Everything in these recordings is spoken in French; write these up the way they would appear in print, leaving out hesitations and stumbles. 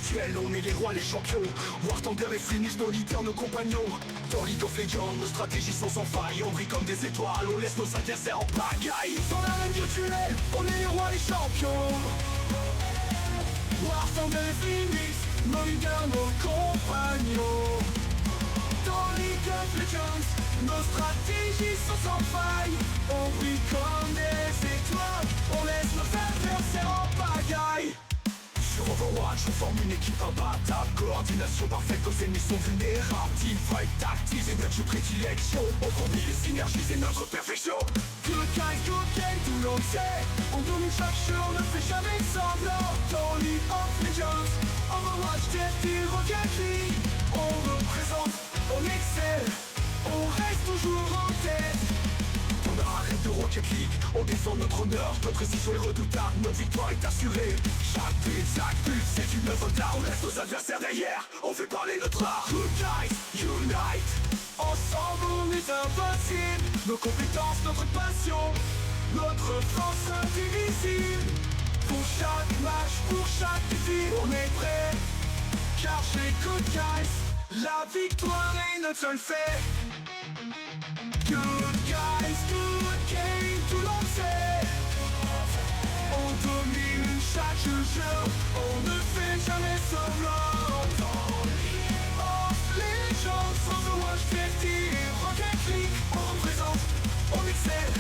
virtuel, on est les rois, les champions. War Thunder et Phoenix, nos leaders, nos compagnons. Dans League of Legends, nos stratégies sont sans faille. On brille comme des étoiles, on laisse nos adversaires en pagaille. Dans l'arène virtuelle, on est les rois, les champions. War Thunder et Phoenix, nos leaders, nos compagnons. Dans League of Legends, nos stratégies sont sans faille. On brille comme des étoiles, on laisse nos adversaires en pagaille. Sur Overwatch, on forme une équipe imbattable. Coordination parfaite, nos ennemis sont vulnérables. Teamfight, tactics et notre prédilection. On combine les synergies et notre perfection. Good guys, good game, tout le monde sait. On domine chaque jeu, on ne fait jamais semblant. Dans League of Legends, Overwatch, TFT, Rocket League. On représente, on excelle, on reste toujours en tête. On arrête de Rocket League, on défend notre honneur. Notre précision est redoutable, notre victoire est assurée. Chaque but, c'est une œuvre d'art. On laisse nos adversaires derrière, on fait parler notre art. Good guys, unite. Ensemble on est invincible. Nos compétences, notre passion, notre force indivisible. Pour chaque match, pour chaque défi, on est prêt. Car chez Good Guys, la victoire est notre seul fait. Good guys, good game, tout le monde sait. On domine chaque jeu, on ne fait jamais semblant. Dans League of Legends, Overwatch, TFT et Rocket League, on représente, on excelle,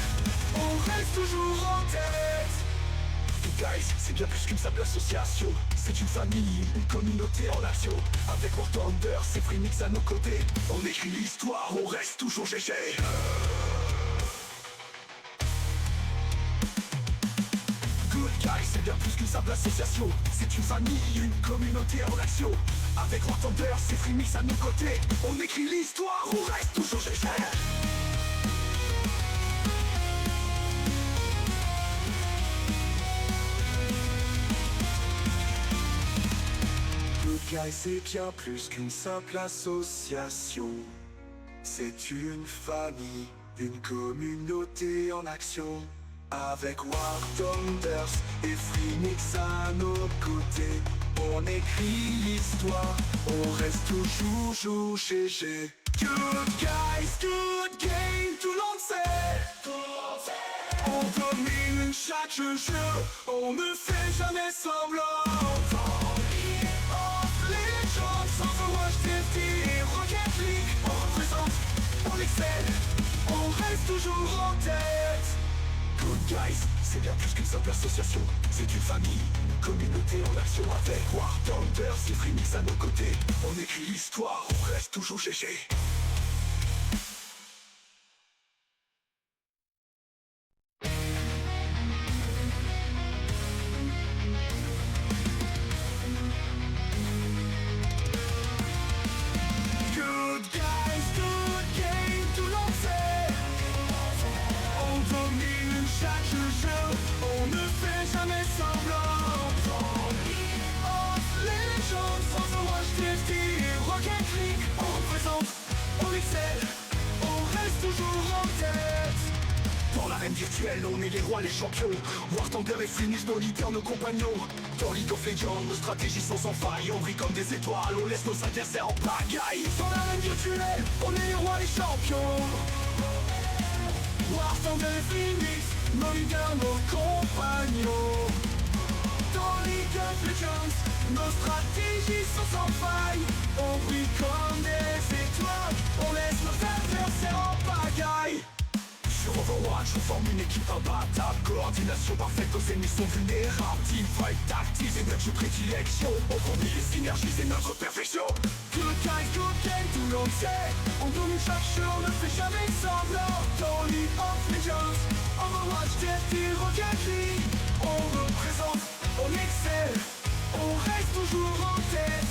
on reste toujours en tête. Good guys, c'est bien plus qu'une simple association. C'est une famille, une communauté en action. Avec War Thunder, c'est Phoenix à nos côtés. On écrit l'histoire, on reste toujours GG. Good guys, c'est bien plus qu'une simple association. C'est une famille, une communauté en action. Avec War Thunder, c'est Phoenix à nos côtés. On écrit l'histoire, on reste toujours GG. Good guys, c'est bien plus qu'une simple association. C'est une famille, une communauté en action. Avec War Thunders et Phoenix à nos côtés, on écrit l'histoire, on reste toujours GG. Good guys, good game, tout le monde sait. On domine chaque jeu, on ne fait jamais semblant. Overwatch, TFT et Rocket League, on représente, on excelle, on reste toujours en tête. Good guys, c'est bien plus qu'une simple association. C'est une famille, une communauté en action. Avec War Thunder, c'est Phoenix à nos côtés. On écrit l'histoire, on reste toujours GG. On ne fait jamais semblant. Dans League of Legends, Overwatch, TFT et Rocket League, on représente, on excelle, on reste toujours en tête. Dans l'arène virtuelle, on est les rois, les champions. War Thunder et Phoenix, nos leaders, nos compagnons. Dans League of Legends, nos stratégies sont sans faille. On brille comme des étoiles, on laisse nos adversaires en pagaille. Dans l'arène virtuelle, on est les rois, les champions. War Thunder et Phoenix, nos leaders, nos compagnons. Dans League of Legends, nos stratégies sont sans faille. On brille comme des étoiles, on laisse nos adversaires en pagaille. Sur Overwatch, on forme une équipe imbattable. Coordination parfaite, nos ennemis sont vulnérables. Teamfight, tactics et notre prédilection. On combine les synergies et notre perfection. Good guys, good game, tout le monde sait. On domine chaque jeu, on ne fait jamais semblant. Dans League of Legends, Overwatch, TFT, Rocket League, on représente, on excelle, on reste toujours en tête.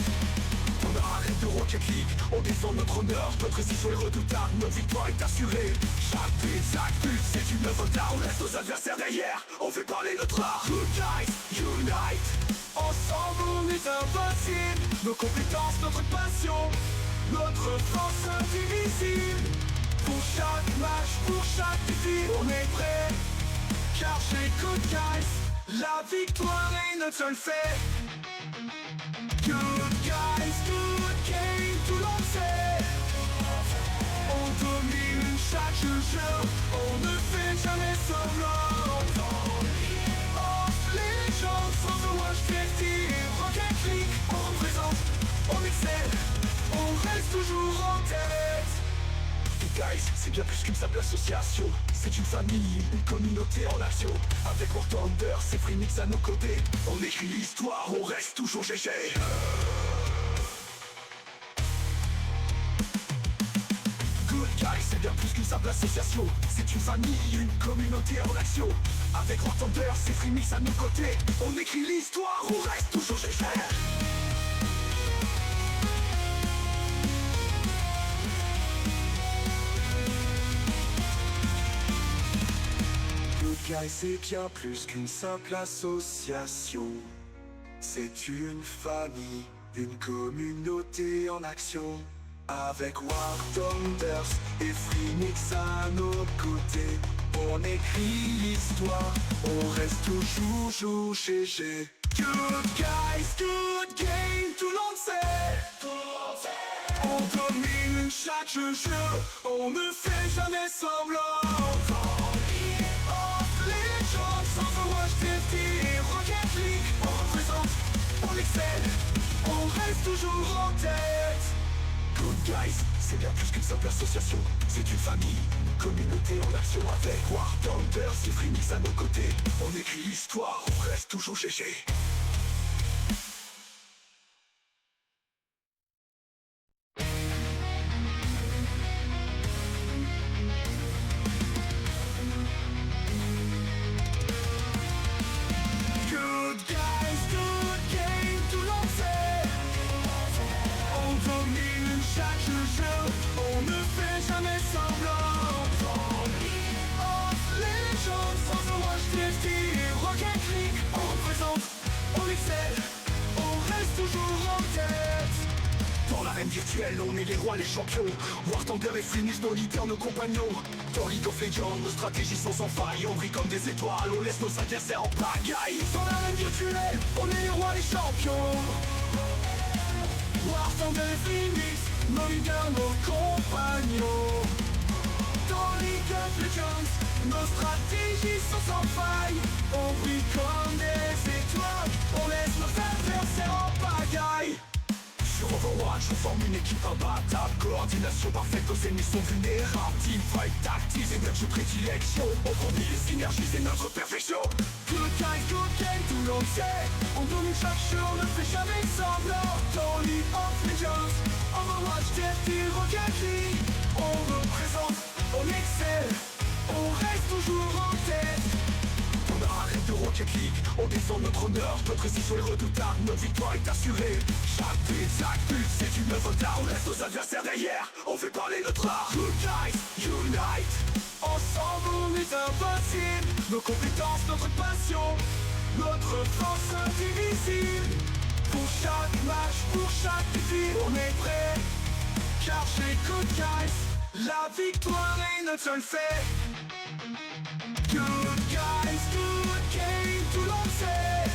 On arrête de Rocket League, on défend notre honneur. Notre précision est redoutable, notre victoire est assurée. Chaque but, c'est une œuvre d'art. On laisse nos adversaires derrière, on fait parler notre art. Good guys, unite. Ensemble on est invincible. Nos compétences, notre passion, notre force indivisible. Pour chaque match, pour chaque défi, on est prêt. Car chez Good Guys, la victoire est notre seul fait. Good Guys, c'est bien plus qu'une simple association. C'est une famille, une communauté en action. Avec War Thunder, c'est Freemix à nos côtés. On écrit l'histoire, on reste toujours GG. Good Guys, c'est bien plus qu'une simple association. C'est une famille, une communauté en action. Avec War Thunder, c'est Freemix à nos côtés. On écrit l'histoire, on reste toujours GG. Good Guys, c'est bien plus qu'une simple association. C'est une famille, une communauté en action. Avec War Thunders et Freemix à nos côtés. On écrit l'histoire, on reste toujours GG. Good Guys, good game, tout le monde sait. On domine chaque jeu, on ne fait jamais semblant. On représente, on excelle, on reste toujours en tête. Good Guys, c'est bien plus qu'une simple association. C'est une famille, une communauté en action. Avec War Thunder, c'est Freemix à nos côtés. On écrit l'histoire, on reste toujours GG. Virtuel, on est les rois, les champions. War Thunder et Freemix, nos leaders, nos compagnons. Dans League of Legends, nos stratégies sont sans faille. On brille comme des étoiles, on laisse nos adversaires en pagaille. Dans l'arène virtuelle, on est les rois, les champions. War Thunder et Freemix, nos leaders, nos compagnons. Dans League of Legends, nos stratégies sont sans faille. On brille comme des étoiles, on laisse nos adversaires en pagaille. Sur Overwatch, on forme une équipe imbattable. Coordination parfaite, nos ennemis sont vulnérables. Teamfight, tactics et notre jeu prédilection. On fournit les synergies, c'est notre perfection. Good Guys, good game, tout le monde sait. On domine chaque jeu, on ne fait jamais semblant. Dans League of Legends, Overwatch, TFT, Rocket League. On représente, on excelle, on reste toujours en tête. On arrête de Rocket League, on défend notre honneur. Notre précision est redoutable, notre victoire est assurée. Chaque but, c'est une œuvre d'art. On laisse nos adversaires derrière, on fait parler notre art. Good Guys, unite. Ensemble on est invincible. Nos compétences, notre passion, notre force indivisible. Pour chaque match, pour chaque défi, on est prêt. Car chez Good Guys, la victoire est notre seul fait. Good Guys, good game, tout le monde sait.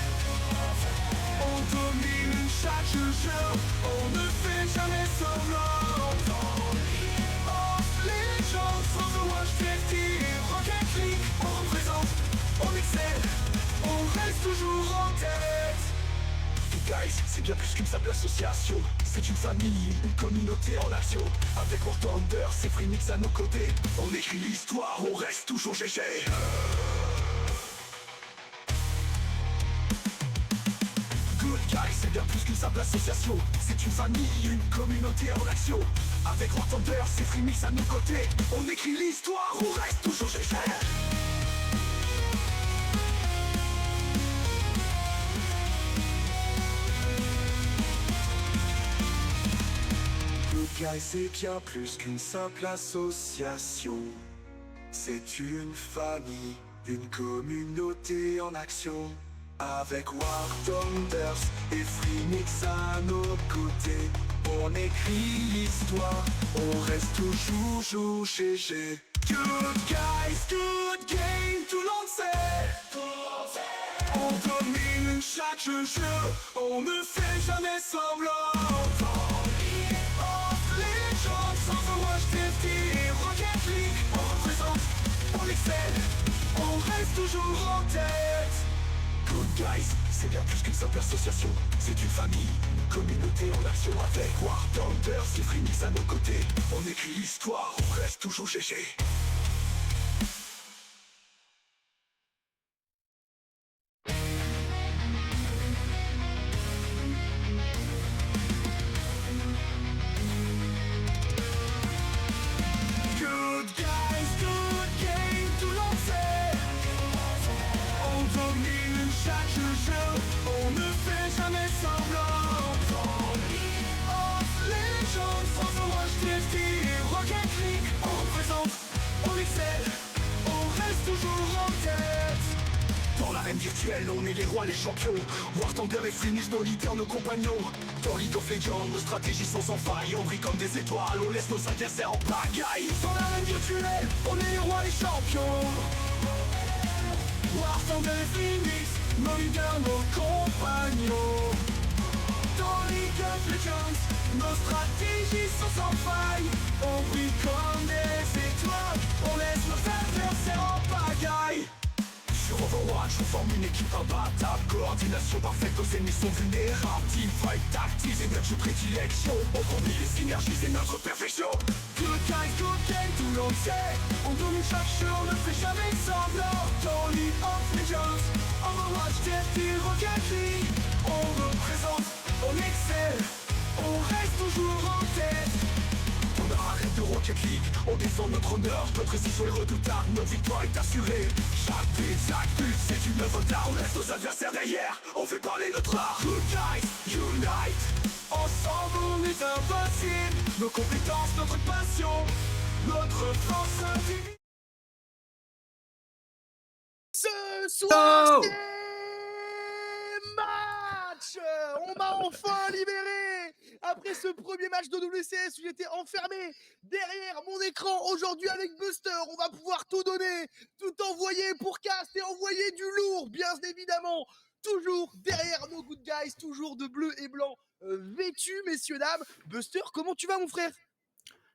On domine chaque jeu, on ne fait jamais semblant. Dans League of Legends, Overwatch, TFT et Rocket League. On représente, on excelle, on reste toujours en tête. Good Guys, c'est bien plus qu'une simple association. C'est une famille, une communauté en action. Avec War Thunder, c'est Freemix à nos côtés. On écrit l'histoire, on reste toujours GG. Good Guys, c'est bien plus qu'une simple association. C'est une famille, une communauté en action. Avec War Thunder, c'est Freemix à nos côtés. On écrit l'histoire, on reste toujours GG. Good Guys, c'est bien plus qu'une simple association. C'est une famille, une communauté en action. Avec War Thunders et Freemix à nos côtés. On écrit l'histoire, on reste toujours GG. Good Guys, good game, tout le monde sait. On domine chaque jeu, on ne fait jamais semblant. Overwatch, TFT et Rocket League. On représente, on excelle, on reste toujours en tête. Good Guys, c'est bien plus qu'une simple association. C'est une famille, une communauté en action avec War Thunder, c'est Phoenix à nos côtés. On écrit l'histoire, on reste toujours GG. Good guys, good game, tout le monde sait. On domine chaque jeu, on ne fait jamais semblant. Dans League of Legends, Overwatch, TFT et Rocket League, on présente, on excelle, on reste toujours en tête. Dans l'arène virtuelle, on est les rois, les champions. War Thunder et Phoenix, nos leaders, nos compagnons. Dans League of Legends, nos stratégies sont sans faille. On brille comme des étoiles, on laisse nos adversaires en pagaille. Dans l'arène virtuelle, on est les rois, les champions. War Thunder et Phoenix, nos leaders, nos compagnons. Dans League of Legends, nos stratégies sont sans faille. On brille comme des étoiles, on laisse nos adversaires en pagaille. Sur Overwatch, on forme une équipe imbattable. Coordination parfaite, nos ennemis sont vulnérables. Teamfight, tactics et notre prédilection. On combine les synergies et notre perfection. Good guys, good game, tout le monde sait. On domine chaque jeu, on ne fait jamais semblant. Dans League of Legends, Overwatch, TFT, Rocket League, on représente, on excelle, on reste toujours en tête. On arrête de Rocket League, on défend notre honneur, notre précision est redoutable, notre victoire est assurée. Chaque but, c'est une œuvre d'art, on laisse nos adversaires derrière, on fait parler notre art. Good guys, unite, ensemble on est invincible. Nos compétences, notre passion, notre force infinie. Ce soir, Oh c'est match. On m'a enfin libéré après ce premier match de WCS où j'étais enfermé derrière mon écran. Aujourd'hui avec Buster, on va pouvoir tout donner, tout envoyer pour cast et envoyer du lourd, bien évidemment. Toujours derrière nos good guys, toujours de bleu et blanc vêtus, messieurs, dames. Buster, comment tu vas, mon frère?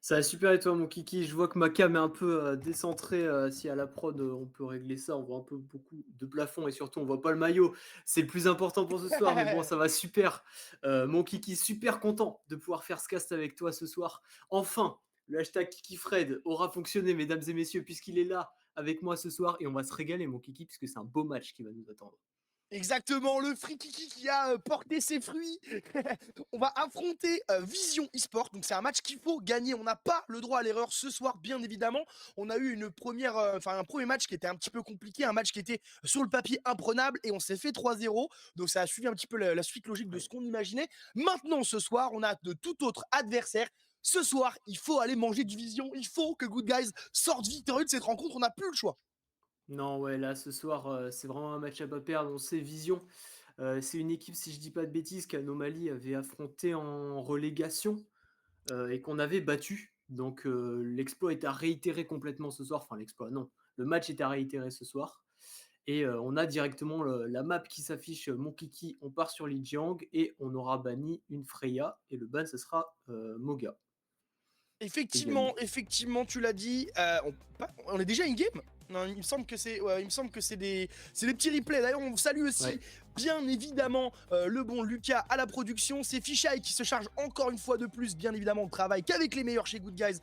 Ça va super et toi mon kiki, je vois que ma cam est un peu décentrée, si à la prod on peut régler ça, on voit un peu beaucoup de plafond et surtout on voit pas le maillot. C'est le plus important pour ce soir, mais bon ça va super. Mon kiki, super content de pouvoir faire ce cast avec toi ce soir. Enfin, le hashtag KikiFred aura fonctionné mesdames et messieurs puisqu'il est là avec moi ce soir et on va se régaler mon kiki puisque c'est un beau match qui va nous attendre. Exactement, le free kiki qui a porté ses fruits. On va affronter Vision eSport. Donc c'est un match qu'il faut gagner. On n'a pas le droit à l'erreur ce soir, bien évidemment. On a eu un premier match qui était un petit peu compliqué, un match qui était sur le papier imprenable et on s'est fait 3-0. Donc ça a suivi un petit peu la suite logique de ce qu'on imaginait. Maintenant, ce soir, on a de tout autre adversaire. Ce soir, il faut aller manger du Vision. Il faut que Good Guys sorte victorieux de cette rencontre. On n'a plus le choix. Non, ouais, là, ce soir, c'est vraiment un match à pas perdre. On sait Vision, c'est une équipe, si je dis pas de bêtises, qu'Anomaly avait affronté en relégation, et qu'on avait battu. Donc, l'exploit est à réitérer complètement ce soir. Enfin, l'exploit, non. Le match est à réitérer ce soir. Et on a directement la map qui s'affiche, mon kiki, on part sur Lijiang et on aura banni une Freya. Et le ban, ce sera Moga également. Effectivement, tu l'as dit. On est déjà in-game. Non, il me semble que c'est des petits replays. D'ailleurs, on salue aussi, Ouais. bien évidemment, le bon Lucas à la production. C'est Fisheye qui se charge encore une fois de plus, bien évidemment, de travail qu'avec les meilleurs chez Good Guys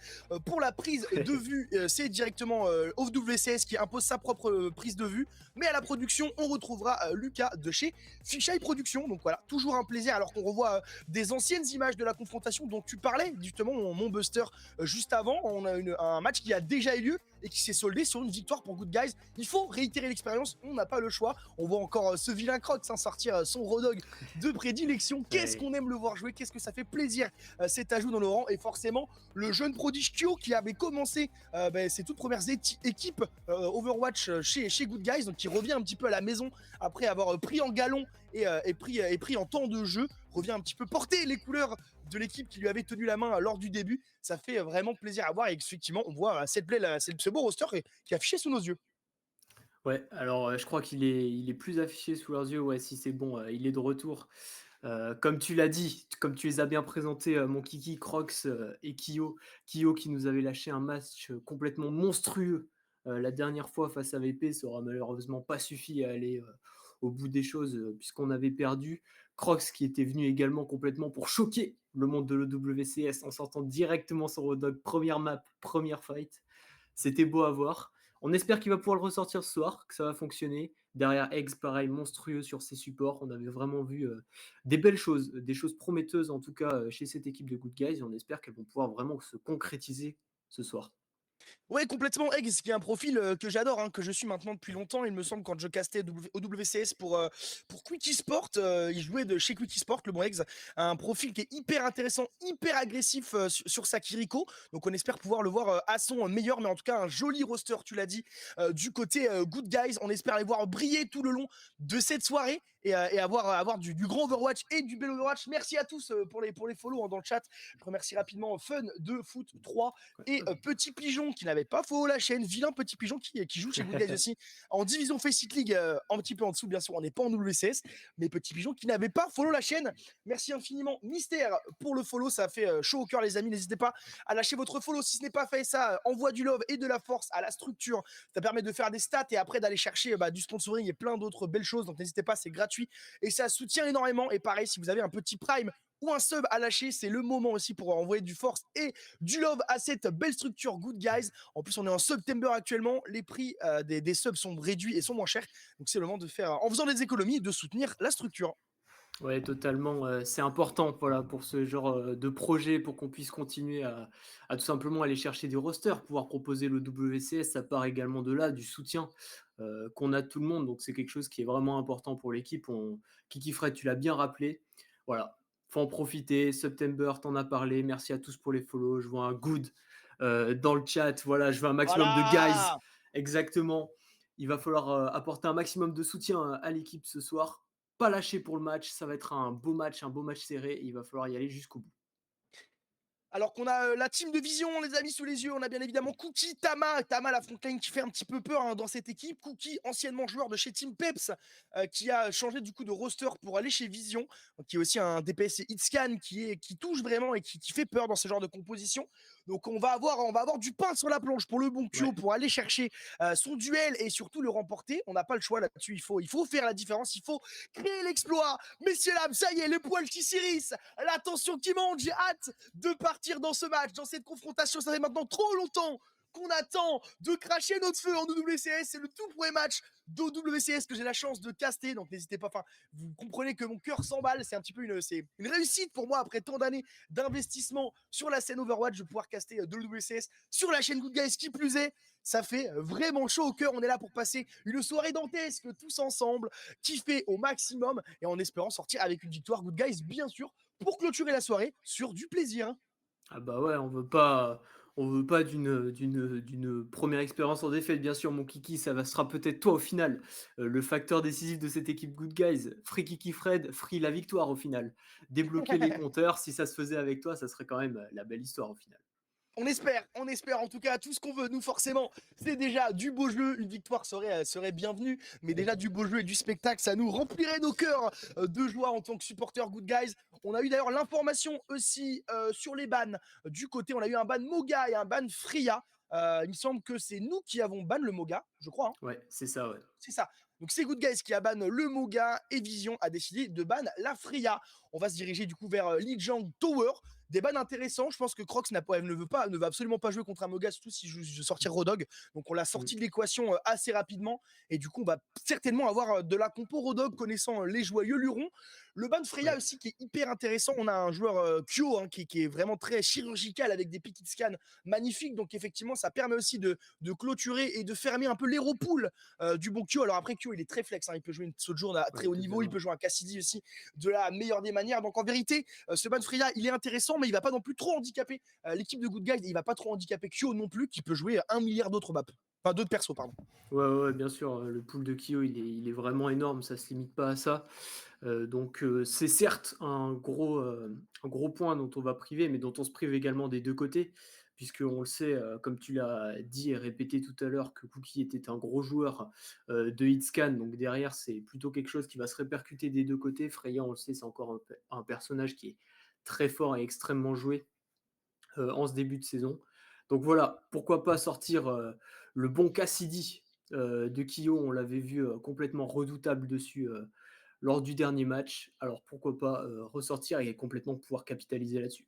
pour la prise de vue. C'est directement OWCS qui impose sa propre prise de vue. Mais à la production, on retrouvera Lucas de chez Fisheye Production. Donc voilà, toujours un plaisir. Alors qu'on revoit des anciennes images de la confrontation dont tu parlais, justement, mon Buster, juste avant. On a un match qui a déjà eu lieu et qui s'est soldé sur une victoire pour Good Guys. Il faut réitérer l'expérience, on n'a pas le choix. On voit encore ce vilain Crocs sortir son Rodog de prédilection. Qu'est-ce qu'on aime le voir jouer, qu'est-ce que ça fait plaisir cet ajout dans le rang. Et forcément, le jeune prodige Kyo qui avait commencé ses toutes premières équipes Overwatch chez Good Guys, donc qui revient un petit peu à la maison après avoir pris en galon et pris en temps de jeu, revient un petit peu porter les couleurs de l'équipe qui lui avait tenu la main lors du début. Ça fait vraiment plaisir à voir et effectivement on voit ce beau roster qui est affiché sous nos yeux. Ouais, alors je crois qu'il est plus affiché sous leurs yeux. Ouais, si c'est bon, il est de retour. Comme tu l'as dit, comme tu les as bien présentés, mon kiki, Crocs et Kyo. Kyo qui nous avait lâché un match complètement monstrueux la dernière fois face à VP. Ça aura malheureusement pas suffi à aller au bout des choses, puisqu'on avait perdu. Crocs qui était venu également complètement pour choquer le monde de l'EWCS en sortant directement sur Road, première map, première fight. C'était beau à voir. On espère qu'il va pouvoir le ressortir ce soir, que ça va fonctionner. Derrière Eggs, pareil, monstrueux sur ses supports. On avait vraiment vu des belles choses, des choses prometteuses en tout cas chez cette équipe de Good Guys. Et on espère qu'elles vont pouvoir vraiment se concrétiser ce soir. Ouais, complètement. Eggs, qui est un profil que j'adore, hein, que je suis maintenant depuis longtemps. Il me semble quand je castais au WCS pour Quickie Sport, il jouait chez Quickie Sport, le bon Eggs. Un profil qui est hyper intéressant, hyper agressif sur sa Kiriko. Donc on espère pouvoir le voir à son meilleur, mais en tout cas un joli roster, tu l'as dit, du côté Good Guys. On espère les voir briller tout le long de cette soirée et avoir du grand Overwatch et du bel Overwatch. Merci à tous pour les follow, hein, dans le chat. Je remercie rapidement Fun de Foot 3 et Petit Pigeon qui n'avait pas follow la chaîne, vilain Petit Pigeon qui joue chez Good Guys aussi en division Faceit League, un petit peu en dessous bien sûr, on n'est pas en WCS, mais Petit Pigeon qui n'avait pas follow la chaîne. Merci infiniment Mystère pour le follow, ça fait chaud au cœur les amis, n'hésitez pas à lâcher votre follow si ce n'est pas fait, ça envoie du love et de la force à la structure, ça permet de faire des stats et après d'aller chercher du sponsoring et plein d'autres belles choses, donc n'hésitez pas, c'est gratuit et ça soutient énormément. Et pareil, si vous avez un petit prime ou un sub à lâcher, c'est le moment aussi pour envoyer du force et du love à cette belle structure Good Guys. En plus, on est en September actuellement, les prix des subs sont réduits et sont moins chers, donc c'est le moment de faire, en faisant des économies, de soutenir la structure. Ouais, totalement. C'est important voilà, pour ce genre de projet, pour qu'on puisse continuer à tout simplement aller chercher des rosters, pouvoir proposer le WCS, ça part également de là, du soutien qu'on a de tout le monde. Donc c'est quelque chose qui est vraiment important pour l'équipe. Kiki Fred, tu l'as bien rappelé. Voilà, faut en profiter. September, t'en as parlé. Merci à tous pour les follow. Je vois un good dans le chat. Voilà, je veux un maximum de guys. Voilà. Exactement. Il va falloir apporter un maximum de soutien à l'équipe ce soir. Pas lâcher pour le match, ça va être un beau match serré et il va falloir y aller jusqu'au bout. Alors qu'on a la team de Vision, les amis, sous les yeux. On a bien évidemment Cookie, Tama la frontline qui fait un petit peu peur, hein, dans cette équipe. Cookie, anciennement joueur de chez Team Peps, qui a changé du coup de roster pour aller chez Vision, donc, qui est aussi un DPS et Hitscan qui touche vraiment et qui fait peur dans ce genre de composition. Donc on va avoir du pain sur la planche pour le bon Kyo, Ouais. pour aller chercher son duel et surtout le remporter. On n'a pas le choix là-dessus, il faut faire la différence, il faut créer l'exploit. Messieurs, dames, ça y est, les poils qui s'irrissent, la tension qui monte, j'ai hâte de partir dans ce match, dans cette confrontation. Ça fait maintenant trop longtemps qu'on attend de cracher notre feu en WCS. C'est le tout premier match d'OWCS que j'ai la chance de caster, donc n'hésitez pas, enfin, vous comprenez que mon cœur s'emballe, c'est un petit peu une réussite pour moi après tant d'années d'investissement sur la scène Overwatch de pouvoir caster de l'OWCS sur la chaîne Good Guys, qui plus est. Ça fait vraiment chaud au cœur. On est là pour passer une soirée dantesque tous ensemble, kiffer au maximum et en espérant sortir avec une victoire Good Guys, bien sûr, pour clôturer la soirée sur du plaisir. Ah bah ouais, on veut pas d'une première expérience en défaite, bien sûr, mon Kiki, sera peut-être toi au final, le facteur décisif de cette équipe Good Guys. Free Kiki Fred, free la victoire au final. Débloquer les compteurs, si ça se faisait avec toi, ça serait quand même la belle histoire au final. On espère en tout cas tout ce qu'on veut. Nous, forcément, c'est déjà du beau jeu. Une victoire serait bienvenue, mais déjà du beau jeu et du spectacle, ça nous remplirait nos cœurs de joie en tant que supporters Good Guys. On a eu d'ailleurs l'information aussi sur les bans. Du côté, on a eu un ban Moga et un ban Freya. Il me semble que c'est nous qui avons ban le Moga, je crois, hein. Ouais, c'est ça, ouais. C'est ça. Donc c'est Good Guys qui a ban le Moga et Vision a décidé de ban la Freya. On va se diriger du coup vers Lijiang Tower. Des bans intéressants. Je pense que Crocs ne va absolument pas jouer contre un Moga, surtout si je sortir Rodog. Donc on l'a sorti de l'équation assez rapidement. Et du coup, on va certainement avoir de la compo Rodog, connaissant les joyeux lurons. Le ban de Freya Ouais. aussi qui est hyper intéressant. On a un joueur Kyo, hein, qui est vraiment très chirurgical avec des piquets de scan magnifiques. Donc effectivement, ça permet aussi de clôturer et de fermer un peu l'héropool du bon Kyo. Alors après, Kyo, il est très flex, hein. Il peut jouer une Sojourn à très haut niveau. Il Totalement. peut jouer un Cassidy aussi de la meilleure des manières. Donc en vérité, ce ban Freya, il est intéressant, mais il va pas non plus trop handicaper l'équipe de Good Guys. Il va pas trop handicaper Kyo non plus, qui peut jouer 1 milliard d'autres maps. Enfin, d'autres persos, pardon. Ouais, bien sûr, le pool de Kyo, il est vraiment énorme, ça se limite pas à ça. Donc c'est certes un gros point dont on va priver, mais dont on se prive également des deux côtés, puisqu'on le sait, comme tu l'as dit et répété tout à l'heure, que Cookie était un gros joueur de hitscan, donc derrière c'est plutôt quelque chose qui va se répercuter des deux côtés. Freya, on le sait, c'est encore un personnage qui est très fort et extrêmement joué en ce début de saison. Donc voilà, pourquoi pas sortir le bon Cassidy de Kyo, on l'avait vu complètement redoutable dessus lors du dernier match. Alors pourquoi pas ressortir et complètement pouvoir capitaliser là-dessus.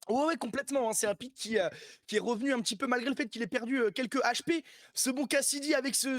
Ouais, ouais, complètement, hein. C'est un pick qui est revenu un petit peu malgré le fait qu'il ait perdu quelques HP. Ce bon Cassidy avec ce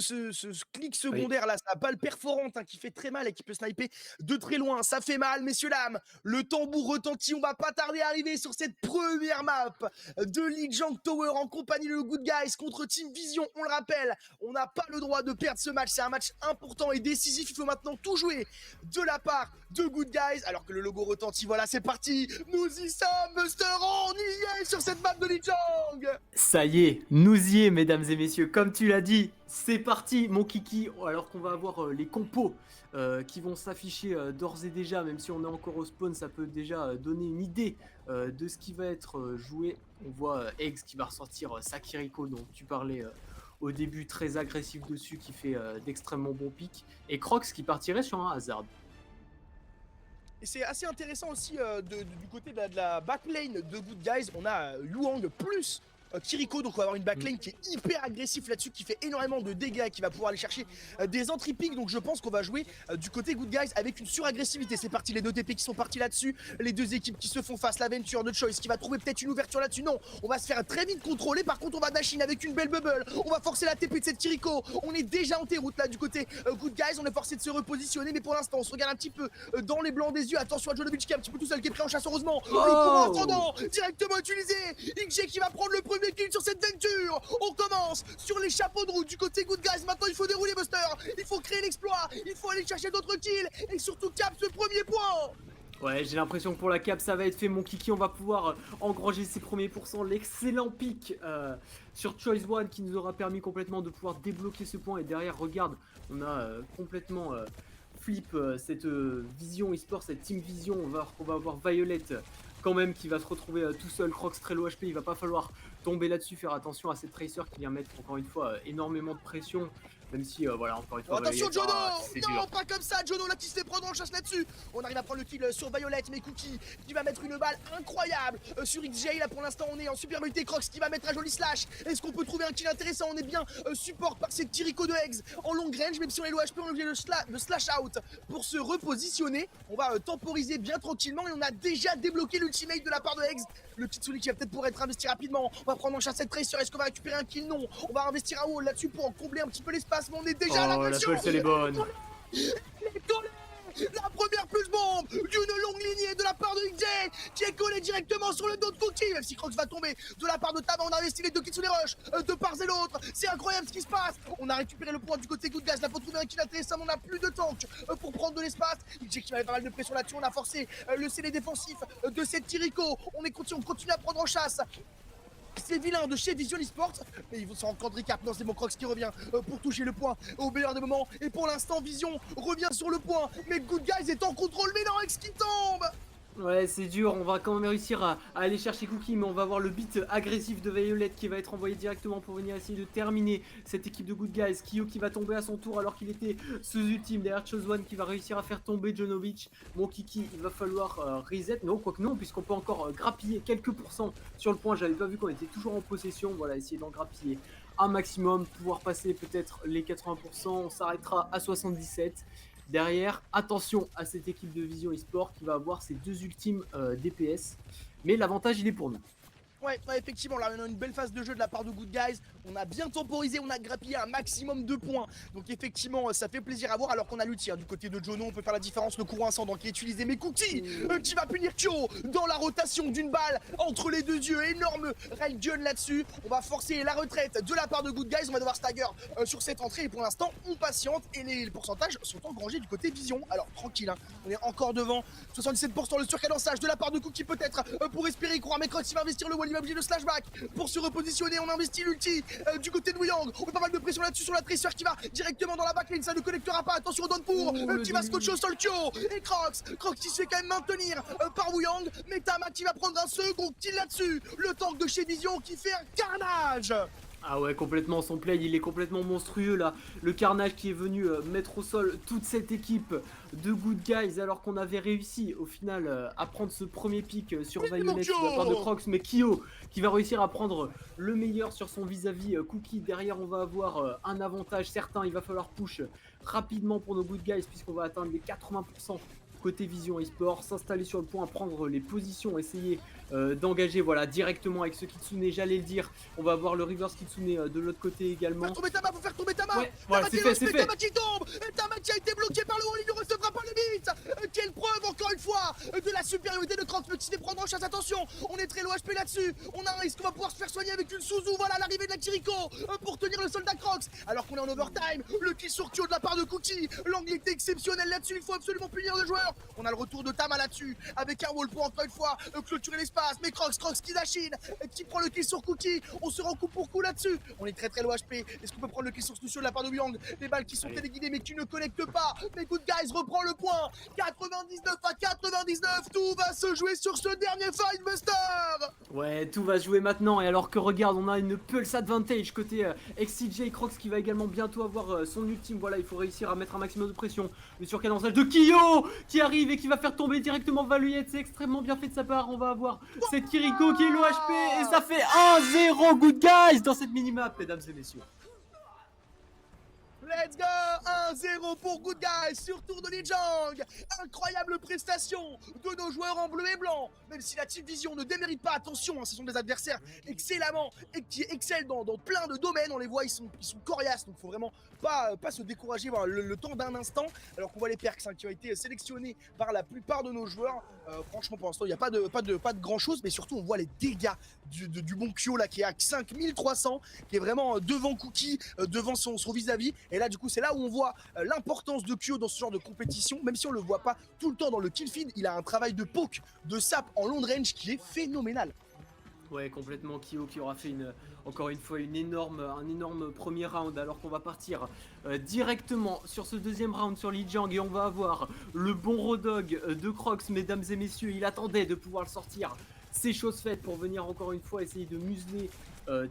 clic Oui. secondaire là, sa balle perforante hein, qui fait très mal et qui peut sniper de très loin. Ça fait mal, messieurs, dames. Le tambour retentit. On va pas tarder à arriver sur cette première map de Lijiang Tower en compagnie de Good Guys contre Team Vision. On le rappelle, on n'a pas le droit de perdre ce match. C'est un match important et décisif. Il faut maintenant tout jouer de la part de Good Guys. Alors que le logo retentit, voilà, c'est parti. Nous y sommes, Buster. On y est sur cette map de Lijiang. Ça y est, nous y est, mesdames et messieurs. Comme tu l'as dit, c'est parti, mon kiki. Alors qu'on va avoir les compos qui vont s'afficher d'ores et déjà, même si on est encore au spawn, ça peut déjà donner une idée de ce qui va être joué. On voit Eggs qui va ressortir Sakiriko, dont tu parlais au début, très agressif dessus, qui fait d'extrêmement bons pics. Et Crocs qui partirait sur un Hazard. Et c'est assez intéressant aussi du côté de la backlane de Good Guys. On a Yuang plus Kiriko, donc on va avoir une backlane qui est hyper agressive là-dessus, qui fait énormément de dégâts, qui va pouvoir aller chercher des entry picks. Donc je pense qu'on va jouer du côté Good Guys avec une suragressivité. C'est parti, les deux TP qui sont partis là-dessus, les deux équipes qui se font face, l'aventure de Choice qui va trouver peut-être une ouverture là-dessus. Non, on va se faire très vite contrôler. Par contre on va dash in avec une belle bubble, on va forcer la TP de cette Kiriko. On est déjà en déroute là du côté Good Guys, on est forcé de se repositionner, mais pour l'instant on se regarde un petit peu dans les blancs des yeux. Attention à Jonovic qui est un petit peu tout seul, qui est pris en chasse heureusement. Le courant ascendant directement utilisé. XG qui va prendre le premier kill sur cette venture. On commence sur les chapeaux de roue du côté Good Guys. Maintenant il faut dérouler Buster, il faut créer l'exploit, il faut aller chercher d'autres kills et surtout cap ce premier point. Ouais, j'ai l'impression que pour la cap ça va être fait, mon kiki. On va pouvoir engranger ses premiers pourcents. L'excellent pic sur Choice One qui nous aura permis complètement de pouvoir débloquer ce point. Et derrière, regarde, on a complètement flip cette Vision eSport, cette Team Vision. On va avoir Violet quand même qui va se retrouver tout seul. Crocs très low HP, il va pas falloir tomber là-dessus, faire attention à cette Tracer qui vient mettre encore une fois énormément de pression. Même si, voilà, encore une fois, attention Violet, Jono, non pas comme ça, Jono là qui se fait prendre en chasse là-dessus. On arrive à prendre le kill sur Violet, mais Cookie qui va mettre une balle incroyable sur XJ. Là pour l'instant on est en supériorité. Crocs qui va mettre un joli slash. Est-ce qu'on peut trouver un kill intéressant? On est bien support par cette Kiriko de Eggs en long range, même si on est low HP, on est obligé de slash out pour se repositionner. On va temporiser bien tranquillement et on a déjà débloqué l'ultimate de la part de Eggs. Le Kitsune qui va peut-être pouvoir être investi rapidement. On va prendre en chasse cette Tracer. Est-ce qu'on va récupérer un kill? Non. On va investir un wall là-dessus pour en combler un petit peu l'espace, mais on est déjà à la pression. la seule, elle est bonne. La première plus bombe d'une longue lignée de la part de XJ qui est collée directement sur le dos de Cookie. Même si Crocs va tomber de la part de Tama, on a investi les deux Kitsune Rush de part et l'autre. C'est incroyable ce qui se passe. On a récupéré le point du côté Good Guys. Là, faut trouver un kill intéressant. On n'a plus de tank pour prendre de l'espace. XJ qui avait pas mal de pression là-dessus. On a forcé le scellé défensif de cette Kiriko. On continue à prendre en chasse. C'est vilain de chez Vision eSports, mais ils vont s'en rendre recap. Non, c'est mon Crocs qui revient pour toucher le point au meilleur des moments. Et pour l'instant, Vision revient sur le point, mais Good Guys est en contrôle. Mais non, X qui tombe. Ouais, c'est dur, on va quand même réussir à aller chercher Cookie, mais on va voir le beat agressif de Violet qui va être envoyé directement pour venir essayer de terminer cette équipe de Good Guys. Kyo qui va tomber à son tour alors qu'il était sous-ultime. Derrière Chose One qui va réussir à faire tomber Jonovic. Mon Kiki, il va falloir reset. Non, quoique non, puisqu'on peut encore grappiller quelques pourcents sur le point. J'avais pas vu qu'on était toujours en possession. Voilà, essayer d'en grappiller un maximum, pouvoir passer peut-être les 80%. On s'arrêtera à 77. Derrière, attention à cette équipe de Vision eSport qui va avoir ses deux ultimes DPS. Mais l'avantage, il est pour nous. Ouais, effectivement, là on a une belle phase de jeu de la part de Good Guys. On a bien temporisé, on a grappillé un maximum de points. Donc effectivement, ça fait plaisir à voir alors qu'on a l'ulti. Du côté de Jono, on peut faire la différence. Le courant ascendant qui est utilisé. Mais Cookie qui va punir Kyo dans la rotation d'une balle entre les deux yeux. Énorme rail gun là-dessus. On va forcer la retraite de la part de Good Guys. On va devoir stagger sur cette entrée. Et pour l'instant, on patiente. Et les pourcentages sont engrangés du côté Vision. Alors tranquille, hein, on est encore devant. 77% le surcadençage de la part de Cookie peut-être pour espérer croire. Mais Crocs il va investir le wall. Il va obligé de slashback pour se repositionner. On investit l'ulti du côté de Wuyang. On fait pas mal de pression là-dessus sur la Tracer qui va directement dans la backlane. Ça ne connectera pas. Attention au Donpour qui va scotcher au sol Kyo. Et Crocs qui se fait quand même maintenir par Wuyang. Mais Tama qui va prendre un second kill là-dessus. Le tank de chez Vision qui fait un carnage. Ah ouais, complètement, son play il est complètement monstrueux là. Le carnage qui est venu mettre au sol toute cette équipe de good guys alors qu'on avait réussi au final à prendre ce premier pick sur Oui, mon Violet Kyo. de la part de Crocs, mais Kyo qui va réussir à prendre le meilleur sur son vis-à-vis Cookie. Derrière on va avoir un avantage certain, il va falloir push rapidement pour nos good guys puisqu'on va atteindre les 80% côté Vision eSport, s'installer sur le point, prendre les positions, essayer d'engager voilà, directement avec ce Kitsune, j'allais le dire. On va avoir le Reverse Kitsune de l'autre côté également. Faire tomber Tama, faut faire tomber Tama. Ouais, voilà, c'est fait, c'est fait. Tama qui tombe, et Tama qui a été bloqué par le haut, il ne recevra pas le beat. Quelle preuve encore une fois de la supériorité de Crocs, qui se fait prendre en chasse. Attention, on est très low HP là-dessus. On a un risque, on va pouvoir se faire soigner avec une Suzu. Voilà l'arrivée de la Kiriko pour tenir le soldat Crocs. Alors qu'on est en overtime, le kill sur Kyo de la part de Cookie. L'angle était exceptionnel là-dessus, il faut absolument punir le joueur. On a le retour de Tama là-dessus, avec un wall pour encore une fois clôturer l'espace. Mais Crocs qui dashine, qui prend le kill sur Cookie. On se rend coup pour coup là-dessus. On est très low HP. Est-ce qu'on peut prendre le kill sur Lucio de la part de Yang? Les balles qui sont téléguidées mais qui ne connectent pas. Mais Good Guys reprend le point. 99 à 99. Tout va se jouer sur ce dernier Fight Buster. Ouais, tout va se jouer maintenant. Et alors que regarde, on a une pulse advantage côté XCJ Crocs qui va également bientôt avoir son ultime. Voilà, il faut réussir à mettre un maximum de pression. Le surcadençage de Kyo qui arrive et qui va faire tomber directement Valuette. C'est extrêmement bien fait de sa part. On va avoir cette Kiriko qui est low HP et ça fait 1-0 Good Guys dans cette minimap, mesdames et messieurs. Let's go! 1-0 pour Good Guys sur tour de Lijiang. Incroyable prestation de nos joueurs en bleu et blanc. Même si la Team Vision ne démérite pas, attention, hein, ce sont des adversaires excellemment et qui excellent dans plein de domaines. On les voit, ils sont coriaces, donc il faut vraiment pas se décourager voilà, le temps d'un instant. Alors qu'on voit les perks qui ont été sélectionnés par la plupart de nos joueurs. Franchement, pour l'instant, il n'y a pas de grand chose, mais surtout, on voit les dégâts du bon Kyo là qui est à 5300, qui est vraiment devant Cookie, devant son vis-à-vis. Et là, du coup, c'est là où on voit l'importance de Kyo dans ce genre de compétition, même si on le voit pas tout le temps dans le kill feed. Il a un travail de poke, de sap en long range qui est phénoménal. Ouais, complètement. Kyo qui aura fait encore une fois un énorme premier round, alors qu'on va partir directement sur ce deuxième round sur Lijiang et on va avoir le bon Road Dogg de Crocs, mesdames et messieurs. Il attendait de pouvoir le sortir. C'est chose faite pour venir encore une fois essayer de museler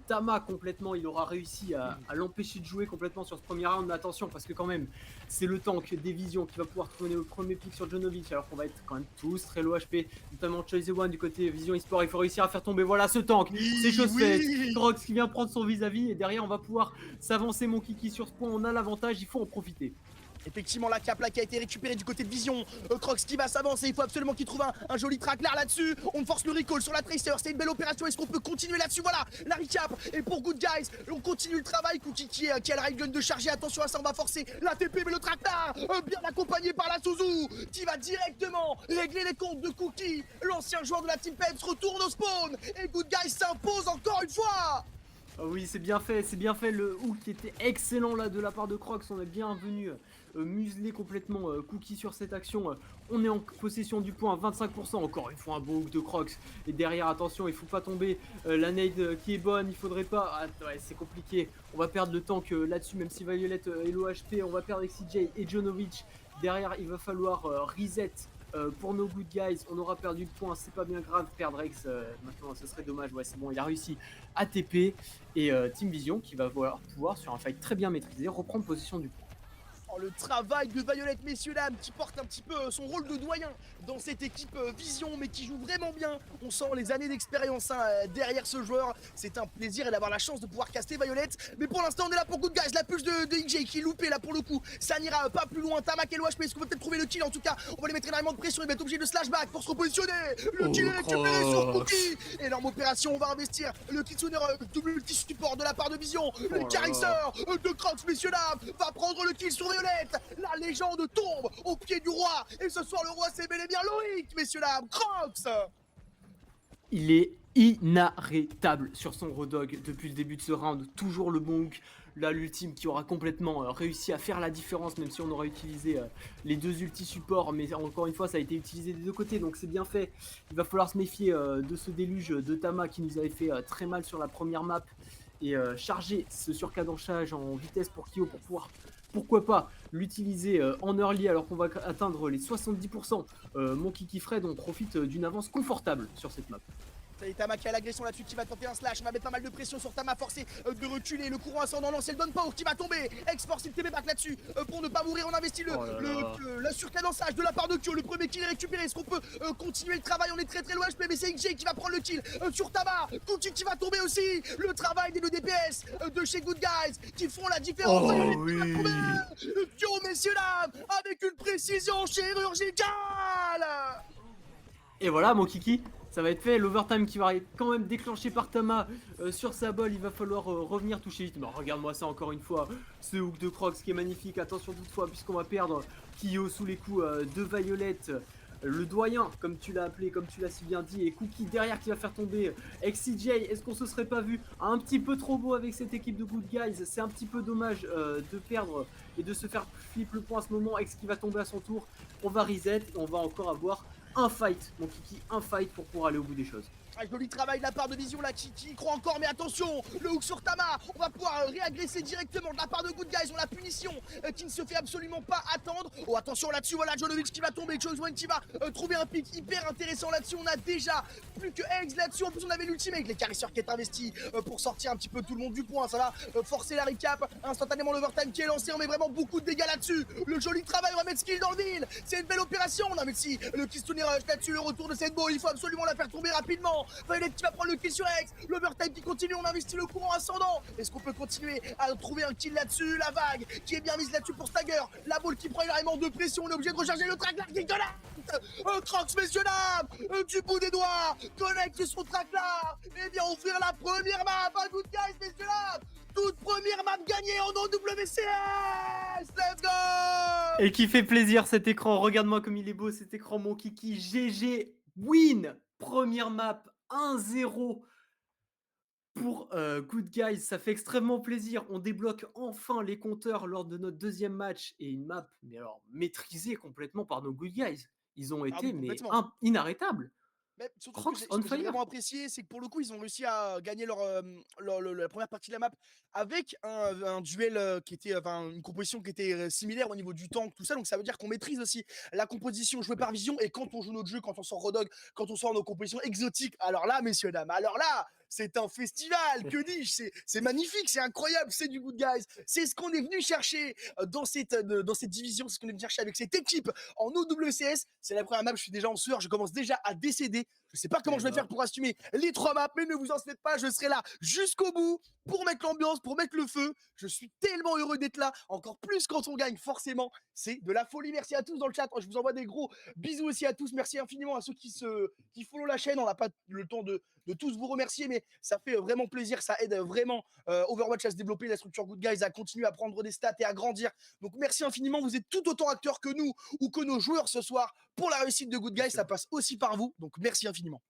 Tama complètement. Il aura réussi à l'empêcher de jouer complètement sur ce premier round. Mais attention, parce que quand même, c'est le tank des Visions qui va pouvoir trouver le premier pick sur Jonovic, alors qu'on va être quand même tous très low HP, notamment Choice One du côté Vision eSport. Il faut réussir à faire tomber, voilà, ce tank. C'est chose faite. Crocs qui vient prendre son vis-à-vis et derrière, on va pouvoir s'avancer, mon kiki, sur ce point. On a l'avantage, il faut en profiter. Effectivement, la cape là qui a été récupérée du côté de Vision. Crocs qui va s'avancer, il faut absolument qu'il trouve un joli track là-dessus. On force le recall sur la Tracer, c'est une belle opération. Est-ce qu'on peut continuer là-dessus? Voilà, la recap. Et pour Good Guys, on continue le travail. Cookie qui a le railgun de charger. Attention à ça, on va forcer la TP, mais le track là, bien accompagné par la Suzu, qui va directement régler les comptes de Cookie. L'ancien joueur de la Team Peps retourne au spawn. Et Good Guys s'impose encore une fois. Oh oui, c'est bien fait, le hook qui était excellent là de la part de Crocs. On est bien venu museler complètement Cookie sur cette action. On est en possession du point à 25%, encore une fois un beau hook de Crocs. Et derrière, attention, il faut pas tomber, la nade qui est bonne, il faudrait pas... Ah, ouais, c'est compliqué, on va perdre le tank là-dessus, même si Violet est low HP, on va perdre XCJ et Jonovic. Derrière, il va falloir reset. Pour nos good guys, on aura perdu le point, c'est pas bien grave, perdre X maintenant ce serait dommage. Ouais, c'est bon, il a réussi à TP et Team Vision qui va pouvoir sur un fight très bien maîtrisé reprendre possession du point. Le travail de Violet, messieurs dames, qui porte un petit peu son rôle de doyen dans cette équipe Vision, mais qui joue vraiment bien. On sent les années d'expérience derrière ce joueur. C'est un plaisir d'avoir la chance de pouvoir caster Violet. Mais pour l'instant, on est là pour Good Guys. La push de XJ qui est loupée là pour le coup. Ça n'ira pas plus loin. Tama et l'OHP, est-ce qu'on peut peut-être trouver le kill? En tout cas, on va lui mettre énormément de pression. Il va être obligé de slashback pour se repositionner. Le kill est récupéré sur Cookie. Énorme opération, on va investir le Kitsune double multi support de la part de Vision. Le carisseur de Crocs, messieurs dames, va prendre le kill sur Violet. La légende tombe au pied du roi. Et ce soir, le roi, c'est bel et bien Loïc, messieurs dames. Crocs. Il est inarrêtable sur son Road Dogg depuis le début de ce round. Toujours le bon hook. Là, l'ultime qui aura complètement réussi à faire la différence, même si on aura utilisé les deux ulti supports. Mais encore une fois, ça a été utilisé des deux côtés, donc c'est bien fait. Il va falloir se méfier de ce déluge de Tama qui nous avait fait très mal sur la première map. Et charger ce surcadençage en vitesse pour Kyo pour pouvoir, pourquoi pas, l'utiliser en early alors qu'on va atteindre les 70%. Mon Kiki Fred, on profite d'une avance confortable sur cette map. C'est Tama qui a l'agression là-dessus, qui va tenter un slash, on va mettre pas mal de pression sur Tama, forcé de reculer, le courant ascendant lancé, le Don Power qui va tomber, Export s'il TB back là-dessus, pour ne pas mourir, on investit Oh là là. le surcadençage de la part de Kyo, le premier kill est récupéré, est-ce qu'on peut continuer le travail, on est très loin HP, mais c'est XJ qui va prendre le kill sur Tama, Kuki qui va tomber aussi, le travail des deux DPS de chez Good Guys, qui font la différence, Oh Violet qui va oui. tomber. Kyo, messieurs dames, avec une précision chirurgicale. Et voilà, mon kiki, ça va être fait. L'overtime qui va être quand même déclenché par Tama sur sa balle. Il va falloir revenir toucher vite. Mais regarde-moi ça encore une fois. Ce hook de Crocs qui est magnifique. Attention toutefois, puisqu'on va perdre Kyo sous les coups de Violette. Le doyen, comme tu l'as appelé, comme tu l'as si bien dit, et Cookie derrière qui va faire tomber XCJ. Est-ce qu'on se serait pas vu un petit peu trop beau avec cette équipe de Good Guys? C'est un petit peu dommage de perdre et de se faire flip le point à ce moment. X qui va tomber à son tour. On va reset et on va encore avoir un fight, mon kiki, un fight pour pouvoir aller au bout des choses. Un joli travail de la part de Vision là qui y croit encore, mais attention, le hook sur Tama, on va pouvoir réagresser directement de la part de Good Guys, on la punition qui ne se fait absolument pas attendre. Oh attention là-dessus, voilà Jonovic qui va tomber, Choice qui va trouver un pic hyper intéressant là-dessus, on a déjà plus que Eggs là-dessus, en plus on avait l'ultimate, les caresseurs qui est investi pour sortir un petit peu tout le monde du point, ça va forcer la recap, instantanément l'overtime qui est lancé, on met vraiment beaucoup de dégâts là-dessus, le joli travail, on va mettre skill dans le ville, c'est une belle opération, on a mais si le Kitsune Rush là-dessus, le retour de cette ball, il faut absolument la faire tomber rapidement. Violet qui va prendre le kill sur X, l'overtime qui continue, on investit le courant ascendant. Est-ce qu'on peut continuer à trouver un kill là-dessus? La vague qui est bien mise là-dessus pour Stagger, la balle qui prend énormément de pression, on est obligé de recharger le track kick de la Crocs, messieurs dames, du bout des doigts, connecte son track là, et bien offrir la première map à Good Guys, messieurs dames, toute première map gagnée en OWCS, let's go. Et qui fait plaisir cet écran, regarde-moi comme il est beau cet écran, mon kiki, GG, win, première map, 1-0 pour Good Guys, ça fait extrêmement plaisir. On débloque enfin les compteurs lors de notre deuxième match et une map, mais alors maîtrisée complètement par nos Good Guys. Ils ont Ah été oui, mais complètement. inarrêtables. Mais surtout Crocs ce on que j'ai fire. vraiment apprécié, c'est que pour le coup, ils ont réussi à gagner la première partie de la map avec un duel qui était, enfin, une composition qui était similaire au niveau du tank, tout ça. Donc ça veut dire qu'on maîtrise aussi la composition jouée par Vision. Et quand on joue notre jeu, quand on sort Rodog, quand on sort nos compositions exotiques, alors là, messieurs, dames, alors là, c'est un festival, que dis-je, c'est magnifique, c'est incroyable, c'est du Good Guys. C'est ce qu'on est venu chercher dans cette division, c'est ce qu'on est venu chercher avec cette équipe en OWCS. C'est la première map, je suis déjà en sueur, je commence déjà à décéder. Je sais pas comment Eh je vais faire bah. pour assumer les 3 maps, mais ne vous en faites pas, je serai là jusqu'au bout pour mettre l'ambiance, pour mettre le feu. Je suis tellement heureux d'être là, encore plus quand on gagne, forcément. C'est de la folie. Merci à tous dans le chat. Je vous envoie des gros bisous aussi à tous. Merci infiniment à ceux qui follow la chaîne. On n'a pas le temps de tous vous remercier, mais ça fait vraiment plaisir. Ça aide vraiment Overwatch à se développer, la structure Good Guys à continuer à prendre des stats et à grandir. Donc merci infiniment. Vous êtes tout autant acteurs que nous ou que nos joueurs ce soir pour la réussite de Good Bien Guys. sûr. Ça passe aussi par vous. Donc merci infiniment.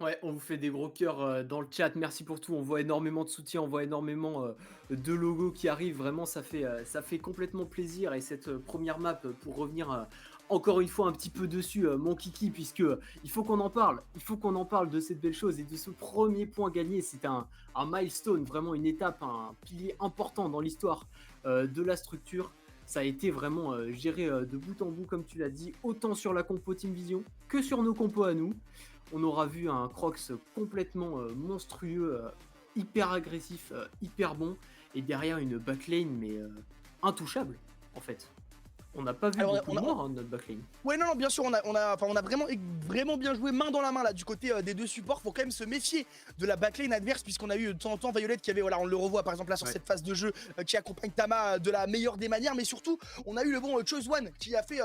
Ouais, on vous fait des gros cœurs dans le chat. Merci pour tout. On voit énormément de soutien, on voit énormément de logos qui arrivent. Vraiment, ça fait complètement plaisir. Et cette première map, pour revenir encore une fois un petit peu dessus, mon kiki, puisque il faut qu'on en parle. Il faut qu'on en parle de cette belle chose et de ce premier point gagné. C'est un milestone, vraiment une étape, un pilier important dans l'histoire de la structure. Ça a été vraiment géré de bout en bout, comme tu l'as dit, autant sur la compo Team Vision que sur nos compos à nous. On aura vu un Crocs complètement monstrueux, hyper agressif, hyper bon, et derrière une backlane mais intouchable en fait. On n'a pas vu Alors, beaucoup de morts hein, de notre backlane. Ouais, non, bien sûr, on a vraiment bien joué main dans la main là du côté des deux supports. Faut quand même se méfier de la backlane adverse, puisqu'on a eu de temps en temps Violet qui avait, voilà, on le revoit par exemple là sur cette phase de jeu qui accompagne Tama de la meilleure des manières, mais surtout on a eu le bon Choice One qui a fait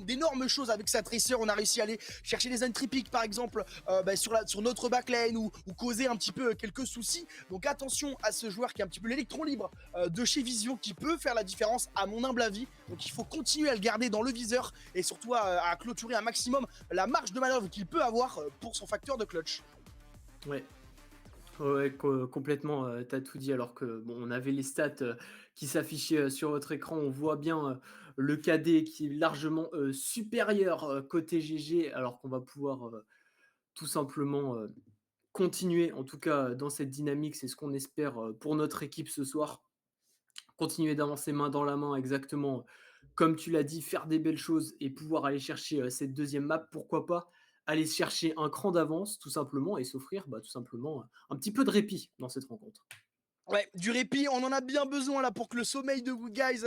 d'énormes choses avec sa Tracer. On a réussi à aller chercher les entry picks par exemple sur notre backlane ou causer un petit peu quelques soucis. Donc attention à ce joueur qui est un petit peu l'électron libre de chez Vision qui peut faire la différence à mon humble avis. Donc il faut continuer à le garder dans le viseur et surtout à clôturer un maximum la marge de manœuvre qu'il peut avoir pour son facteur de clutch. Ouais. Ouais, complètement, t'as tout dit. Alors que bon, on avait les stats qui s'affichaient sur votre écran. On voit bien le KD qui est largement supérieur côté GG, alors qu'on va pouvoir tout simplement continuer, en tout cas dans cette dynamique. C'est ce qu'on espère pour notre équipe ce soir. Continuer d'avancer main dans la main, exactement comme tu l'as dit, faire des belles choses et pouvoir aller chercher cette deuxième map, pourquoi pas. aller chercher un cran d'avance tout simplement et s'offrir tout simplement un petit peu de répit dans cette rencontre. Ouais, du répit, on en a bien besoin là pour que le sommeil de Good Guys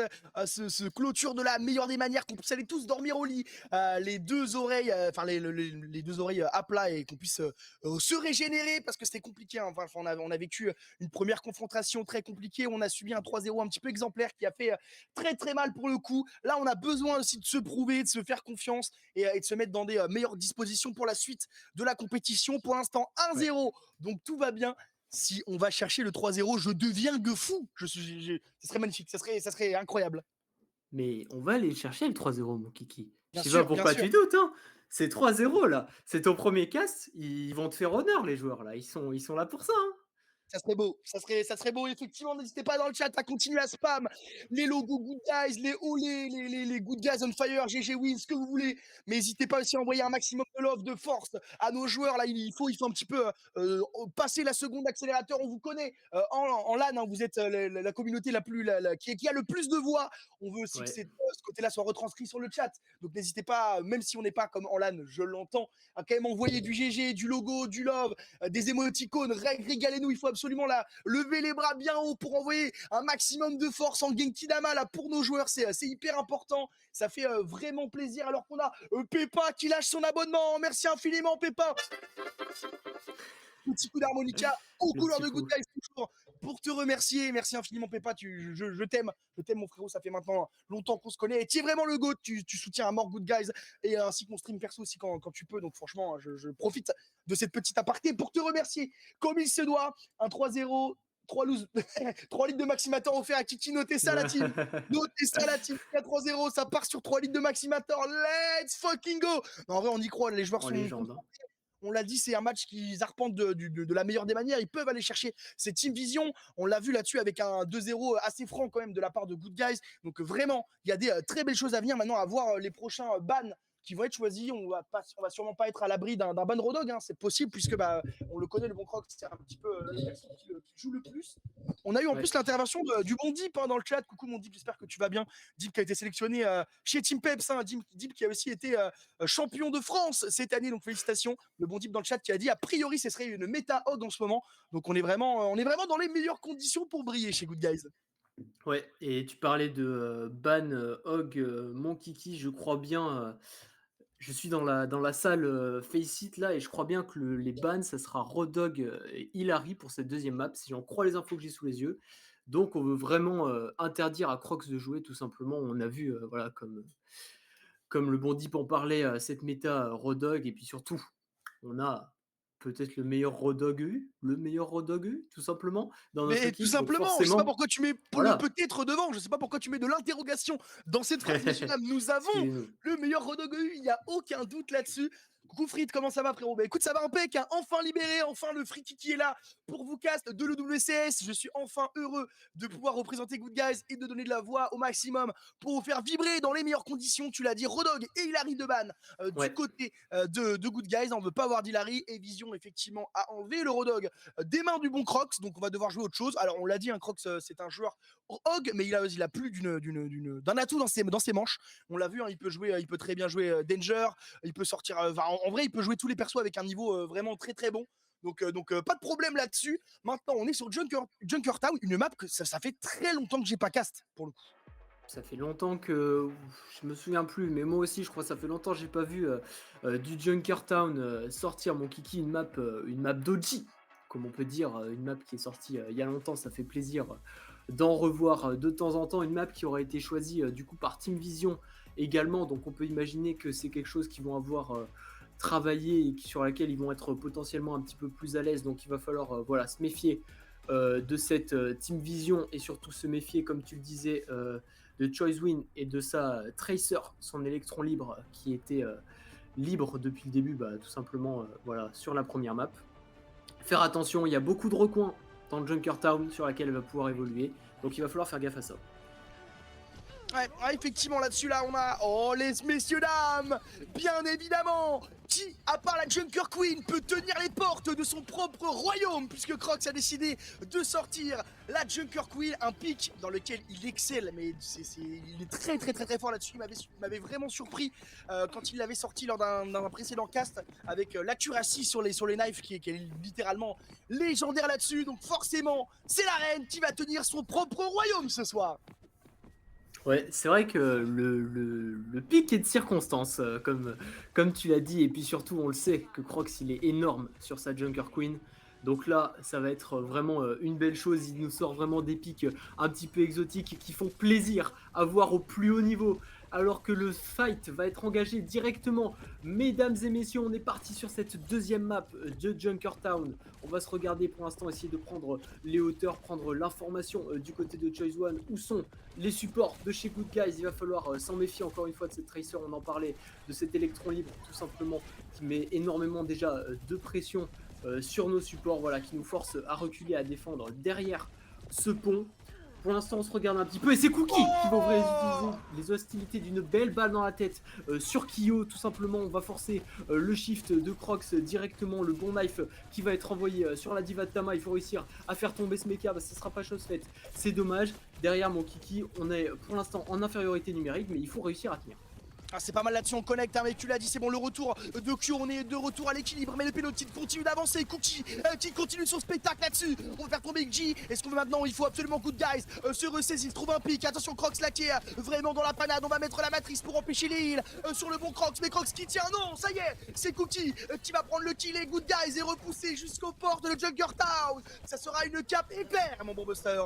se clôture de la meilleure des manières, qu'on puisse aller tous dormir au lit, les deux oreilles, enfin les deux oreilles à plat et qu'on puisse se régénérer parce que c'était compliqué. Hein. Enfin, on a vécu une première confrontation très compliquée, on a subi un 3-0 un petit peu exemplaire qui a fait très très mal pour le coup. Là, on a besoin aussi de se prouver, de se faire confiance et de se mettre dans des meilleures dispositions pour la suite de la compétition. Pour l'instant, Ouais. 1-0, donc tout va bien. Si on va chercher le 3-0, je deviens fou. Ça serait magnifique, ça serait incroyable. Mais on va aller chercher le 3-0, mon kiki. Je Bien sais pas sûr, bien pourquoi sûr. tu doutes, hein. C'est 3-0 là. C'est ton premier cast. Ils vont te faire honneur, les joueurs là. Ils sont là pour ça, hein. Ça serait beau, ça serait beau, effectivement. N'hésitez pas dans le chat à continuer à spam les logos Good Guys, les olé, les Good Guys on fire, GG Win, ce que vous voulez. Mais n'hésitez pas aussi à envoyer un maximum de love, de force à nos joueurs. Là, il faut un petit peu passer la seconde accélérateur. On vous connaît en LAN, hein, vous êtes la communauté qui a le plus de voix. On veut aussi que Ouais. ce côté-là soit retranscrit sur le chat. Donc n'hésitez pas, même si on n'est pas comme en LAN, je l'entends, à quand même envoyer du GG, du logo, du love, des émoticônes. Régalez-nous, il faut absolument là lever les bras bien haut pour envoyer un maximum de force en Genki Dama là pour nos joueurs. C'est hyper important. Ça fait vraiment plaisir alors qu'on a Peppa qui lâche son abonnement. Merci infiniment, Peppa. Petit coup d'harmonica aux Le couleurs petit de Good coup. Guys toujours pour te remercier. Merci infiniment, Peppa. Je t'aime. Je t'aime, mon frérot. Ça fait maintenant longtemps qu'on se connaît. Et tu es vraiment le GOAT. Tu soutiens à mort Good Guys et ainsi que mon stream perso aussi quand tu peux. Donc, franchement, je profite de cette petite aparté pour te remercier comme il se doit. Un 3-0. 3 loose, 3 litres de Maximator offert à Kiki. Notez ça, la team. Notez ça, la team. 3-0, ça part sur 3 litres de Maximator. Let's fucking go. Non, en vrai, on y croit. Les joueurs En sont légende, hein. on l'a dit, c'est un match qu'ils arpentent de la meilleure des manières. Ils peuvent aller chercher cette Team Vision. On l'a vu là-dessus avec un 2-0 assez franc quand même de la part de Good Guys. Donc vraiment, il y a des très belles choses à venir maintenant à voir les prochains bans qui vont être choisis. On va sûrement pas être à l'abri d'un ban Rodog. Hein. C'est possible puisque on le connaît, le bon croc, c'est un petit peu la personne qui joue le plus. On a eu en Ouais. plus l'intervention du bon Deep dans le chat. Coucou mon Deep, j'espère que tu vas bien. Deep qui a été sélectionné chez Team Peps. Hein. Deep qui a aussi été champion de France cette année. Donc félicitations. Le bon Deep dans le chat qui a dit a priori ce serait une méta hog en ce moment. Donc on est vraiment dans les meilleures conditions pour briller chez Good Guys. Ouais, et tu parlais de ban Hog, mon kiki, je crois bien. Je suis dans la salle Faceit là et je crois bien que les bans, ça sera Rodog et Hilary pour cette deuxième map, si j'en crois les infos que j'ai sous les yeux. Donc on veut vraiment interdire à Crocs de jouer tout simplement. On a vu, voilà, comme le bon Deep en parlait, cette méta Rodog et puis surtout, on a peut-être le meilleur Rodog EU, tout simplement, dans notre Mais tout équipe. Donc simplement, je sais pas forcément, pourquoi tu mets le voilà, peut-être devant, je sais pas pourquoi tu mets de l'interrogation dans cette phrase, messieurs, dames. Nous avons excusez-nous. le meilleur Rodogeu, il n'y a aucun doute là-dessus. Coucou Frit, comment ça va frérot? Bah écoute, ça va impec, hein. Enfin libéré, enfin le Free qui est là pour vous cast de l'EWCS. Je suis enfin heureux de pouvoir représenter Good Guys et de donner de la voix au maximum pour vous faire vibrer dans les meilleures conditions. Tu l'as dit, Rodog et Hilary Deban du Ouais. côté de Good Guys. On veut pas voir d'Hilary et Vision effectivement a enlevé le Rodog des mains du bon Crocs, donc on va devoir jouer autre chose. Alors on l'a dit, un Crocs c'est un joueur hog, mais il a plus d'un atout dans ses manches. On l'a vu, hein, il peut très bien jouer Danger, il peut sortir, en vrai il peut jouer tous les persos avec un niveau vraiment très très bon. Donc pas de problème là-dessus. Maintenant on est sur Junker Town, une map que ça fait très longtemps que j'ai pas cast pour le coup. Ça fait longtemps que je me souviens plus, mais moi aussi, je crois que ça fait longtemps que j'ai pas vu du Junkertown sortir mon kiki, une map d'OG, comme on peut dire, une map qui est sortie il y a longtemps. Ça fait plaisir d'en revoir de temps en temps, une map qui aurait été choisie du coup par Team Vision également. Donc on peut imaginer que c'est quelque chose qu'ils vont avoir travaillé et sur laquelle ils vont être potentiellement un petit peu plus à l'aise. Donc il va falloir voilà, se méfier de cette Team Vision et surtout se méfier, comme tu le disais, de Choicewin et de sa Tracer, son électron libre qui était libre depuis le début, tout simplement voilà, sur la première map. Faire attention, il y a beaucoup de recoins dans le Junkertown sur laquelle elle va pouvoir évoluer, donc il va falloir faire gaffe à ça. Ouais, effectivement, là-dessus, là, on a... Oh, les messieurs, dames, bien évidemment, qui, à part la Junker Queen, peut tenir les portes de son propre royaume, puisque Crocs a décidé de sortir la Junker Queen, un pic dans lequel il excelle, mais il est très fort là-dessus. Il m'avait vraiment surpris quand il l'avait sorti lors d'un précédent cast, avec l'accuracy sur les knives, qui est littéralement légendaire là-dessus. Donc forcément, c'est la reine qui va tenir son propre royaume ce soir. Ouais, c'est vrai que le pic est de circonstance, comme tu l'as dit, et puis surtout, on le sait que Crocs, il est énorme sur sa Junker Queen. Donc là, ça va être vraiment une belle chose. Il nous sort vraiment des pics un petit peu exotiques qui font plaisir à voir au plus haut niveau. Alors que le fight va être engagé directement. Mesdames et messieurs, on est parti sur cette deuxième map de Junkertown. On va se regarder pour l'instant, essayer de prendre les hauteurs, prendre l'information du côté de Choice One. Où sont les supports de chez Good Guys? Il va falloir s'en méfier encore une fois de cette Tracer. On en parlait, de cet électron libre tout simplement, qui met énormément déjà de pression sur nos supports, voilà, qui nous force à reculer, à défendre derrière ce pont. Pour l'instant, on se regarde un petit peu et c'est Cookie qui va ouvrir les hostilités d'une belle balle dans la tête sur Kyo. Tout simplement, on va forcer le shift de Crocs directement, le bon knife qui va être envoyé sur la diva de Tama. Il faut réussir à faire tomber ce mecha, ce sera pas chose faite. C'est dommage. Derrière mon Kiki, on est pour l'instant en infériorité numérique, mais il faut réussir à tenir. Ah, c'est pas mal là-dessus, on connecte, hein, mais tu l'as dit, c'est bon, le retour de Q, on est de retour à l'équilibre, mais le pénotide continue d'avancer, Cookie qui continue son spectacle là-dessus, on va faire tomber G, est-ce qu'on veut maintenant, il faut absolument Good Guys se ressaisir, trouve un pic, attention Crocs là qui est vraiment dans la panade, on va mettre la matrice pour empêcher les heals sur le bon Crocs, mais Crocs qui tient, non, ça y est, c'est Cookie qui va prendre le kill et Good Guys est repoussé jusqu'aux portes de Junkertown, ça sera une cape éclair, mon bon Buster.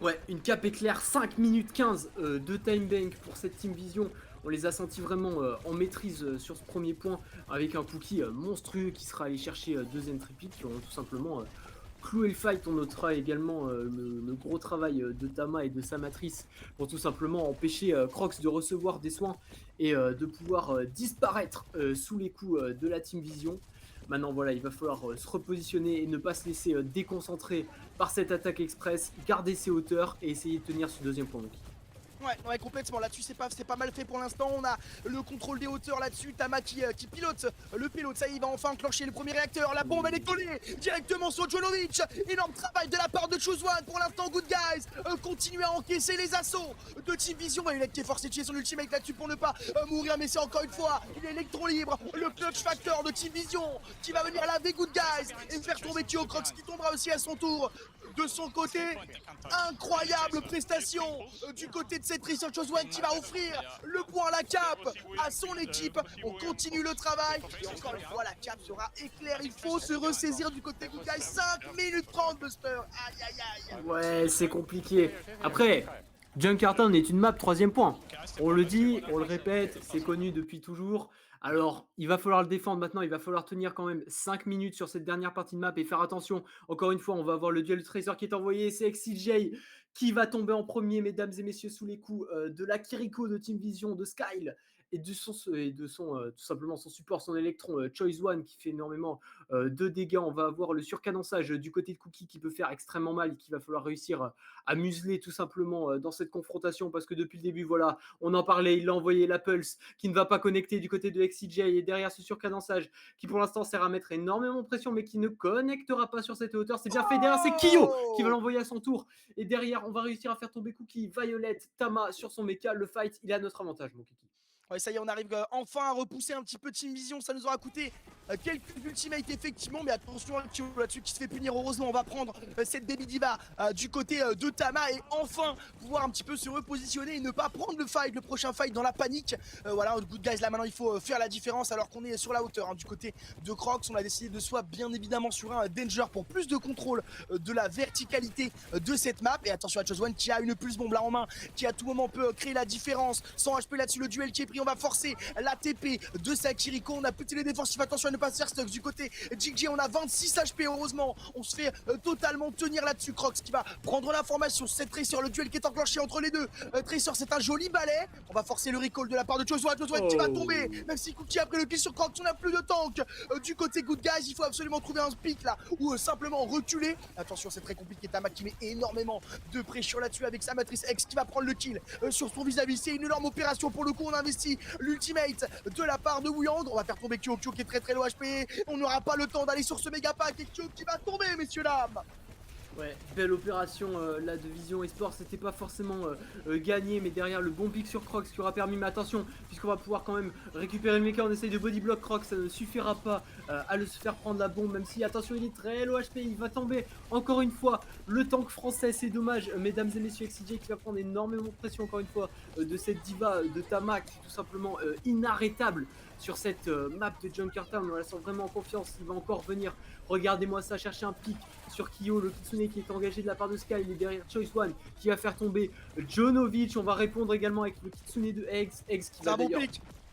Ouais, une cape éclair, 5 minutes 15 de time bank pour cette Team Vision. On les a sentis vraiment en maîtrise sur ce premier point, avec un Cookie monstrueux qui sera allé chercher deux entry picks qui auront tout simplement cloué le fight. On notera également le gros travail de Tama et de sa matrice pour tout simplement empêcher Crocs de recevoir des soins et de pouvoir disparaître sous les coups de la Team Vision. Maintenant, voilà, il va falloir se repositionner et ne pas se laisser déconcentrer par cette attaque express, garder ses hauteurs et essayer de tenir ce deuxième point. Ouais, complètement. Là-dessus, c'est pas mal fait pour l'instant. On a le contrôle des hauteurs là-dessus. Tama qui pilote le pilote. Ça y est, il va enfin enclencher le premier réacteur. La bombe, elle est collée directement sur Jonovic. Énorme travail de la part de Choose One. Pour l'instant, Good Guys continue à encaisser les assauts de Team Vision. Il qui est forcé de tuer son ultimate là-dessus pour ne pas mourir. Mais c'est encore une fois, il est électron libre. Le clutch factor de Team Vision qui va venir laver Good Guys et faire tomber Kyo. Crocs qui tombera aussi à son tour. De son côté, incroyable prestation du côté de cette Tracer Choice One qui va offrir le point à la cape à son équipe. On continue le travail et encore une fois la cape sera éclair. Il faut se ressaisir du côté Good Guys. 5 minutes 30 Buster. Aïe. Ouais, c'est compliqué. Après, Junkertown est une map 3ème point. On le dit, on le répète, c'est connu depuis toujours. Alors, il va falloir le défendre maintenant, il va falloir tenir quand même 5 minutes sur cette dernière partie de map et faire attention. Encore une fois, on va avoir le duel de Tracer qui est envoyé, c'est XCJ qui va tomber en premier, mesdames et messieurs, sous les coups de la Kiriko de Team Vision, de Skyle et de son tout simplement son support, son électron Choice One qui fait énormément de dégâts. On va avoir le surcadençage du côté de Cookie qui peut faire extrêmement mal et qu'il va falloir réussir à museler tout simplement dans cette confrontation parce que depuis le début, voilà, on en parlait, il a envoyé la Pulse qui ne va pas connecter du côté de XCJ et derrière ce surcadençage qui pour l'instant sert à mettre énormément de pression mais qui ne connectera pas sur cette hauteur. C'est bien fait, derrière c'est Kyo qui va l'envoyer à son tour et derrière on va réussir à faire tomber Cookie, Violet, Tama sur son mecha. Le fight, il est à notre avantage mon Kiki. Ouais, ça y est, on arrive enfin à repousser un petit peu Team Vision. Ça nous aura coûté quelques ultimates, effectivement. Mais attention, là-dessus qui se fait punir. Heureusement, on va prendre cette Baby Diva du côté de Tama et enfin pouvoir un petit peu se repositionner et ne pas prendre le prochain fight dans la panique. Voilà, Good Guys, là maintenant, il faut faire la différence alors qu'on est sur la hauteur. Du côté de Crocs, on a décidé de swap bien évidemment sur un Danger pour plus de contrôle de la verticalité de cette map. Et attention à Choice One qui a une pulse bombe là en main, qui à tout moment peut créer la différence. Sans HP là-dessus, le duel qui est pris on va forcer la TP de Sakiriko. On a petit les défensifs, attention à ne pas se faire stuck du côté JJ. On a 26 HP, heureusement. On se fait totalement tenir là-dessus. Crocs qui va prendre l'information sur cette Tracer, le duel qui est enclenché entre les deux. Tracer, c'est un joli balai. On va forcer le recall de la part de Choice One qui va tomber. Même si Cookie a pris le kill sur Crocs, on n'a plus de tank. Du côté Good Guys, il faut absolument trouver un pic là ou simplement reculer. Attention, c'est très compliqué. Tama qui met énormément de pression là-dessus avec sa matrice X qui va prendre le kill sur son vis-à-vis. C'est une énorme opération pour le coup. On investit l'ultimate de la part de Wuyang. On va faire tomber Kyo qui est très low HP. On n'aura pas le temps d'aller sur ce méga pack et Kyo qui va tomber, messieurs dames. Ouais, belle opération là de Vision Esport, c'était pas forcément gagné, mais derrière le bon pic sur Crocs qui aura permis, mais attention, puisqu'on va pouvoir quand même récupérer le mecha, on essaye de bodyblock Crocs, ça ne suffira pas à le se faire prendre la bombe, même si attention il est très low HP, il va tomber encore une fois, le tank français, c'est dommage, mesdames et messieurs, XCJ qui va prendre énormément de pression encore une fois de cette diva de Tama qui est tout simplement inarrêtable sur cette map de Junkertown. On la sent vraiment en confiance, il va encore venir, regardez-moi ça, chercher un pic sur Kyo, le Kitsune qui est engagé de la part de Sky, il est derrière Choice One qui va faire tomber Jonovic. On va répondre également avec le Kitsune de Eggs qui va d'ailleurs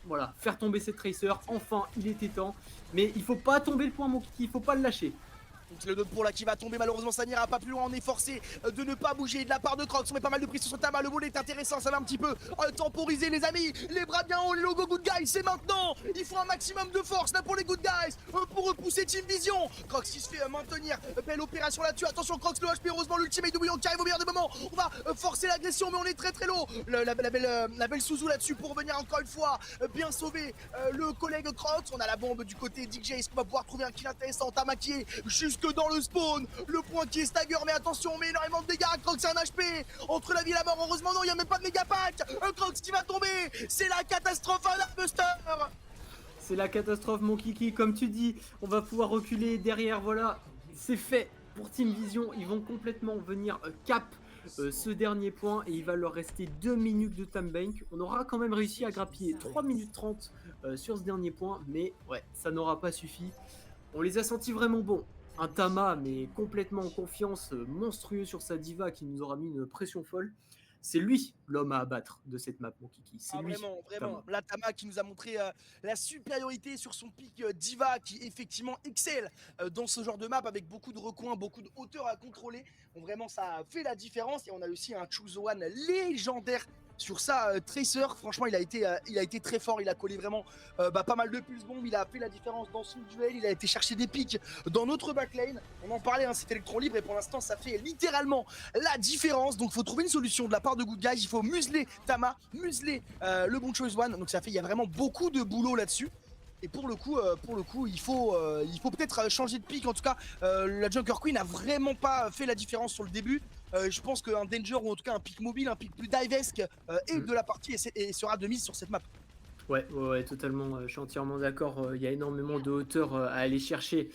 voilà, faire tomber cette Tracer. Enfin, il était temps, mais il faut pas tomber le point, mon Kiki, il faut pas le lâcher. Donc le pour là qui va tomber, malheureusement ça n'ira pas plus loin, on est forcé de ne pas bouger de la part de Crocs. On met pas mal de pression sur Tama, le volet est intéressant, ça va un petit peu temporiser les amis. Les bras bien hauts, les logos Good Guys, c'est maintenant. Il faut un maximum de force là pour les Good Guys pour repousser Team Vision. Crocs qui se fait maintenir, belle opération là-dessus. Attention Crocs, le HP, heureusement l'ultimate de Bouillon qui arrive au meilleur des moments. On va forcer l'agression mais on est très low. La belle Suzu là-dessus pour venir encore une fois bien sauver le collègue Crocs. On a la bombe du côté DJ, est-ce qu'on va pouvoir trouver un kill intéressant? Tama qui est jusque dans le spawn, le point qui est stagger, mais attention, on met énormément de dégâts. Crocs c'est un HP entre la vie et la mort, heureusement non, il n'y a même pas de méga pack. Crocs qui va tomber, c'est la catastrophe à la Buster. C'est la catastrophe mon Kiki, comme tu dis, on va pouvoir reculer derrière, voilà, c'est fait pour Team Vision, ils vont complètement venir cap ce dernier point et il va leur rester 2 minutes de time bank. On aura quand même réussi à grappiller 3 minutes 30 sur ce dernier point, mais ouais, ça n'aura pas suffi. On les a sentis vraiment bons. Un Tama, mais complètement en confiance, monstrueux sur sa diva qui nous aura mis une pression folle. C'est lui l'homme à abattre de cette map, mon Kiki. C'est lui. Vraiment. Tama. La Tama qui nous a montré la supériorité sur son pic diva qui effectivement excelle dans ce genre de map avec beaucoup de recoins, beaucoup de hauteur à contrôler. Donc vraiment ça a fait la différence et on a aussi un Choose One légendaire sur sa Tracer. Franchement il a été très fort, il a collé vraiment pas mal de pulse bombes, il a fait la différence dans son duel, il a été chercher des pics dans notre backlane. On en parlait, hein, c'est électron libre et pour l'instant ça fait littéralement la différence. Donc il faut trouver une solution de la part de Good Guys, il faut museler Tama, museler le bon Choice One. Donc il y a vraiment beaucoup de boulot là-dessus. Et pour le coup, il faut peut-être changer de pic. En tout cas, la Junker Queen n'a vraiment pas fait la différence sur le début. Je pense qu'un Danger ou en tout cas un pic mobile, un pic plus divesque est de la partie et sera de mise sur cette map. Ouais, totalement. Je suis entièrement d'accord. Il y a énormément de hauteur à aller chercher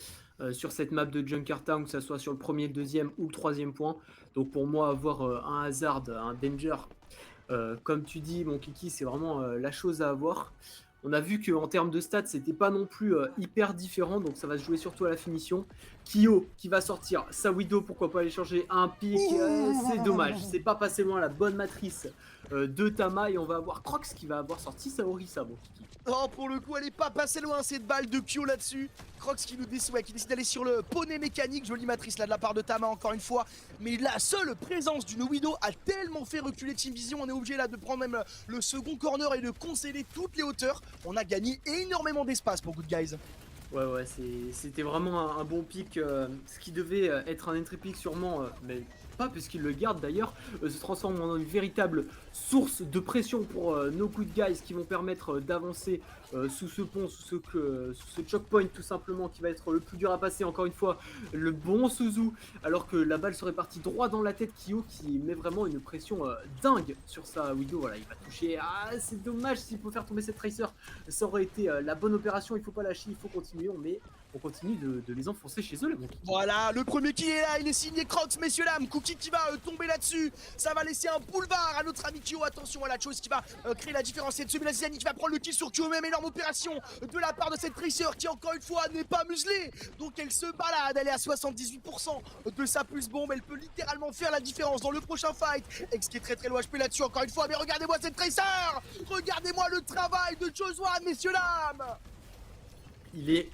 sur cette map de Junkertown, que ce soit sur le premier, le deuxième ou le troisième point. Donc pour moi, avoir un Hazard, un Danger, comme tu dis, mon Kiki, c'est vraiment la chose à avoir. On a vu qu'en termes de stats, c'était pas non plus hyper différent, donc ça va se jouer surtout à la finition. Kyo qui va sortir sa Widow, pourquoi pas aller changer un pic, c'est dommage, c'est pas passé loin la bonne matrice de Tama, et on va avoir Crocs qui va avoir sorti sa Orisa, mon Kiki. Oh, pour le coup, elle est pas passée loin cette balle de Kyo là-dessus. Crocs qui décide d'aller sur le poney mécanique. Jolie matrice là de la part de Tama encore une fois. Mais la seule présence d'une Widow a tellement fait reculer Team Vision. On est obligé là de prendre même le second corner et de concéder toutes les hauteurs. On a gagné énormément d'espace pour Good Guys. Ouais, c'était vraiment un bon pick. Ce qui devait être un entry pick sûrement, mais pas puisqu'il le garde d'ailleurs, se transforme en une véritable source de pression pour nos Good Guys qui vont permettre d'avancer sous ce pont, sous ce choke point tout simplement qui va être le plus dur à passer. Encore une fois, le bon Suzu, alors que la balle serait partie droit dans la tête Kyo qui met vraiment une pression dingue sur sa Widow. Voilà, il va toucher. Ah, c'est dommage, s'il faut faire tomber cette Tracer, ça aurait été la bonne opération. Il faut pas lâcher, il faut continuer. On continue de les enfoncer chez eux, les mecs. Voilà, le premier qui est là, il est signé Crocs, messieurs dames. Cookie Cookie qui va tomber là-dessus. Ça va laisser un boulevard à notre ami Kyo. Attention à la chose qui va créer la différence. C'est celui-là, Zizani qui va prendre le kill sur Kyo. Même énorme opération de la part de cette Tracer qui, encore une fois, n'est pas muselée. Donc elle se balade. Elle est à 78% de sa pulse bombe. Elle peut littéralement faire la différence dans le prochain fight. X qui est très low HP là-dessus, encore une fois. Mais regardez-moi cette Tracer. Regardez-moi le travail de Choice-One, messieurs dames. Il est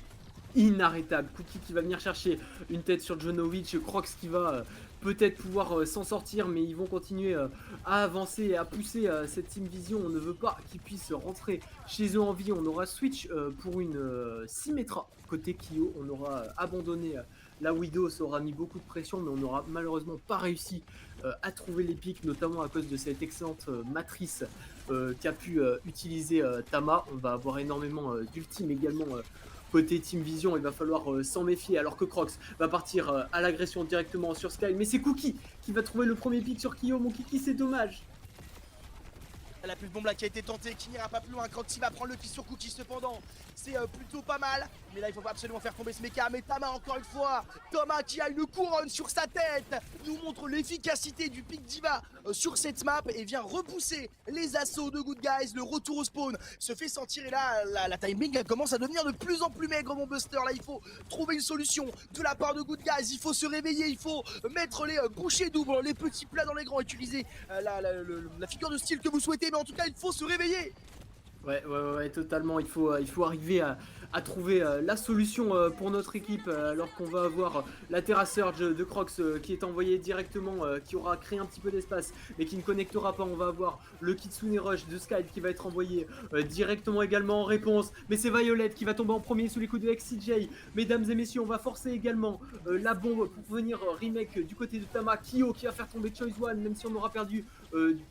inarrêtable. Cookie qui va venir chercher une tête sur Jonovic, Crocs qui va peut-être pouvoir s'en sortir, mais ils vont continuer à avancer et à pousser cette Team Vision. On ne veut pas qu'ils puissent rentrer chez eux en vie. On aura switch pour une Symmetra côté Kyo. On aura abandonné la Widow, ça aura mis beaucoup de pression, mais on n'aura malheureusement pas réussi à trouver les pics, notamment à cause de cette excellente matrice qu'a pu utiliser Tama. On va avoir énormément d'ultimes également côté Team Vision. Il va falloir s'en méfier, alors que Crocs va partir à l'agression directement sur Sky. Mais c'est Cookie qui va trouver le premier pic sur Kyo. Mon Kiki, c'est dommage. La pulse bombe là qui a été tentée, qui n'ira pas plus loin. Croxy va prendre le kill sur Cookie cependant. C'est plutôt pas mal. Mais là il faut absolument faire tomber ce mecha. Mais Tama encore une fois. Thomas qui a une couronne sur sa tête nous montre l'efficacité du pic Diva sur cette map. Et vient repousser les assauts de Good Guys. Le retour au spawn se fait sentir. Et là la timing elle commence à devenir de plus en plus maigre mon Buster. Là il faut trouver une solution de la part de Good Guys. Il faut se réveiller. Il faut mettre les bouchées doubles, les petits plats dans les grands. Utiliser la figure de style que vous souhaitez. Mais en tout cas, il faut se réveiller. Ouais, totalement. Il faut arriver à trouver la solution pour notre équipe, alors qu'on va avoir la Terra Surge de Crocs qui est envoyée directement, qui aura créé un petit peu d'espace, mais qui ne connectera pas. On va avoir le Kitsune Rush de Skype qui va être envoyé directement également en réponse. Mais c'est Violet qui va tomber en premier sous les coups de XCJ. Mesdames et messieurs, on va forcer également la bombe pour venir remake du côté de Tama. Kyo qui va faire tomber Choice-One, même si on aura perdu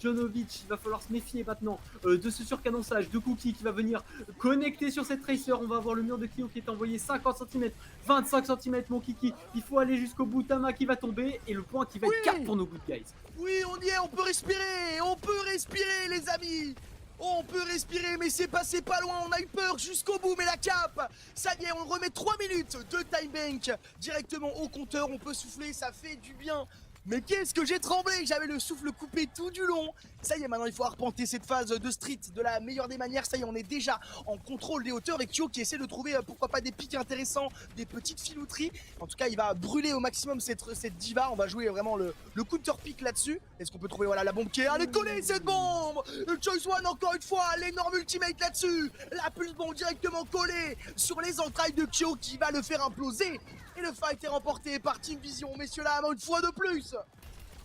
Jonovic. Il va falloir se méfier maintenant de ce surcanonçage de Cookie qui va venir connecter sur cette Tracer. On va avoir le mur de Kyo qui est envoyé 50 cm, 25 cm mon Kiki. Il faut aller jusqu'au bout. Tama qui va tomber et le point qui va être 4 pour nos Good Guys. Oui, on y est, on peut respirer les amis. On peut respirer, mais c'est passé pas loin. On a eu peur jusqu'au bout, mais la cape, ça y est, on remet 3 minutes de time bank directement au compteur. On peut souffler, ça fait du bien. Mais qu'est-ce que j'ai tremblé, j'avais le souffle coupé tout du long. Ça y est, maintenant il faut arpenter cette phase de street de la meilleure des manières. Ça y est, on est déjà en contrôle des hauteurs et Kyo qui essaie de trouver pourquoi pas des pics intéressants, des petites filouteries. En tout cas, il va brûler au maximum cette Diva. On va jouer vraiment le counter pick là-dessus. Est-ce qu'on peut trouver voilà la bombe qui est allée coller cette bombe? Choice-One encore une fois, l'énorme ultimate là-dessus. La pulse bombe directement collée sur les entrailles de Kyo qui va le faire imploser. Et le fight est remporté par Team Vision, messieurs dames, une fois de plus.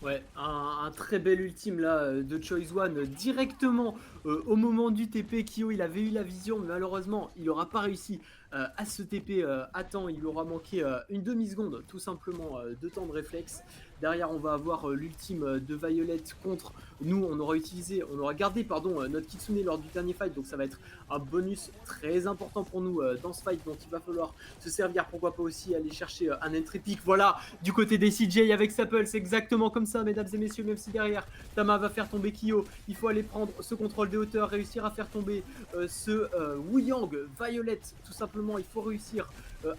Ouais, un très bel ultime là de Choice-One directement au moment du TP. Kyo il avait eu la vision, mais malheureusement il n'aura pas réussi à se TP à temps. Il aura manqué une demi-seconde tout simplement de temps de réflexe. Derrière on va avoir l'ultime de Violet contre nous. On aura gardé notre Kitsune lors du dernier fight, donc ça va être un bonus très important pour nous dans ce fight. Donc il va falloir se servir, pourquoi pas aussi aller chercher un entry pick. Voilà, du côté des CJ avec Sapple, c'est exactement comme ça mesdames et messieurs. Même si derrière Tama va faire tomber Kyo, il faut aller prendre ce contrôle des hauteurs, réussir à faire tomber ce Wuyang Violet tout simplement. Il faut réussir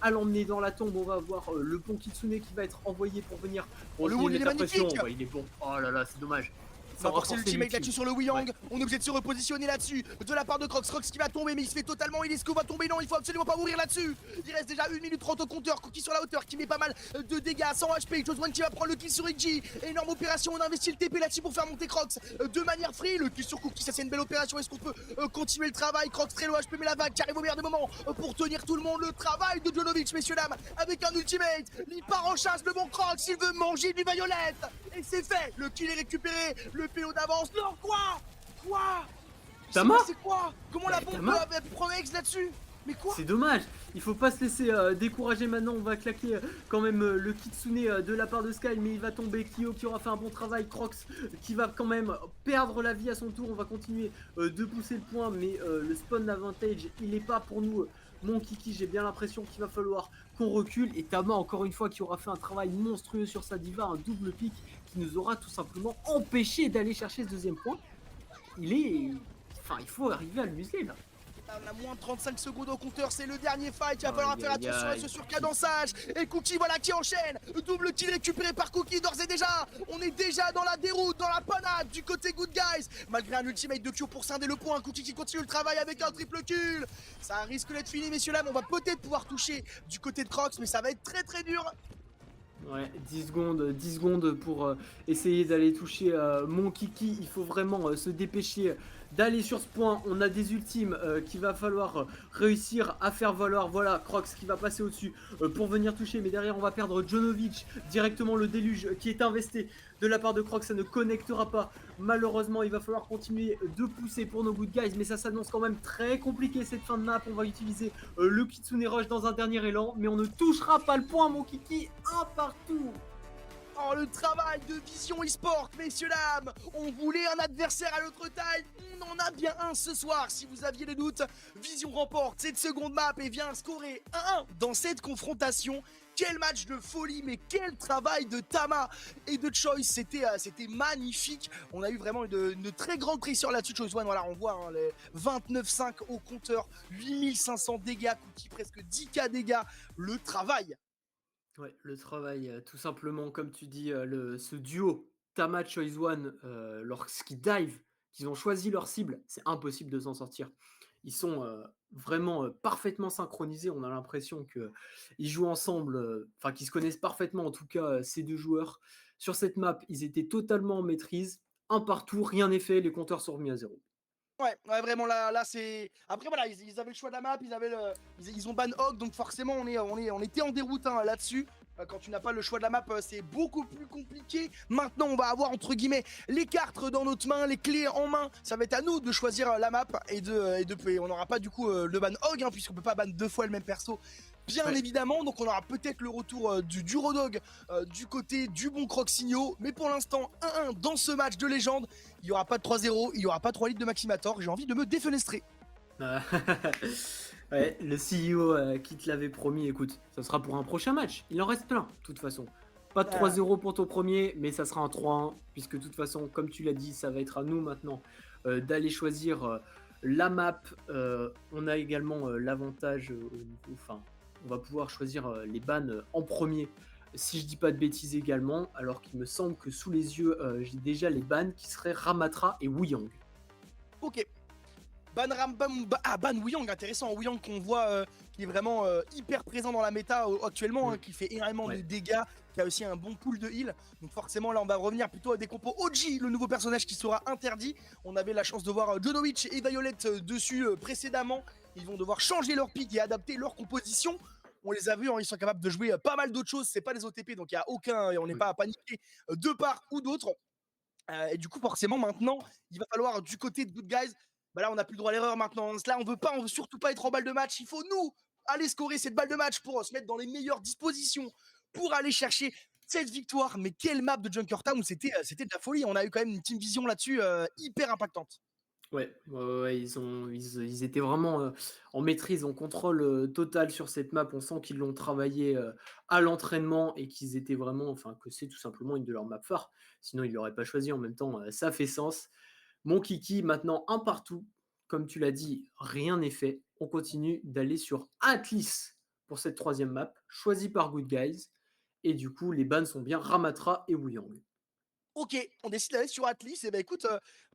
à l'emmener dans la tombe. On va avoir le bon Kitsune qui va être envoyé pour venir le wall il est magnifique. Ouais, il est bon. Oh là là, c'est dommage. On va forcer l'ultimate là-dessus sur le Wuyang. On est obligé de se repositionner là-dessus de la part de Crocs. Crocs qui va tomber, mais il se fait totalement. Ilisco va tomber. Non, il faut absolument pas mourir là-dessus. Il reste déjà 1 minute 30 au compteur. Cookie sur la hauteur qui met pas mal de dégâts. 100 HP. Choice-One qui va prendre le kill sur Iggy. Énorme opération. On investit le TP là-dessus pour faire monter Crocs de manière free. Le kill sur Cookie, ça c'est une belle opération. Est-ce qu'on peut continuer le travail? Crocs très low HP, mais la vague qui arrive au meilleur des moments pour tenir tout le monde. Le travail de Jonovic, messieurs dames, avec un ultimate. Il part en chasse, le bon Crocs. Il veut manger du Violet. Et c'est fait. Le kill est récupéré. Le PO d'avance. Non, quoi Tama? C'est quoi? Comment la bombe peut prendre X là-dessus? Mais quoi? C'est dommage. Il faut pas se laisser décourager maintenant. On va claquer quand même le Kitsune de la part de Sky, mais il va tomber. Kyo qui aura fait un bon travail. Crocs qui va quand même perdre la vie à son tour. On va continuer de pousser le point, mais le spawn advantage il est pas pour nous. Mon Kiki, j'ai bien l'impression qu'il va falloir qu'on recule. Et Tama encore une fois qui aura fait un travail monstrueux sur sa Diva, un double pick qui nous aura tout simplement empêché d'aller chercher ce deuxième point. Il faut arriver à le museler là. On a moins de 35 secondes au compteur, c'est le dernier fight, il va falloir Aïe, faire aïe, attention à aïe. ce surcadençage. Et Cookie, voilà, qui enchaîne. Double kill récupéré par Cookie d'ores et déjà. On est déjà dans la déroute, dans la panade du côté Good Guys. Malgré un ultimate de Q pour scinder le point, Cookie qui continue le travail avec un triple kill. Ça risque d'être fini, messieurs dames. On va peut-être pouvoir toucher du côté de Crocs, mais ça va être très très dur. Ouais, 10 secondes pour essayer d'aller toucher mon Kiki. Il faut vraiment se dépêcher d'aller sur ce point. On a des ultimes qu'il va falloir réussir à faire valoir. Voilà, Crocs qui va passer au-dessus pour venir toucher. Mais derrière, on va perdre Jonovic. Directement le déluge qui est investé de la part de Crocs. Ça ne connectera pas. Malheureusement, il va falloir continuer de pousser pour nos good guys. Mais ça s'annonce quand même très compliqué cette fin de map. On va utiliser le Kitsune Rush dans un dernier élan. Mais on ne touchera pas le point, mon Kiki. Un partout. Oh, le travail de Vision eSport, messieurs dames. On voulait un adversaire à notre taille. On en a bien un ce soir. Si vous aviez des doutes, Vision remporte cette seconde map et vient scorer 1-1 dans cette confrontation. Quel match de folie, mais quel travail de Tama et de Choice. C'était magnifique. On a eu vraiment une très grande pression là-dessus. Choice One, voilà, on voit hein, les 29,5 au compteur, 8500 dégâts, Cookie presque 10k dégâts. Le travail. Ouais, le travail, tout simplement, comme tu dis, ce duo Tama Choice One, lorsqu'ils dive, qu'ils ont choisi leur cible, c'est impossible de s'en sortir. Ils sont vraiment parfaitement synchronisés. On a l'impression qu'ils jouent ensemble, enfin qu'ils se connaissent parfaitement, en tout cas, ces deux joueurs. Sur cette map, ils étaient totalement en maîtrise. Un partout, rien n'est fait, les compteurs sont remis à zéro. Ouais, vraiment là c'est. Après voilà, ils avaient le choix de la map, ils ont ban Hog, donc forcément on était en déroute hein, là-dessus. Quand tu n'as pas le choix de la map, c'est beaucoup plus compliqué. Maintenant, on va avoir entre guillemets les cartes dans notre main, les clés en main. Ça va être à nous de choisir la map et on n'aura pas du coup le ban Hog, hein, puisqu'on peut pas ban deux fois le même perso. Bien Ouais. évidemment, donc on aura peut-être le retour du Durodog du côté du bon Croxigno. Mais pour l'instant, 1-1 dans ce match de légende. Il n'y aura pas de 3-0, il n'y aura pas 3 litres de Maximator. J'ai envie de me défenestrer. Euh, ouais, le CEO qui te l'avait promis, écoute, ça sera pour un prochain match. Il en reste plein, de toute façon. Pas de 3-0 pour ton premier, mais ça sera un 3-1, puisque de toute façon, comme tu l'as dit, ça va être à nous maintenant d'aller choisir la map. On a également l'avantage au niveau, enfin, on va pouvoir choisir les bans en premier. Si je dis pas de bêtises également, alors qu'il me semble que sous les yeux, j'ai déjà les bans qui seraient Ramatra et Wuyang. Ok. Ban Wuyang, intéressant. Wuyang qu'on voit qui est vraiment hyper présent dans la méta actuellement, hein, qui fait énormément de dégâts, qui a aussi un bon pool de heal. Donc forcément là on va revenir plutôt à des compos OG, le nouveau personnage qui sera interdit. On avait la chance de voir Jonovic et Violet dessus précédemment. Ils vont devoir changer leur pick et adapter leur composition. On les a vus, hein, ils sont capables de jouer pas mal d'autres choses. C'est pas des OTP, donc il n'y a aucun, on n'est pas à paniquer de part ou d'autre. Et du coup, forcément, maintenant, il va falloir du côté de Good Guys. Bah là, on n'a plus le droit à l'erreur maintenant. Là, on veut surtout pas être en balle de match. Il faut nous aller scorer cette balle de match pour se mettre dans les meilleures dispositions pour aller chercher cette victoire. Mais quelle map de Junkertown, c'était de la folie. On a eu quand même une team vision là-dessus hyper impactante. Ouais, ils étaient vraiment en maîtrise, en contrôle total sur cette map. On sent qu'ils l'ont travaillé à l'entraînement et qu'ils étaient vraiment, enfin, que c'est tout simplement une de leurs maps phares. Sinon, ils ne l'auraient pas choisi. En même temps, ça fait sens. Mon Kiki, maintenant un partout. Comme tu l'as dit, rien n'est fait. On continue d'aller sur Atlas pour cette troisième map, choisie par Good Guys. Et du coup, les bans sont bien Ramatra et Wuyang. Ok, on décide d'aller sur Atlas. Et bah écoute,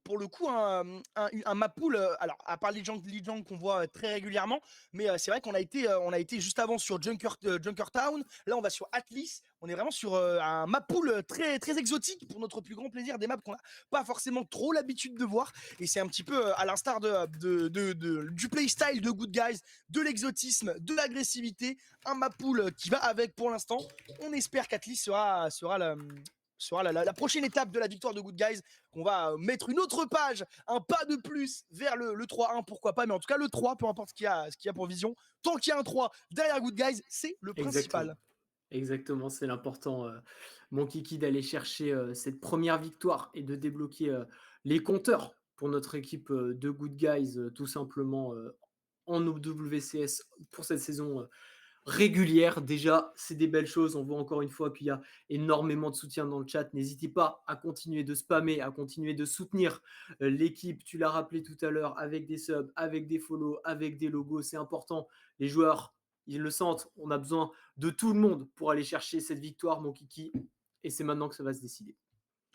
pour le coup, un map pool, alors à part Lijiang qu'on voit très régulièrement, mais c'est vrai on a été juste avant sur Junkertown. Là, on va sur Atlas. On est vraiment sur un map pool très, très exotique pour notre plus grand plaisir, des maps qu'on n'a pas forcément trop l'habitude de voir. Et c'est un petit peu à l'instar du playstyle de Good Guys, de l'exotisme, de l'agressivité. Un map pool qui va avec pour l'instant. On espère qu'Atlas sera la prochaine étape de la victoire de Good Guys, qu'on va mettre une autre page, un pas de plus vers le 3-1, pourquoi pas, mais en tout cas le 3, peu importe ce qu'il y a pour vision, tant qu'il y a un 3 derrière Good Guys, c'est le principal. Exactement, c'est l'important, mon kiki, d'aller chercher cette première victoire et de débloquer les compteurs pour notre équipe de Good Guys, tout simplement en WCS pour cette saison régulière. Déjà, c'est des belles choses. On voit encore une fois qu'il y a énormément de soutien dans le chat. N'hésitez pas à continuer de spammer, à continuer de soutenir l'équipe. Tu l'as rappelé tout à l'heure, avec des subs, avec des follow, avec des logos. C'est important. Les joueurs, ils le sentent. On a besoin de tout le monde pour aller chercher cette victoire, mon kiki. Et c'est maintenant que ça va se décider.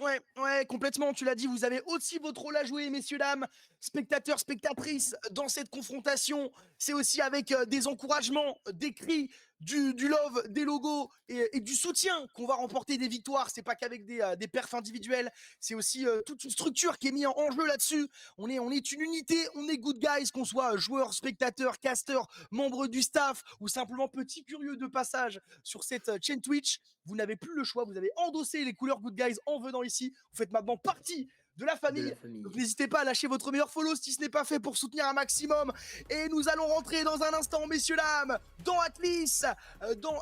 Ouais, ouais, complètement, tu l'as dit, vous avez aussi votre rôle à jouer, messieurs, dames, spectateurs, spectatrices, dans cette confrontation. C'est aussi avec des encouragements, des cris, du love, des logos et du soutien qu'on va remporter des victoires. C'est pas qu'avec des perfs individuels, c'est aussi toute une structure qui est mise en jeu là-dessus. On est une unité, on est good guys, qu'on soit joueurs, spectateurs, casters, membres du staff ou simplement petits curieux de passage sur cette chaîne Twitch. Vous n'avez plus le choix, vous avez endossé les couleurs Good Guys en venant ici. Vous faites maintenant partie de la famille. Donc n'hésitez pas à lâcher votre meilleur follow si ce n'est pas fait pour soutenir un maximum. Et nous allons rentrer dans un instant, messieurs, dames, dans Atlas.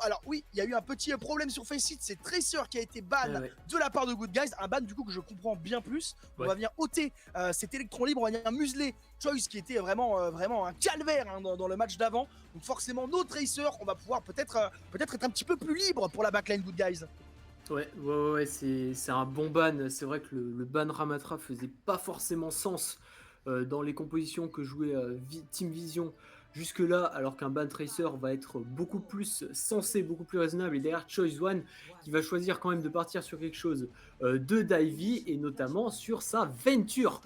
Alors oui, il y a eu un petit problème sur Faceit, c'est Tracer qui a été ban de la part de Good Guys. Un ban du coup que je comprends bien plus. On va venir ôter cet électron libre, on va venir museler Choice qui était vraiment un calvaire dans le match d'avant. Donc forcément, nos Tracers, on va pouvoir peut-être être un petit peu plus libre pour la backline Good Guys. Ouais, c'est un bon ban. C'est vrai que le ban Ramatra faisait pas forcément sens dans les compositions que jouait Team Vision jusque-là, alors qu'un ban Tracer va être beaucoup plus sensé, beaucoup plus raisonnable. Et derrière Choice One qui va choisir quand même de partir sur quelque chose de Divey et notamment sur sa Venture.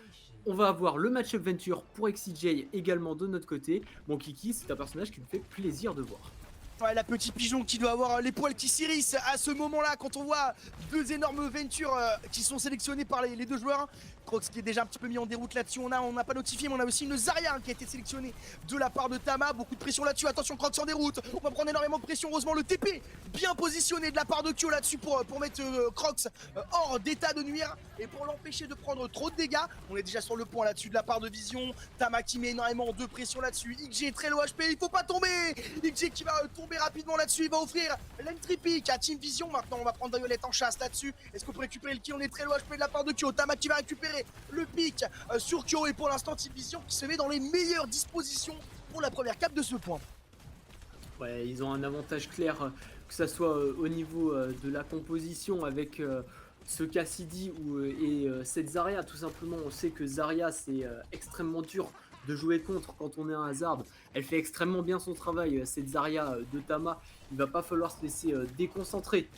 On va avoir le match-up Venture pour XCJ également de notre côté. Mon Kiki, c'est un personnage qui me fait plaisir de voir. Ouais, la petite pigeon qui doit avoir les poils qui s'irissent à ce moment-là quand on voit deux énormes Ventures qui sont sélectionnés par les deux joueurs. Crocs qui est déjà un petit peu mis en déroute là-dessus. On n'a pas notifié, mais on a aussi une Zarya qui a été sélectionnée de la part de Tama. Beaucoup de pression là-dessus. Attention, Crocs en déroute. On va prendre énormément de pression. Heureusement, le TP bien positionné de la part de Kyo là-dessus pour mettre Crocs hors d'état de nuire et pour l'empêcher de prendre trop de dégâts. On est déjà sur le point là-dessus de la part de Vision. Tama qui met énormément de pression là-dessus. XG est très low HP. Il faut pas tomber. XG qui va tomber rapidement là-dessus. Il va offrir l'entry pick à Team Vision. Maintenant, on va prendre Violette en chasse là-dessus. Est-ce qu'on peut récupérer le kill? On est très low HP de la part de Kyo. Tama qui va récupérer le pic sur Kyo et pour l'instant Team Vision qui se met dans les meilleures dispositions pour la première cap de ce point. Ouais, ils ont un avantage clair, que ça soit au niveau de la composition avec ce Cassidy et cette Zarya. Tout simplement, on sait que Zarya c'est extrêmement dur de jouer contre quand on est un Hazard. Elle fait extrêmement bien son travail, cette Zarya de Tama. Il va pas falloir se laisser déconcentrer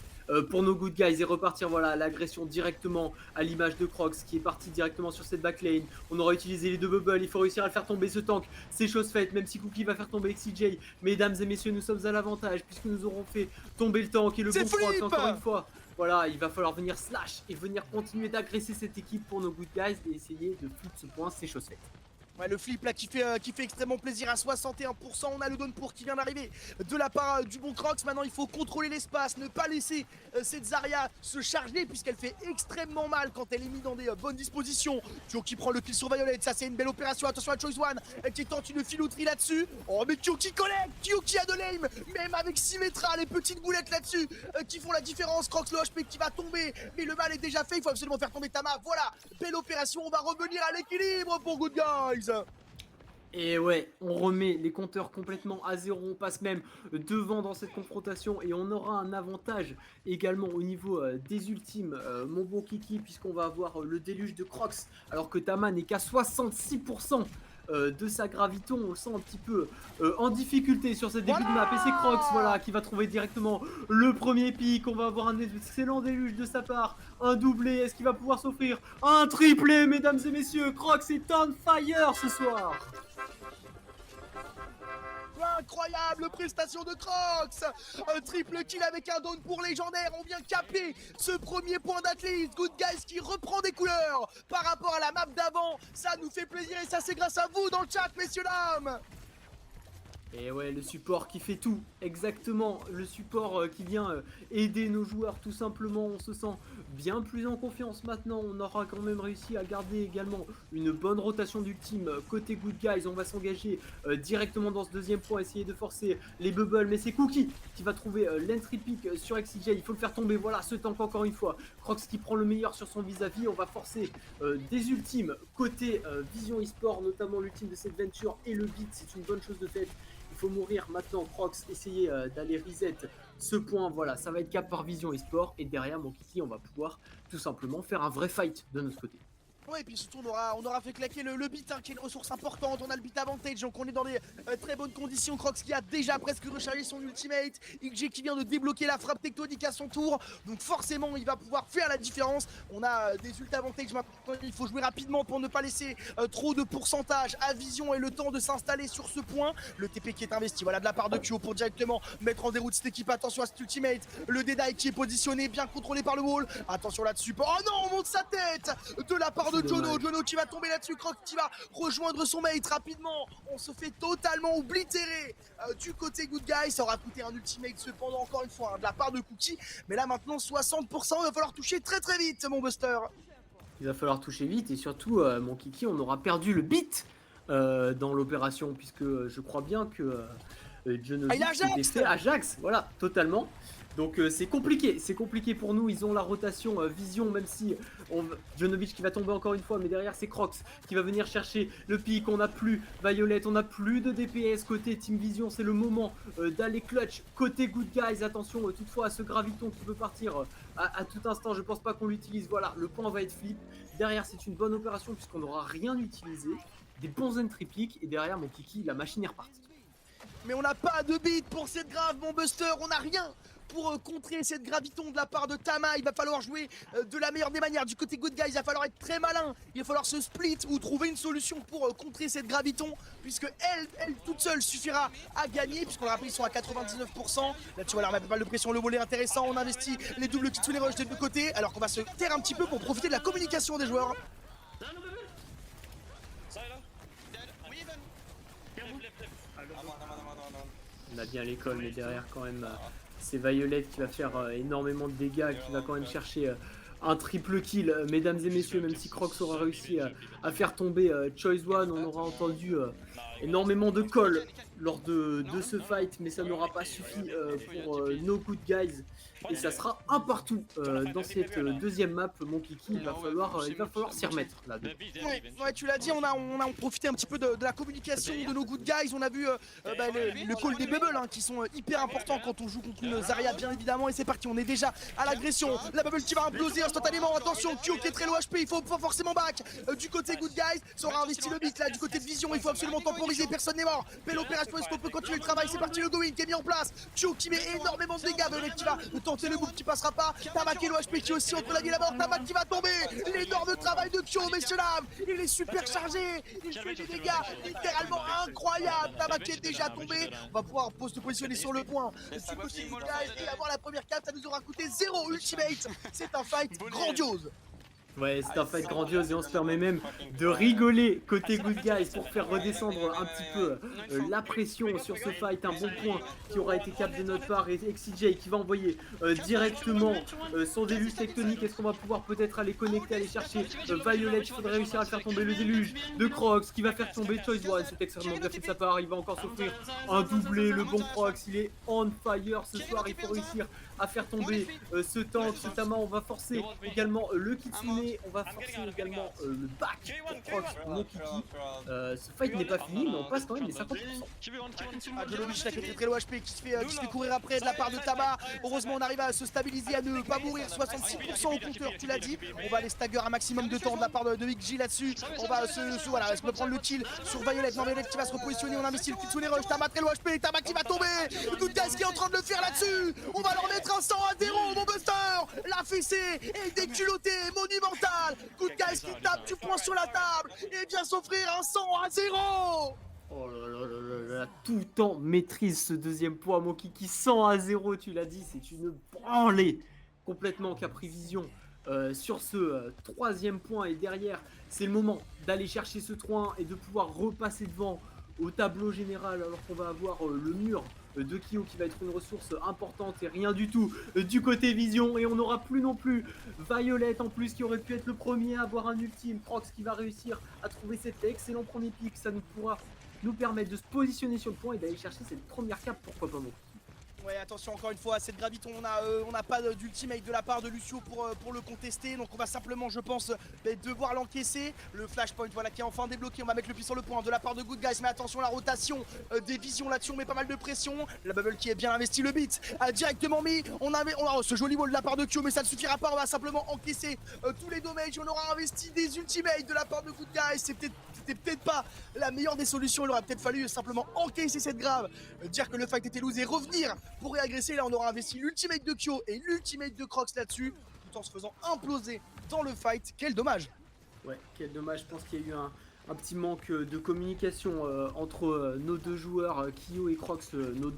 pour nos good guys et repartir voilà l'agression directement à l'image de Crocs qui est parti directement sur cette backlane. On aura utilisé les deux bubbles, il faut réussir à le faire tomber ce tank, c'est chose faite même si Cookie va faire tomber XCJ. Mesdames et messieurs, nous sommes à l'avantage puisque nous aurons fait tomber le tank et le bon Crocs encore une fois. Voilà, il va falloir venir slash et venir continuer d'agresser cette équipe pour nos good guys et essayer de flip ce point, c'est chose faite. Ouais, le flip là qui fait extrêmement plaisir à 61%. On a le Downpour qui vient d'arriver de la part du bon Crocs. Maintenant il faut contrôler l'espace, ne pas laisser cette Zarya se charger puisqu'elle fait extrêmement mal quand elle est mise dans des bonnes dispositions. Kyo qui prend le kill sur Violet, ça c'est une belle opération. Attention à Choice One qui tente une filouterie là-dessus. Oh mais Kyo qui collecte, Kyo qui a de l'aim, même avec Symmetra, les petites boulettes là-dessus qui font la différence. Crocs le HP qui va tomber, mais le mal est déjà fait, il faut absolument faire tomber Tama. Voilà, belle opération, on va revenir à l'équilibre pour Good Guys. Et ouais, on remet les compteurs complètement à zéro, on passe même devant dans cette confrontation et on aura un avantage également au niveau des ultimes, mon bon Kiki, puisqu'on va avoir le déluge de Crocs, alors que Tama n'est qu'à 66% de sa graviton. On le sent un petit peu en difficulté sur cette début de map et c'est Crocs voilà, qui va trouver directement le premier pic. On va avoir un excellent déluge de sa part, un doublé, est-ce qu'il va pouvoir s'offrir un triplé? Mesdames et messieurs, Crocs est on fire ce soir. Incroyable prestation de Crocs, un triple kill avec un down pour légendaire. On vient caper ce premier point d'Atlas. Good Guys qui reprend des couleurs par rapport à la map d'avant. Ça nous fait plaisir et ça c'est grâce à vous dans le chat, messieurs dames. Et ouais, le support qui fait tout, exactement, le support qui vient aider nos joueurs tout simplement. On se sent bien plus en confiance maintenant. On aura quand même réussi à garder également une bonne rotation d'ultime côté Good Guys. On va s'engager directement dans ce deuxième point, essayer de forcer les bubbles, mais c'est Cookie qui va trouver l'entry pick sur XCJ. Il faut le faire tomber, voilà ce tank encore une fois. Crocs qui prend le meilleur sur son vis-à-vis. On va forcer des ultimes côté Vision eSport, notamment l'ultime de cette venture et le beat, c'est une bonne chose de fait. Il faut mourir maintenant. Crocs, essayer d'aller reset ce point. Voilà, ça va être cap par Vision et Sport. Et derrière, mon kiki, on va pouvoir tout simplement faire un vrai fight de notre côté. Ouais, et puis surtout on aura fait claquer le beat hein, qui est une ressource importante, on a le beat avantage, donc on est dans des très bonnes conditions. Crocs qui a déjà presque rechargé son ultimate, XG qui vient de débloquer la frappe tectonique à son tour, donc forcément il va pouvoir faire la différence. On a des ult avantage maintenant, il faut jouer rapidement pour ne pas laisser trop de pourcentage à Vision et le temps de s'installer sur ce point. Le TP qui est investi, voilà de la part de Kyo pour directement mettre en déroute cette équipe, attention à cet ultimate, le Deadeye qui est positionné, bien contrôlé par le wall, attention là-dessus, oh non on monte sa tête de la part de Jono qui va tomber là-dessus, Crocs qui va rejoindre son mate rapidement. On se fait totalement oblitérer du côté Good Guys. Ça aura coûté un ultimate cependant encore une fois hein, de la part de Cookie. Mais là maintenant 60%, il va falloir toucher très très vite mon Buster. Il va falloir toucher vite et surtout mon kiki, on aura perdu le beat dans l'opération puisque je crois bien que Jonovic Ajax testé Ajax, voilà, totalement. Donc c'est compliqué pour nous, ils ont la rotation Vision, même si Jonovic qui va tomber encore une fois, mais derrière c'est Crocs qui va venir chercher le pic, on n'a plus Violet, on n'a plus de DPS côté Team Vision, c'est le moment d'aller clutch côté Good Guys, attention toutefois à ce graviton qui peut partir à tout instant, je pense pas qu'on l'utilise, voilà, le point va être flip, derrière c'est une bonne opération puisqu'on n'aura rien utilisé, des bons entry picks, et derrière mon kiki, la machine est repartie. Mais on n'a pas de beat pour cette grave mon Buster, on n'a rien pour contrer cette graviton de la part de Tama. Il va falloir jouer de la meilleure des manières. Du côté Good Guys, il va falloir être très malin. Il va falloir se split ou trouver une solution pour contrer cette graviton, puisque elle toute seule suffira à gagner, puisqu'on rappelle ils sont à 99%. Là tu vois, là on a pas mal de pression, le volet intéressant. On investit les doubles kits sous les rushs des deux côtés, alors qu'on va se taire un petit peu pour profiter de la communication des joueurs. On a bien l'école, mais derrière quand même c'est Violet qui va faire énormément de dégâts, qui va quand même chercher un triple kill, mesdames et messieurs. Même si Crocs aura réussi à faire tomber Choice One, on aura entendu énormément de calls lors de ce fight, mais ça n'aura pas suffi pour No Good Guys, et ça sera un partout dans cette deuxième map. Mon kiki, il va falloir s'y remettre là. Ouais, tu l'as dit, on a profité un petit peu de la communication de nos Good Guys. On a vu le call des bubbles hein, qui sont hyper importants quand on joue contre une Zarya bien évidemment. Et c'est parti, on est déjà à l'agression. La bubble qui va imploser instantanément. Attention, Kyo qui est très low HP, il faut pas forcément back. Du côté Good Guys, ça aura investi le beat là. Du côté de Vision, il faut absolument temporiser, personne n'est mort. Belle opération, est-ce qu'on peut continuer le travail? C'est parti, le Going qui est mis en place. Kyo qui met énormément de dégâts, Violet qui va tenter le move qui passera pas. Tama qui est low HP qui est aussi entre la vie et la mort. Tama qui va tomber. L'énorme travail de Kyo, messieurs dames. Il est super chargé, il fait des dégâts littéralement incroyables. Tama qui est déjà tombé. On va pouvoir se positionner sur le point du côté Good Guys et avoir la première carte. Ça nous aura coûté 0 ultimate. C'est un fight grandiose. Ouais, c'est un fight grandiose et on se permet même de rigoler côté Good Guys pour faire redescendre un petit peu la pression sur ce fight. Un bon point qui aura été cap de notre part, et XCJ qui va envoyer directement son déluge tectonique. Est-ce qu'on va pouvoir peut-être aller connecter, aller chercher Violet? Il faudrait réussir à faire tomber le déluge de Crocs qui va faire tomber Choice One. C'est extrêmement bien fait de sa part, il va encore s'offrir un doublé. Le bon Crocs, il est on fire ce soir, il faut réussir à faire tomber ce tank, ce Tama. On va forcer également le Kitsune, on va forcer également le back pour Crocs, mon kiki. Ce fight n'est pas fini, mais on passe quand même les 50%. Jonovic là qui est très low HP, qui se fait courir après de la part de Tama. Heureusement on arrive à se stabiliser, à ne pas mourir. 66% au compteur, tu l'as dit. On va aller stagger un maximum de temps de la part de XG là-dessus. On va voilà, est-ce qu'on peut prendre le kill sur Violet? Non, Violet qui va se repositionner, on investit le Kitsune rush. Tama très low HP, Tama qui va tomber. Good Guys qui est en train de le faire là-dessus. On va leur mettre un 100 à 0, mon Buster. La fessée est déculottée, monumentale. Good Guys qui tape du poing sur la table et vient s'offrir un 100 à 0. Oh là là là là, tout en maîtrise ce deuxième point, mon kiki. 100 à 0, tu l'as dit, c'est une branlée complètement qu'a pris Vision sur ce troisième point. Et derrière, c'est le moment d'aller chercher ce 3-1 et de pouvoir repasser devant au tableau général, alors qu'on va avoir le mur de Kyo qui va être une ressource importante, et rien du tout du côté Vision. Et on n'aura plus non plus Violet en plus qui aurait pu être le premier à avoir un ultime. Crocs qui va réussir à trouver cet excellent premier pick, ça nous pourra nous permettre de se positionner sur le point et d'aller chercher cette première cape, pourquoi pas. Ouais, attention encore une fois, cette graviton, on n'a pas d'ultimate de la part de Lucio pour le contester, donc on va simplement, je pense, devoir l'encaisser. Le flashpoint, voilà, qui est enfin débloqué, on va mettre le pied sur le point de la part de Good Guys, mais attention, la rotation des visions là-dessus, on met pas mal de pression. La bubble qui est bien investie, le beat a directement mis, on a ce joli wall de la part de Kyo, mais ça ne suffira pas, on va simplement encaisser tous les dommages, on aura investi des ultimates de la part de Good Guys, c'était peut-être pas la meilleure des solutions, il aurait peut-être fallu simplement encaisser cette grave, dire que le fight était loose et revenir pour réagresser. Là on aura investi l'ultimate de Kyo et l'ultimate de Crocs là-dessus, tout en se faisant imploser dans le fight. Quel dommage. Ouais, quel dommage, je pense qu'il y a eu un petit manque de communication entre nos deux joueurs, Kyo et Crocs, nos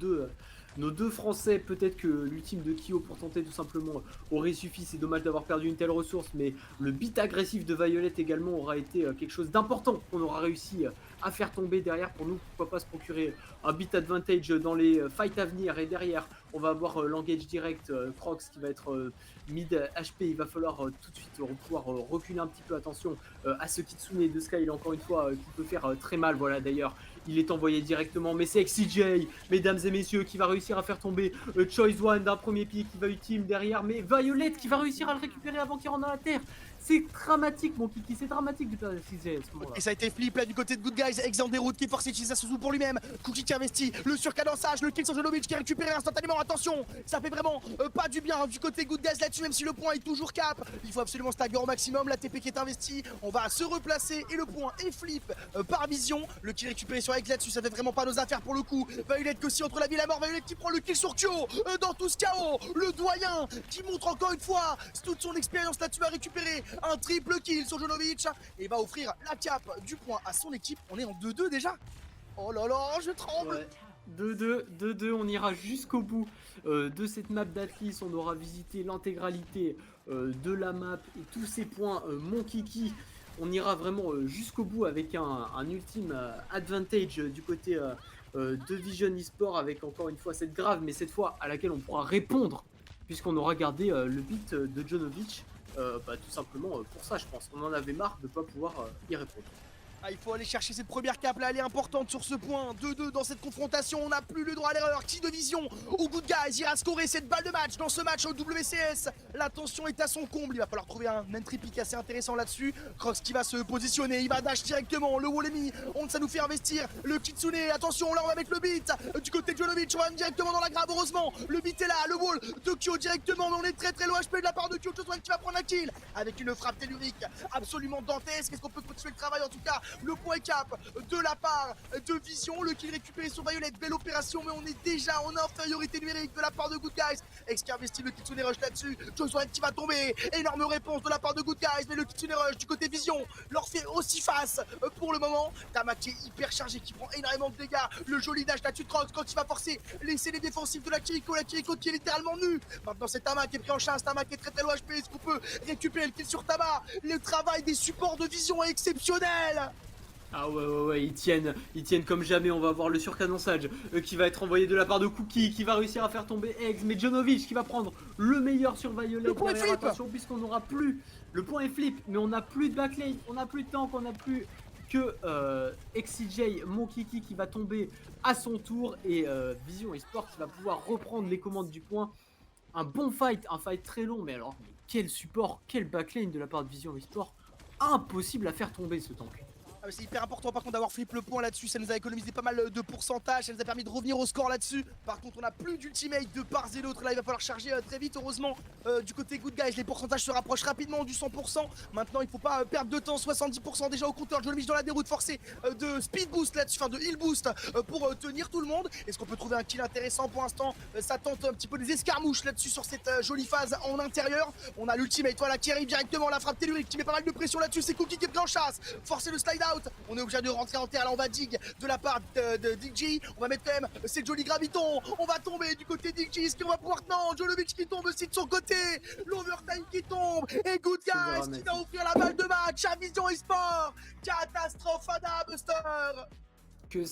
deux Français. Peut-être que l'ultime de Kyo pour tenter tout simplement aurait suffi, c'est dommage d'avoir perdu une telle ressource, mais le beat agressif de Violet également aura été quelque chose d'important qu'on aura réussi à faire tomber derrière pour nous. Pourquoi pas se procurer un beat advantage dans les fights à venir, et derrière on va avoir l'engage direct, Crocs qui va être mid HP, il va falloir tout de suite pouvoir reculer un petit peu. Attention à ce Kitsune de Sky, encore une fois, qui peut faire très mal. Voilà, d'ailleurs, il est envoyé directement, mais c'est XCJ, mesdames et messieurs, qui va réussir à faire tomber Choice One d'un premier pied, qui va ultime derrière, mais Violet qui va réussir à le récupérer avant qu'il rentre dans la terre. C'est dramatique, mon kiki, c'est dramatique de perdre XCJ à ce moment-là. Et ça a été flip là du côté de Good Guys, Ex en déroute qui est forcé d'utiliser Suzu pour lui-même. Cookie qui investit, le surcadençage, le kill sur Jolovic qui est récupéré instantanément. Attention, ça fait vraiment pas du bien du côté Good Guys là-dessus, même si le point est toujours cap. Il faut absolument stagger au maximum, la TP qui est investie. On va se replacer et le point est flip par vision. Le kill récupéré sur Ex là-dessus, ça fait vraiment pas nos affaires pour le coup. Violet aussi entre la vie et la mort, Violet qui prend le kill sur Kyo dans tout ce chaos. Le doyen qui montre encore une fois toute son expérience là-dessus, à récupérer un triple kill sur Jolovic et va offrir la cap du point à son équipe. On est en 2-2 déjà. Oh là là, je tremble. Ouais. 2-2, on ira jusqu'au bout de cette map d'Atlas. On aura visité l'intégralité de la map et tous ces points, mon kiki. On ira vraiment jusqu'au bout avec un ultime advantage du côté de Vision eSport, avec encore une fois cette grave, mais cette fois à laquelle on pourra répondre, puisqu'on aura gardé le beat de Jonovic. Tout simplement pour ça, je pense. On en avait marre de ne pas pouvoir y répondre. Ah, il faut aller chercher cette première cape là, elle est importante sur ce point. 2-2 dans cette confrontation, on n'a plus le droit à l'erreur. Qui de vision au Good Guys ira scorer cette balle de match dans ce match au WCS. La tension est à son comble, il va falloir trouver un entry pick assez intéressant là-dessus. Crocs qui va se positionner, il va dash directement, le wall est mis, ça nous fait investir. Le Kitsune, attention, là on va mettre le beat du côté de Jolovic, on va directement dans la grave, heureusement. Le beat est là, le wall de Kyo directement, mais on est très low HP de la part de Kyo. Choice One qui va prendre un kill avec une frappe tellurique absolument dantesque. Est-ce qu'on peut continuer le travail? En tout cas, le point cap de la part de Vision, le kill récupéré sur Violet, belle opération, mais on est déjà en infériorité numérique de la part de Good Guys. Ex qui investit le Kitsune Rush là-dessus, Choice One qui va tomber, énorme réponse de la part de Good Guys, mais le Kitsune Rush du côté Vision leur fait aussi face pour le moment. Tama qui est hyper chargé, qui prend énormément de dégâts, le joli dash là-dessus de Crocs quand il va forcer laisser les défensifs de la Kiriko qui est littéralement nue. Maintenant c'est Tama qui est pris en chasse, Tama qui est très low HP, est-ce qu'on peut récupérer le kill sur Tama? Le travail des supports de Vision est exceptionnel. Ah ouais, ils tiennent comme jamais. On va avoir le surcadençage qui va être envoyé de la part de Cookie, qui va réussir à faire tomber Eggs, mais Jonovic qui va prendre le meilleur sur Violet. Le point est flip. Attention, puisqu'on n'aura plus, le point est flip, mais on n'a plus de backlane, on n'a plus de tank, on n'a plus que XCJ, mon kiki, qui va tomber à son tour, et Vision eSport qui va pouvoir reprendre les commandes du point. Un bon fight, un fight très long, mais alors quel support, quel backlane de la part de Vision eSport. Impossible à faire tomber ce tank. C'est hyper important par contre d'avoir flip le point là-dessus, ça nous a économisé pas mal de pourcentage, ça nous a permis de revenir au score là-dessus. Par contre on n'a plus d'ultimate de part et d'autre, là il va falloir charger très vite. Heureusement du côté Good Guys les pourcentages se rapprochent rapidement du 100%. Maintenant il faut pas perdre de temps, 70% déjà au compteur. Jolovic dans la déroute, forcé de speed boost là-dessus, enfin de heal boost pour tenir tout le monde. Est-ce qu'on peut trouver un kill intéressant pour l'instant? Ça tente un petit peu des escarmouches là-dessus sur cette jolie phase en intérieur. On a l'ultimate voilà, qui arrive directement, la frappe tellurique qui met pas mal de pression là-dessus. C'est Cookie qui est pris en chasse, forcer le slide out. On est obligé de rentrer en terre, là on va dig de la part de DG. On va mettre quand même cette jolie graviton. On va tomber du côté DG, est-ce qu'on va pouvoir... Non, Jolovic qui tombe aussi de son côté. L'overtime qui tombe. Et Good Guys qui va offrir la balle de match à Vision eSport. Catastrophe Ada Buster. Que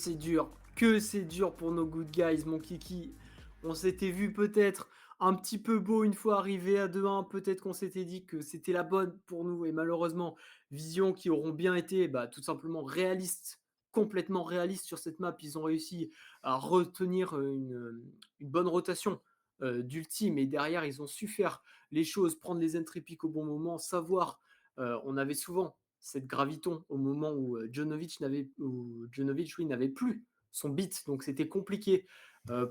c'est dur pour nos Good Guys, mon kiki. On s'était vu peut-être un petit peu beau une fois arrivé à 2-1, peut-être qu'on s'était dit que c'était la bonne pour nous, et malheureusement Vision, qui auront bien été tout simplement réalistes complètement réalistes sur cette map. Ils ont réussi à retenir une bonne rotation d'ultime et derrière, ils ont su faire les choses, prendre les entry picks au bon moment, savoir. On avait souvent cette graviton au moment où Jonovic, lui, n'avait plus son beat, donc c'était compliqué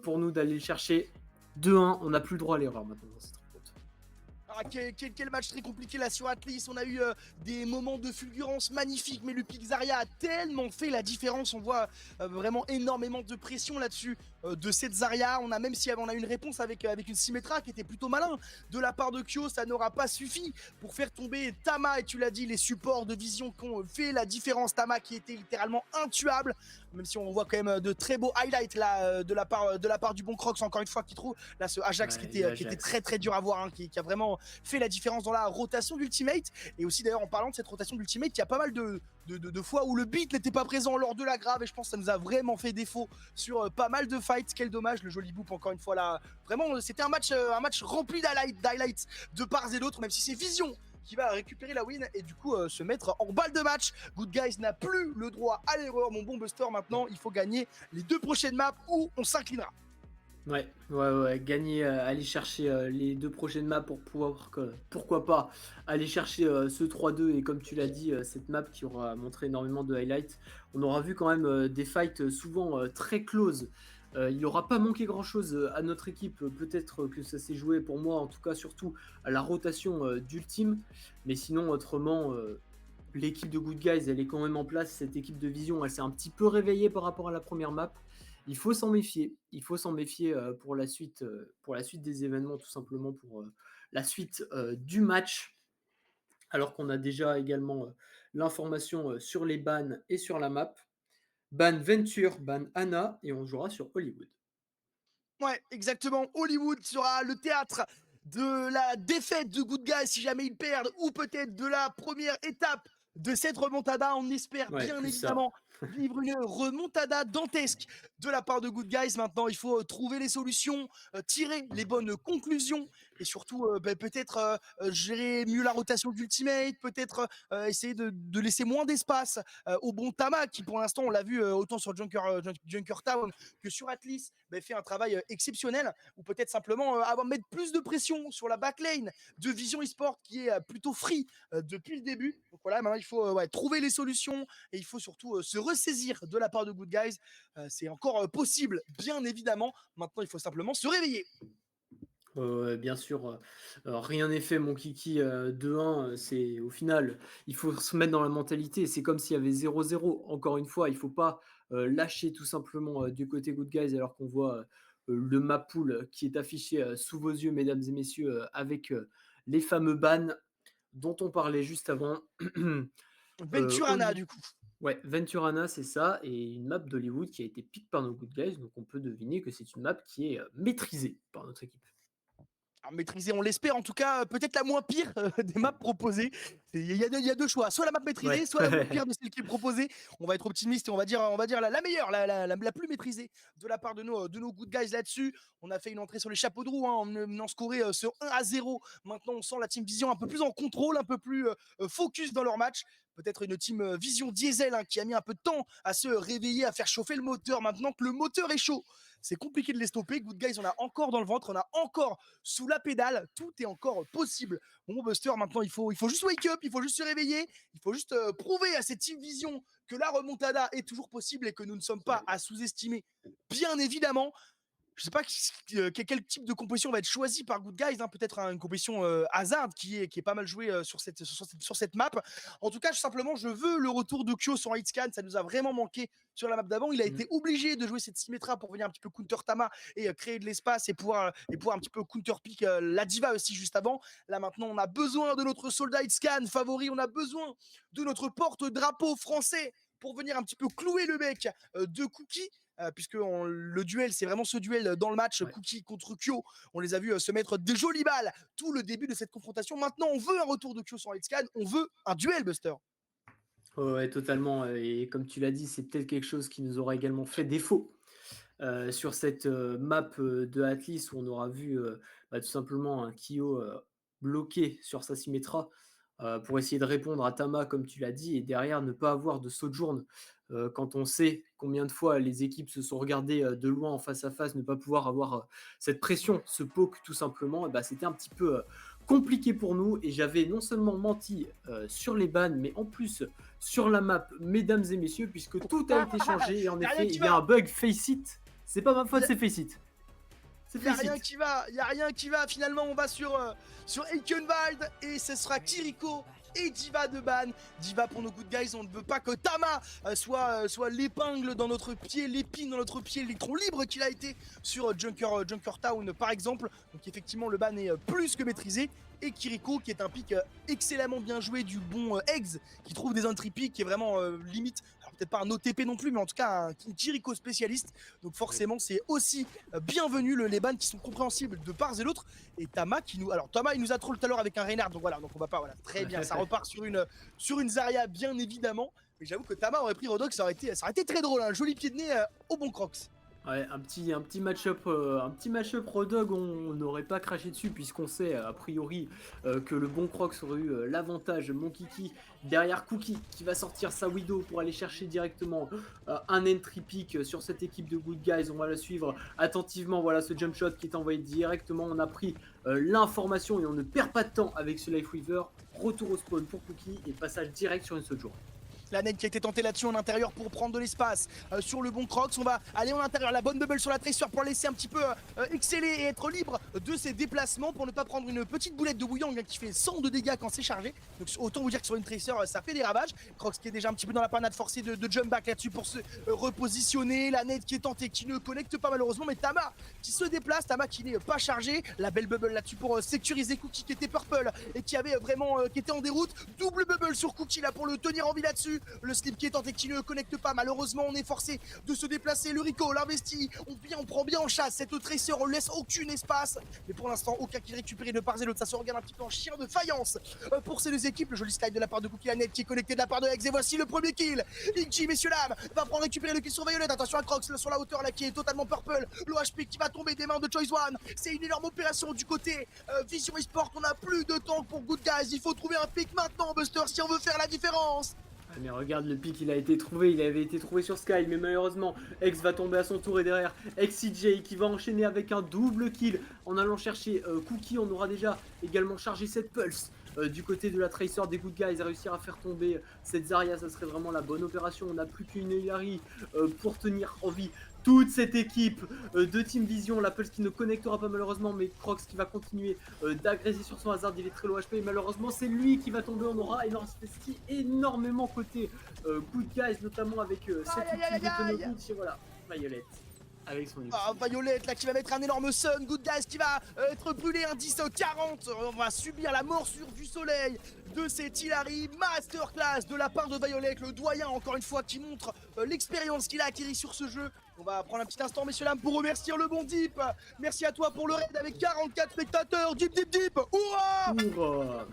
pour nous d'aller le chercher. 2-1, on n'a plus le droit à l'erreur maintenant dans cette rencontre. Ah, quel match très compliqué là sur Atlas. On a eu des moments de fulgurance magnifiques, mais le pick Zarya a tellement fait la différence. On voit vraiment énormément de pression là-dessus de cette Zarya. On a même si on a une réponse avec une Symmetra qui était plutôt malin de la part de Kyo, ça n'aura pas suffi pour faire tomber Tama. Et tu l'as dit, les supports de vision qui ont fait la différence. Tama qui était littéralement intuable, même si on voit quand même de très beaux highlights là de la part du bon Crocs encore une fois qui trouve là ce Ajax Ouais, qui était très très dur à voir, hein, qui a vraiment fait la différence dans la rotation d'ultimate. Et aussi d'ailleurs en parlant de cette rotation d'ultimate, il y a pas mal de fois où le beat n'était pas présent lors de la grave et je pense que ça nous a vraiment fait défaut sur pas mal de fights. Quel dommage, le joli boop encore une fois là. Vraiment c'était un match rempli d'highlights de part et d'autre, même si c'est Vision qui va récupérer la win et du coup se mettre en balle de match. Good Guys n'a plus le droit à l'erreur, mon bon Buster. Maintenant il faut gagner les 2 prochaines maps où on s'inclinera. Ouais, gagner, aller chercher les 2 prochaines maps pour pouvoir, pourquoi pas, aller chercher ce 3-2 et comme tu l'as dit, cette map qui aura montré énormément de highlights. On aura vu quand même des fights souvent très close. Il n'aura pas manqué grand-chose à notre équipe. Peut-être que ça s'est joué pour moi, en tout cas surtout à la rotation d'ultime. Mais sinon, autrement, l'équipe de Good Guys, elle est quand même en place. Cette équipe de Vision, elle s'est un petit peu réveillée par rapport à la première map. Il faut s'en méfier. Il faut s'en méfier pour la suite des événements, tout simplement pour la suite du match. Alors qu'on a déjà également l'information sur les bans et sur la map. Ban Venture, ban Anna, et on jouera sur Hollywood. Ouais, exactement. Hollywood sera le théâtre de la défaite de Good Guys si jamais ils perdent, ou peut-être de la première étape de cette remontada. On espère Ouais, bien plus ça. évidemment vivre une remontada dantesque de la part de Good Guys. Maintenant, il faut trouver les solutions, tirer les bonnes conclusions et surtout peut-être gérer mieux la rotation d'ultimate, peut-être essayer de laisser moins d'espace au bon Tama qui pour l'instant on l'a vu autant sur Junker Town que sur Atlas fait un travail exceptionnel, ou peut-être simplement mettre plus de pression sur la backlane de Vision eSport qui est plutôt free depuis le début. Donc voilà, maintenant il faut trouver les solutions et il faut surtout se ressaisir de la part de Good Guys. C'est encore possible, bien évidemment. Maintenant, il faut simplement se réveiller. Bien sûr, rien n'est fait, mon kiki. 2-1, c'est au final, il faut se mettre dans la mentalité. C'est comme s'il y avait 0-0. Encore une fois, il ne faut pas lâcher tout simplement du côté Good Guys, alors qu'on voit le map pool qui est affiché sous vos yeux, mesdames et messieurs, avec les fameux bans dont on parlait juste avant. Venturana, du coup. Ouais, Venturana, c'est ça, et une map d'Hollywood qui a été pick par nos Good Guys, donc on peut deviner que c'est une map qui est maîtrisée par notre équipe. Maîtriser, on l'espère en tout cas, peut-être la moins pire des maps proposées. Il y a deux choix, soit la map maîtrisée, Ouais. soit la moins pire de celle qui est proposée. On va être optimiste et on va dire la meilleure, la plus maîtrisée de la part de nos Good Guys là-dessus. On a fait une entrée sur les chapeaux de roue, hein, en menant scorer sur 1-0. Maintenant, on sent la team Vision un peu plus en contrôle, un peu plus focus dans leur match. Peut-être une team Vision Diesel, hein, qui a mis un peu de temps à se réveiller, à faire chauffer le moteur. Maintenant que le moteur est chaud, c'est compliqué de les stopper. Good Guys, on a encore dans le ventre, on a encore sous la pédale. Tout est encore possible. Bon, Buster, maintenant, il faut juste wake up, il faut juste se réveiller, il faut juste prouver à cette team Vision que la remontada est toujours possible et que nous ne sommes pas à sous-estimer, bien évidemment. Je sais pas quel type de composition va être choisi par Good Guys, hein, peut-être une composition hasard qui est pas mal jouée sur cette map. En tout cas, simplement, je veux le retour de Kyo sur Hitscan, ça nous a vraiment manqué sur la map d'avant. Il a été obligé de jouer cette Symmetra pour venir un petit peu counter Tama et créer de l'espace et pouvoir un petit peu counter pick la Diva aussi juste avant. Là maintenant, on a besoin de notre soldat Hitscan favori, on a besoin de notre porte-drapeau français pour venir un petit peu clouer le bec de Cookie. Puisque le duel, c'est vraiment ce duel dans le match, ouais. Cookie contre Kyo, on les a vus se mettre des jolies balles tout le début de cette confrontation. Maintenant, on veut un retour de Kyo sur Hitscan, on veut un duel, Buster. Ouais, totalement. Et comme tu l'as dit, c'est peut-être quelque chose qui nous aura également fait défaut sur cette map de Atlas où on aura vu tout simplement un Kyo bloqué sur sa Symmetra pour essayer de répondre à Tama, comme tu l'as dit, et derrière ne pas avoir de Sojourn quand on sait combien de fois les équipes se sont regardées de loin en face à face, ne pas pouvoir avoir cette pression, ce poke tout simplement, et bah, c'était un petit peu compliqué pour nous. Et j'avais non seulement menti sur les bans, mais en plus sur la map, mesdames et messieurs, puisque tout a été changé. Et en Y a rien effet, qui il y a va. un bug face it. C'est pas ma faute, Y a- c'est face it. C'est Y a face rien it. qui va, y a rien qui va. Finalement, on va sur Eichenwald et ce sera Kiriko et Diva de ban. Diva pour nos good guys, on ne veut pas que Tama soit l'épingle dans notre pied, l'épine dans notre pied, l'électron libre qu'il a été sur Junker Town par exemple. Donc effectivement, le ban est plus que maîtrisé. Et Kiriko qui est un pick excellemment bien joué du bon Eggs qui trouve des entry picks qui est vraiment limite, alors peut-être pas un OTP non plus, mais en tout cas un Kiriko spécialiste. Donc forcément, c'est aussi bienvenu les bans qui sont compréhensibles de part et d'autre. Et Tama qui nous, alors Tama il nous a troll tout à l'heure avec un Reinhardt, donc voilà, donc on va pas, voilà, très bien, ça repart sur une Zarya bien évidemment. Mais j'avoue que Tama aurait pris Rodok, ça aurait été très drôle, un joli pied de nez au bon Crocs. Ouais, un petit match-up Rodog, on n'aurait pas craché dessus puisqu'on sait a priori que le bon Crocs aurait eu l'avantage, mon kiki, derrière Cookie qui va sortir sa Widow pour aller chercher directement un entry pick sur cette équipe de Good Guys. On va la suivre attentivement, voilà ce jump shot qui est envoyé directement, on a pris l'information et on ne perd pas de temps avec ce Life Weaver. Retour au spawn pour Cookie et passage direct sur une Sojourn. La net qui a été tentée là-dessus en intérieur pour prendre de l'espace sur le bon Crocs. On va aller en intérieur, la bonne bubble sur la Tracer pour laisser un petit peu exceller et être libre de ses déplacements pour ne pas prendre une petite boulette de Wuyang qui fait 100 de dégâts quand c'est chargé. Donc autant vous dire que sur une Tracer ça fait des ravages. Crocs qui est déjà un petit peu dans la panade forcée de jump back là-dessus pour se repositionner. La net qui est tentée, qui ne connecte pas malheureusement, mais Tama qui se déplace, Tama qui n'est pas chargé. La belle bubble là-dessus pour sécuriser Cookie qui était purple et qui avait vraiment qui était en déroute. Double bubble sur Cookie là pour le tenir en vie là-dessus. Le slip qui est tenté qui ne connecte pas, malheureusement on est forcé de se déplacer. Le Rico l'investit, on prend bien en chasse cette Tracer, on laisse aucun espace, mais pour l'instant aucun kill récupéré de part et l'autre. Ça se regarde un petit peu en chien de faïence pour ces deux équipes. Le joli slide de la part de Cookie, la net qui est connecté de la part de Hex, et voici le premier kill. Iggy, messieurs dames, va prendre récupérer le kill sur Violet. Attention à Crocs sur la hauteur là qui est totalement purple. L'OHP qui va tomber des mains de Choice One. C'est une énorme opération du côté Vision Esport. On n'a plus de temps pour Good Guys, il faut trouver un pick maintenant Buster si on veut faire la différence. Mais regarde le pic, il avait été trouvé sur Sky, mais malheureusement X va tomber à son tour et derrière XCJ qui va enchaîner avec un double kill en allant chercher Cookie. On aura déjà également chargé cette pulse du côté de la Tracer des Good Guys, réussir à faire tomber cette Zarya, ça serait vraiment la bonne opération. On n'a plus qu'une Hilary pour tenir en vie toute cette équipe de Team Vision. La Pulse qui ne connectera pas malheureusement, mais Crocs qui va continuer d'agresser sur son hasard. Il est très low HP et malheureusement c'est lui qui va tomber. On aura énormément côté Good Guys, notamment avec cette ultime de Tenobuchi. Voilà, Violet avec son ultime. Violette là qui va mettre un énorme sun. Good Guys qui va être brûlé, un 10-40. On va subir la morsure du soleil de cette Hilary. Masterclass de la part de Violet, le doyen encore une fois qui montre l'expérience qu'il a acquis sur ce jeu. On va prendre un petit instant messieurs dames pour remercier le bon Deep. Merci à toi pour le raid avec 44 spectateurs. Deep. Hurrah.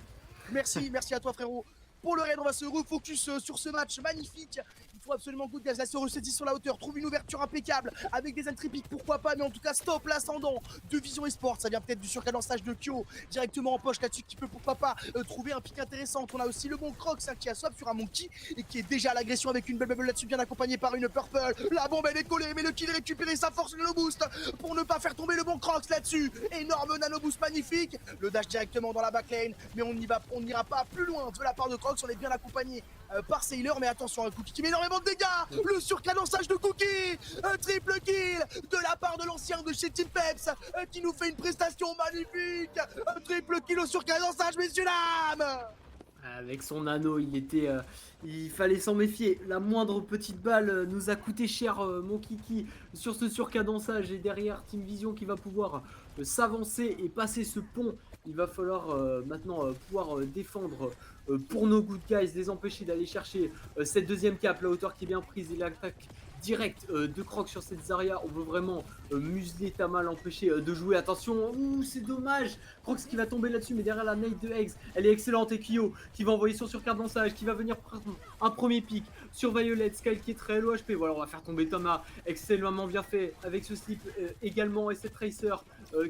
Merci à toi frérot. Pour le raid, on va se refocus sur ce match magnifique. Il faut absolument Good Guys, là se ressaisit sur la hauteur, trouve une ouverture impeccable avec des entry picks, pourquoi pas, mais en tout cas stop l'ascendant de Vision Esport. Ça vient peut-être du surcadençage de Kyo directement en poche là-dessus qui peut pourquoi pas trouver un pick intéressant. On a aussi le bon Crocs qui a swap sur un Monkey et qui est déjà à l'agression avec une belle bubble là-dessus, bien accompagné par une Purple. La bombe elle est collée, mais le kill est récupéré, ça force le nano boost pour ne pas faire tomber le bon Crocs là-dessus. Énorme nano boost magnifique, le dash directement dans la backline, mais on n'ira pas plus loin de la part de Crocs. On est bien accompagné par Sailor, mais attention à Cookie qui met énormément de dégâts. Le surcadençage de Cookie, un triple kill de la part de l'ancien de chez Team Peps qui nous fait une prestation magnifique. Un triple kill au surcadençage, messieurs dames. Avec son anneau, il fallait s'en méfier. La moindre petite balle nous a coûté cher, mon kiki, sur ce surcadençage. Et derrière, Team Vision qui va pouvoir s'avancer et passer ce pont. Il va falloir maintenant pouvoir défendre pour nos Good Guys, les empêcher d'aller chercher cette deuxième cape. La hauteur qui est bien prise et l'attaque direct de Crocs sur cette Zarya. On veut vraiment museler Tama, l'empêcher de jouer. Attention, ouh, c'est dommage. Crocs qui va tomber là-dessus, mais derrière la nade de Eggs, elle est excellente. Et Kyo qui va envoyer son surcadençage, qui va venir prendre un premier pic sur Violet. Sky qui est très low HP. Voilà, on va faire tomber Tama. Excellemment bien fait avec ce slip également. Et cette Tracer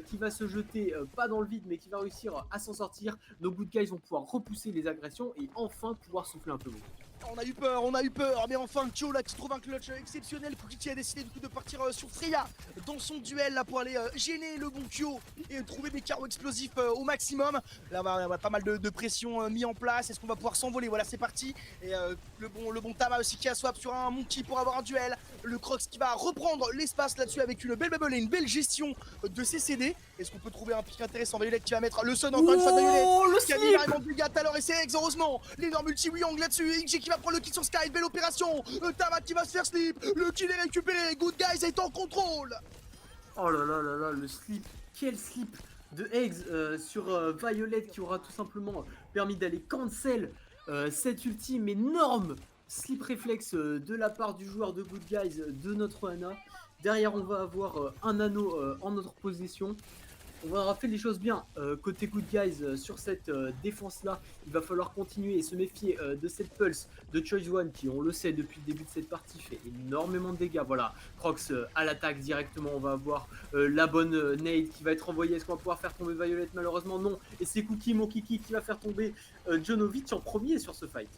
qui va se jeter pas dans le vide, mais qui va réussir à s'en sortir. Nos Good Guys vont pouvoir repousser les agressions et enfin pouvoir souffler un peu moins. on a eu peur, mais enfin Kyo là qui trouve un clutch exceptionnel. Cookie qui a décidé du coup de partir sur Freya dans son duel là pour aller gêner le bon Kyo et trouver des carreaux explosifs au maximum. Là on va pas mal de pression mis en place. Est-ce qu'on va pouvoir s'envoler? Voilà, c'est parti. Et le bon Tama aussi qui a swap sur un Monkey pour avoir un duel. Le Crocs qui va reprendre l'espace là-dessus avec une belle bubble et une belle gestion de ses CD. Est-ce qu'on peut trouver un pic intéressant? Violet qui va mettre le Sun encore une fois de Violet. Le Qui a mis slip. énormément de dégâts tout à l'heure et c'est Eggs, heureusement. L'énorme multi-Wing là-dessus. XG qui va prendre le kill sur Sky. Belle opération. Tama qui va se faire slip. Le kill est récupéré. Good Guys est en contrôle. Oh là là là là, le slip. Quel slip de Eggs sur Violet qui aura tout simplement permis d'aller cancel cette ultime énorme slip réflexe de la part du joueur de Good Guys de notre Ana. Derrière, on va avoir un anneau en notre possession. On va avoir fait les choses bien côté Good Guys sur cette défense-là. Il va falloir continuer et se méfier de cette pulse de Choice One qui, on le sait depuis le début de cette partie, fait énormément de dégâts. Voilà, Crocs à l'attaque directement. On va avoir la bonne nade qui va être envoyée. Est-ce qu'on va pouvoir faire tomber Violet? Malheureusement non. Et c'est Cookie, mon Kiki, qui va faire tomber Jonovic en premier sur ce fight.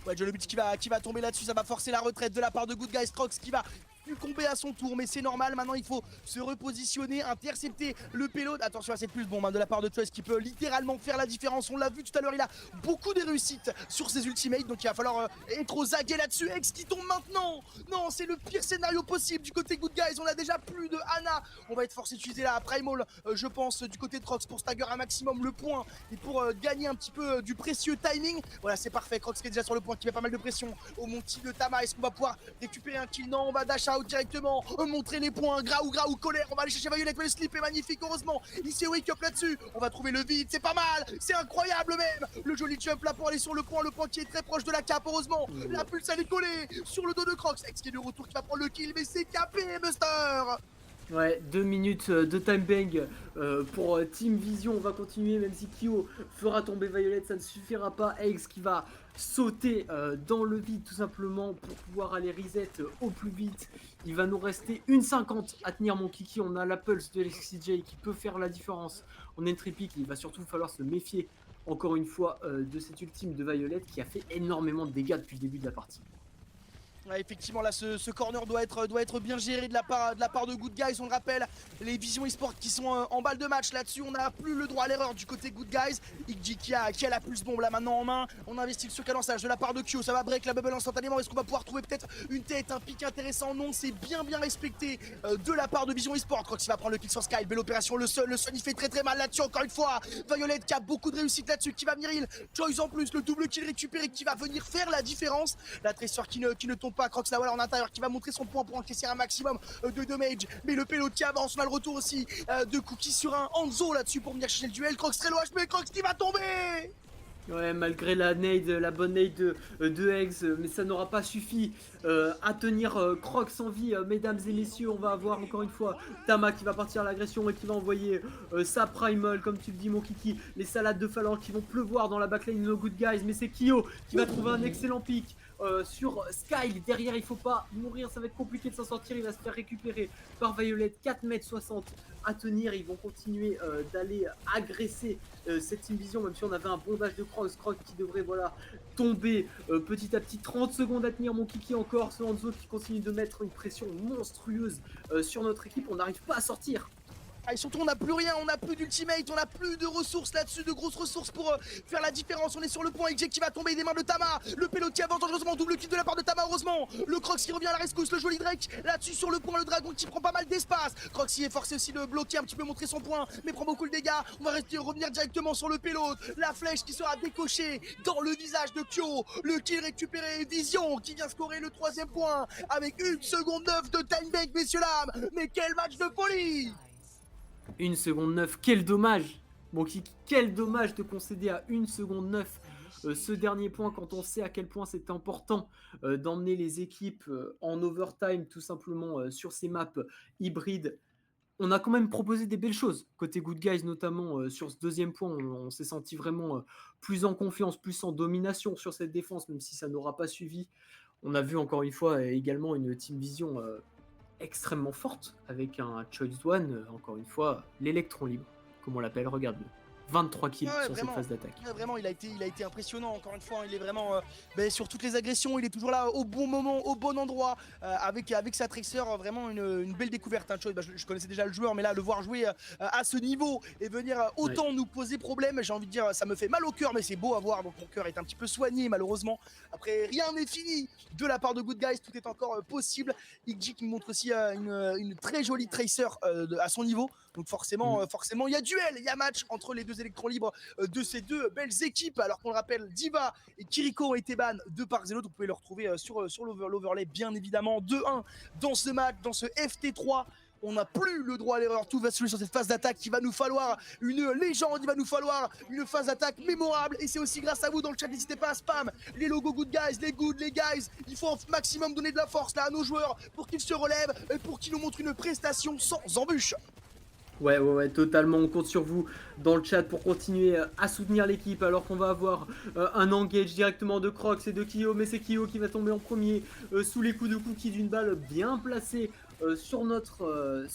Ouais, Jonovic qui va tomber là-dessus. Ça va forcer la retraite de la part de Good Guys. Crocs qui va succomber à son tour, mais c'est normal. Maintenant, il faut se repositionner, intercepter le payload. Attention à cette pulse bombe de la part de Choice qui peut littéralement faire la différence. On l'a vu tout à l'heure, il a beaucoup de réussites sur ses ultimates, donc il va falloir être aux aguets là-dessus. X qui tombe maintenant. Non, c'est le pire scénario possible du côté Good Guys. On a déjà plus de Ana. On va être forcé d'utiliser la Primal, je pense, du côté de Crocs pour stagger un maximum le point et pour gagner un petit peu du précieux timing. Voilà, c'est parfait. Crocs qui est déjà sur le point, qui met pas mal de pression au Monty de Tama. Est-ce qu'on va pouvoir récupérer un kill? Non, on va dash out directement, montrer les points. Graou, colère. On va aller chercher Violet, mais le slip est magnifique, heureusement. Il s'est wake up là-dessus. On va trouver le vide, c'est pas mal. C'est incroyable même. Le joli jump là pour aller sur le point qui est très proche de la cape, heureusement. La pulse elle est collée sur le dos de Crocs. X qui est de retour, qui va prendre le kill, mais c'est capé, Buster. Ouais, 2 minutes de time bang pour Team Vision. On va continuer, même si Kyo fera tomber Violet, ça ne suffira pas. Eggs qui va sauter dans le vide tout simplement pour pouvoir aller reset au plus vite. Il va nous rester 1,50 à tenir, mon Kiki. On a la pulse de l'XCJ qui peut faire la différence. On a une tripique, il va surtout falloir se méfier encore une fois de cette ultime de Violet qui a fait énormément de dégâts depuis le début de la partie. Ouais, effectivement, là, ce corner doit être bien géré de la part de Good Guys. On le rappelle, les Vision eSport qui sont en balle de match là-dessus. On n'a plus le droit à l'erreur du côté Good Guys. XG qui a la pulse bombe là maintenant en main. On investit le surcalançage de la part de Kyo. Ça va break la bubble instantanément. Est-ce qu'on va pouvoir trouver peut-être une tête, un pic intéressant? Non, c'est bien respecté de la part de Vision eSport. Crocs qui va prendre le kill sur Sky. Belle opération. Le Sun il fait très mal là-dessus. Encore une fois, Violet qui a beaucoup de réussite là-dessus, qui va venir heal. Choice en plus, le double kill récupéré qui va venir faire la différence. La Tracer qui ne tombe pas. Crocs là, voilà, en intérieur qui va montrer son point pour encaisser un maximum de damage. Mais le payload qui avance. On a le retour aussi de Cookie sur un Hanzo là-dessus pour venir chercher le duel. Crocs très loin, mais Crocs qui va tomber. Ouais, malgré la nade, la bonne nade de Eggs, mais ça n'aura pas suffi à tenir Crocs en vie, mesdames et messieurs. On va avoir encore une fois Tama qui va partir à l'agression et qui va envoyer sa primal, comme tu le dis, mon Kiki. Les salades de phalange qui vont pleuvoir dans la backline de nos Good Guys, mais c'est Kyo qui va trouver un excellent pick sur Sky. Derrière, il faut pas mourir, ça va être compliqué de s'en sortir. Il va se faire récupérer par Violet. 4,60 m à tenir. Ils vont continuer d'aller agresser cette Team Vision, même si on avait un bondage de Crocs qui devrait tomber petit à petit. 30 secondes à tenir, mon Kiki, encore. Ce Hanzo qui continue de mettre une pression monstrueuse sur notre équipe. On n'arrive pas à sortir. Ah, et surtout on n'a plus rien, on n'a plus d'ultimate, on n'a plus de ressources là-dessus, de grosses ressources pour faire la différence. On est sur le point, XG qui va tomber des mains de Tama. Le payload qui avance dangereusement, double kill de la part de Tama, heureusement. Le Crocs qui revient à la rescousse, le joli Drake là-dessus sur le point, le dragon qui prend pas mal d'espace. Crocs qui est forcé aussi de bloquer un petit peu, montrer son point, mais prend beaucoup de dégâts. On va revenir directement sur le payload. La flèche qui sera décochée dans le visage de Kyo. Le kill récupéré, Vision qui vient scorer le 3e point avec 1 seconde 9 de time bank, messieurs dames. Mais quel match de folie! 1 seconde 9, quel dommage. Bon, quel dommage de concéder à 1 seconde 9 ce dernier point quand on sait à quel point c'est important d'emmener les équipes en overtime tout simplement sur ces maps hybrides. On a quand même proposé des belles choses côté Good Guys, notamment sur ce 2e point. On s'est senti vraiment plus en confiance, plus en domination sur cette défense, même si ça n'aura pas suivi. On a vu encore une fois également une Team Vision extrêmement forte avec un Choice One, encore une fois, l'électron libre, comme on l'appelle, regarde-le. 23 kills Ouais, sur cette vraiment. phase d'attaque. Ouais, vraiment, il a été impressionnant. Encore une fois, il est vraiment sur toutes les agressions. Il est toujours là au bon moment, au bon endroit, avec sa Tracer. Vraiment une belle découverte. Hein, Choi. Bah, je connaissais déjà le joueur, mais là, le voir jouer à ce niveau et venir Ouais. autant nous poser problème, j'ai envie de dire, ça me fait mal au cœur, mais c'est beau à voir. Donc mon cœur est un petit peu soigné, malheureusement. Après, rien n'est fini de la part de Good Guys. Tout est encore possible. XG qui me montre aussi une très jolie Tracer à son niveau. Donc forcément, forcément, il y a duel, il y a match entre les deux électrons libres de ces deux belles équipes. Alors qu'on le rappelle, Diva et Kiriko ont été ban de part et d'autre. Vous pouvez le retrouver sur l'overlay, bien évidemment. 2-1 dans ce match, dans ce FT3. On n'a plus le droit à l'erreur. Tout va se jouer sur cette phase d'attaque. Il va nous falloir une légende. Il va nous falloir une phase d'attaque mémorable. Et c'est aussi grâce à vous dans le chat. N'hésitez pas à spam les logos Good Guys, les guys. Il faut un maximum donner de la force là à nos joueurs pour qu'ils se relèvent et pour qu'ils nous montrent une prestation sans embûche. Ouais, totalement. On compte sur vous dans le chat pour continuer à soutenir l'équipe alors qu'on va avoir un engage directement de Crocs et de Kyo. Mais c'est Kyo qui va tomber en premier sous les coups de Cookie d'une balle bien placée sur notre